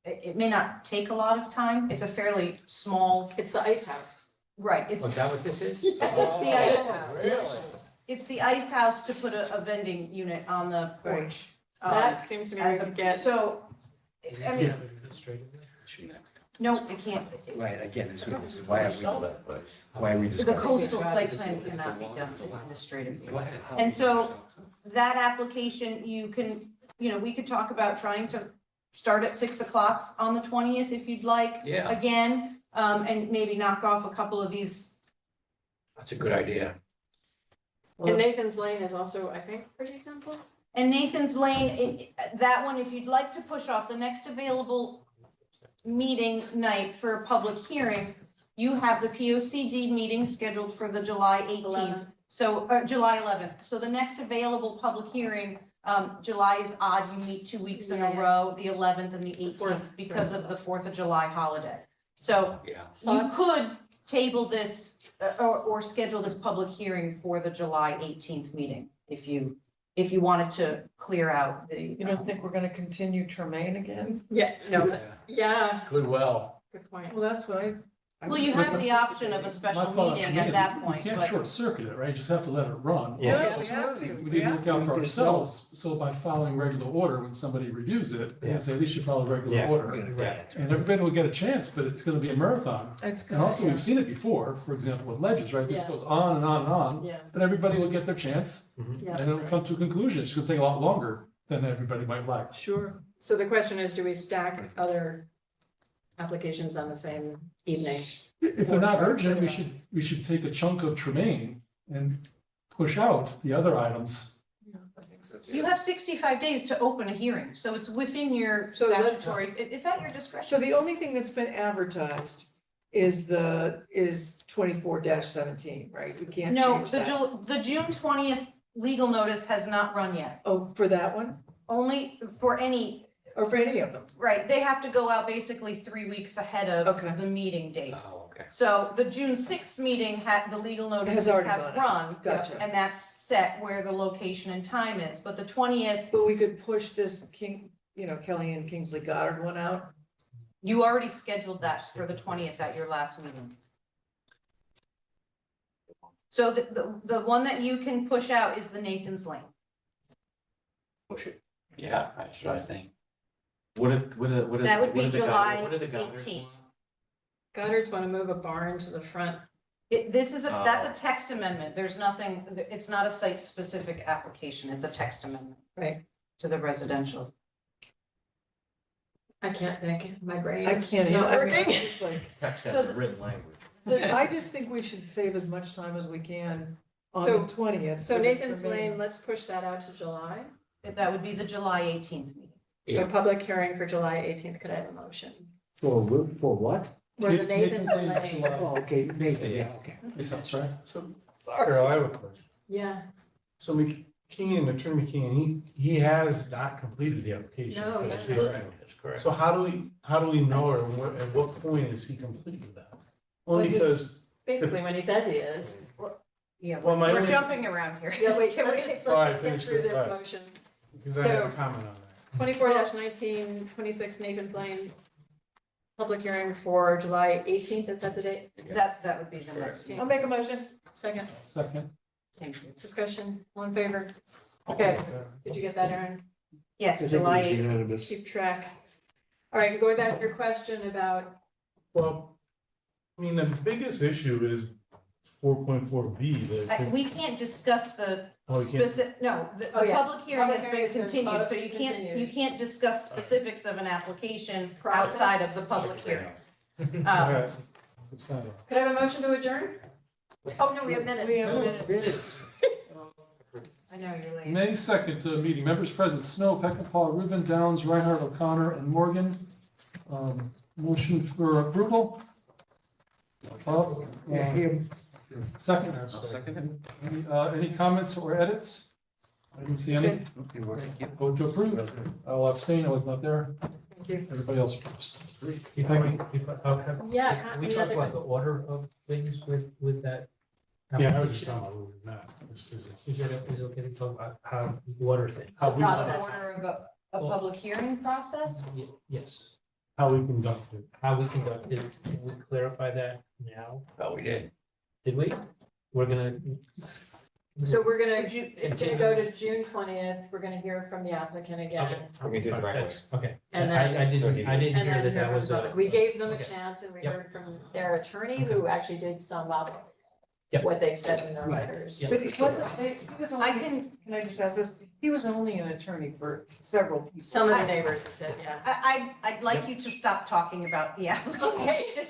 it may not take a lot of time. It's a fairly small, It's the Ice House. right, it's. Was that what this is? It's the ice house. It's the ice house to put a vending unit on the porch. That seems to me as we a- could get. So, I mean, Shouldn't have to come. no, it can't. Right, again, this is why are we The discussing? coastal site plan cannot be done administratively. And so that application, you can, we could talk about trying to start at 6 o'clock on the 20th if you'd like. Yeah. Again, and maybe knock off a couple of these. That's a good idea. And Nathan's Lane is also, I think, pretty simple. And Nathan's Lane, that one, if you'd like to push off the next available meeting night for a public hearing, you have the P O C D meeting scheduled for the July 18th. 11th. So, July 11th. So the next available public hearing, July is odd, you meet 2 weeks in a Yeah, yeah. row, the 11th and the 18th, Fourth. because of the 4th of July holiday. So Yeah. you could table this, or schedule this public hearing for the July 18th meeting, if you wanted to clear out the. You don't think we're gonna continue Treamaine again? Yeah, no, yeah, Goodwill. good point. Well, that's what I. Well, you have the option of a special meeting at that point, You can't but short circuit it, right? You just have to let it run. Yeah. Yeah, we have to. We need to look out for There's ourselves, so by following regular order, when somebody reviews it, they say, at least you follow regular Yeah. order. Yeah. And everybody will get a chance, but it's gonna be a marathon. It's And gonna, also, we've seen it before, for example, with ledges, right? This Yeah. goes on and on and on, Yeah, but everybody will get their chance, yeah. and it'll come to a conclusion. It's gonna take a lot longer than everybody might like. sure. So the question is, do we stack other applications on the same evening? If they're not urgent, we should take a chunk of Treamaine and push out the other items. you have 65 days to open a hearing, so it's within your So let's- statutory, it's at your So discretion. the only thing that's been advertised is 24-17, right? We can't No, change the that. the June 20th legal notice has not run yet, Oh, for that one, only for any, or for any of them? right, they have to go out basically 3 weeks ahead of Okay. the meeting date. Oh, okay. So the June 6th meeting the legal notices already have gone out. run. Gotcha. And that's set where the location and time is, but the 20th, But we could push this Kelly and Kingsley Goddard one out. you already scheduled that for the 20th at your last meeting. So the one that you can push out is the Nathan's Lane. Push it. Yeah, that's what I think. That would be July 18th. Goddard's want to move a barn to the front. That's a text amendment. There's nothing, it's not a site-specific application. It's a text amendment. Right. To the residential. I can't think, my brain I is can't just not even, I mean, working. it's like, Text So has the- written language. I just think we should save as much time as we can on So- the 20th. So for the Nathan's Treamaine. Lane, let's push that out to July. That would be the July 18th meeting. So public hearing for July 18th, could I have a motion? For what? For the Nathan's Nathan's Lane. Lane. Oh, okay, Nathan, yeah, okay. That's right. So, Carol, I have a question. Yeah, So McKeon, Attorney McKeon, he has not completed the application. No, for he the hasn't. tree family. That's correct. So how do we know, or at what point is he completing that? Only Well, he- because, basically when he says he is. Yeah, Well, my we're only- jumping around here. Yeah, wait, Can let's we- just, All right, let's just get finish through this, this all right. motion. because I have a So- comment on that. 24-19, 26 Nathan's Lane. Public hearing for July 18th, is that the date? That would be the next. I'll make a motion. Second, Second. Thank you. discussion, all in favor? Okay, did you get that, Aaron? Yes, I think it July was 18th. unanimous. Keep track. All right, going back to your question about, Well, I mean, the biggest issue is 4.4B, We can't discuss the Oh, we can't? specific, no, Oh, the yeah. public hearing Public has hearing been has been continued, so you continued. can't discuss specifics of an application outside of the public hearing. All right. It's not a- could I have a motion to adjourn? Oh, no, we have minutes. We have minutes. I know, you're late. May 2nd meeting, members present, Snow, Peckinpah, Reuben, Downs, Reinhardt, O'Connor, and Morgan. Motion for approval? Yeah, him. Second. Second. Any comments or edits? I didn't see any. Vote to approve. I'll abstain, I was not there. Thank you. Everybody else passed. Before we, Yeah, can we any talk other- about the order of things with that? Yeah, I was just application? talking about moving that. This is- Is it okay to talk about how, water thing? How we, Process. Order of a public hearing process? Yes, how we conduct it. how we conduct it, can we clarify that now? Oh, we did. Did we? We're gonna. So we're gonna, Would you- it's gonna go to June 20th, we're gonna hear from the applicant again. Okay. We're gonna do it the right way. That's- Okay, And I then- didn't And hear then that hear that from was the a. public. We gave them a Okay. chance and we Yep. heard from their attorney who actually did sum up Yep. what they've said in their Right. letters. But he wasn't, he was only, I can, can I just ask this? He was only an attorney for several people. Some of the neighbors have said, yeah. I'd like you to stop talking about the application.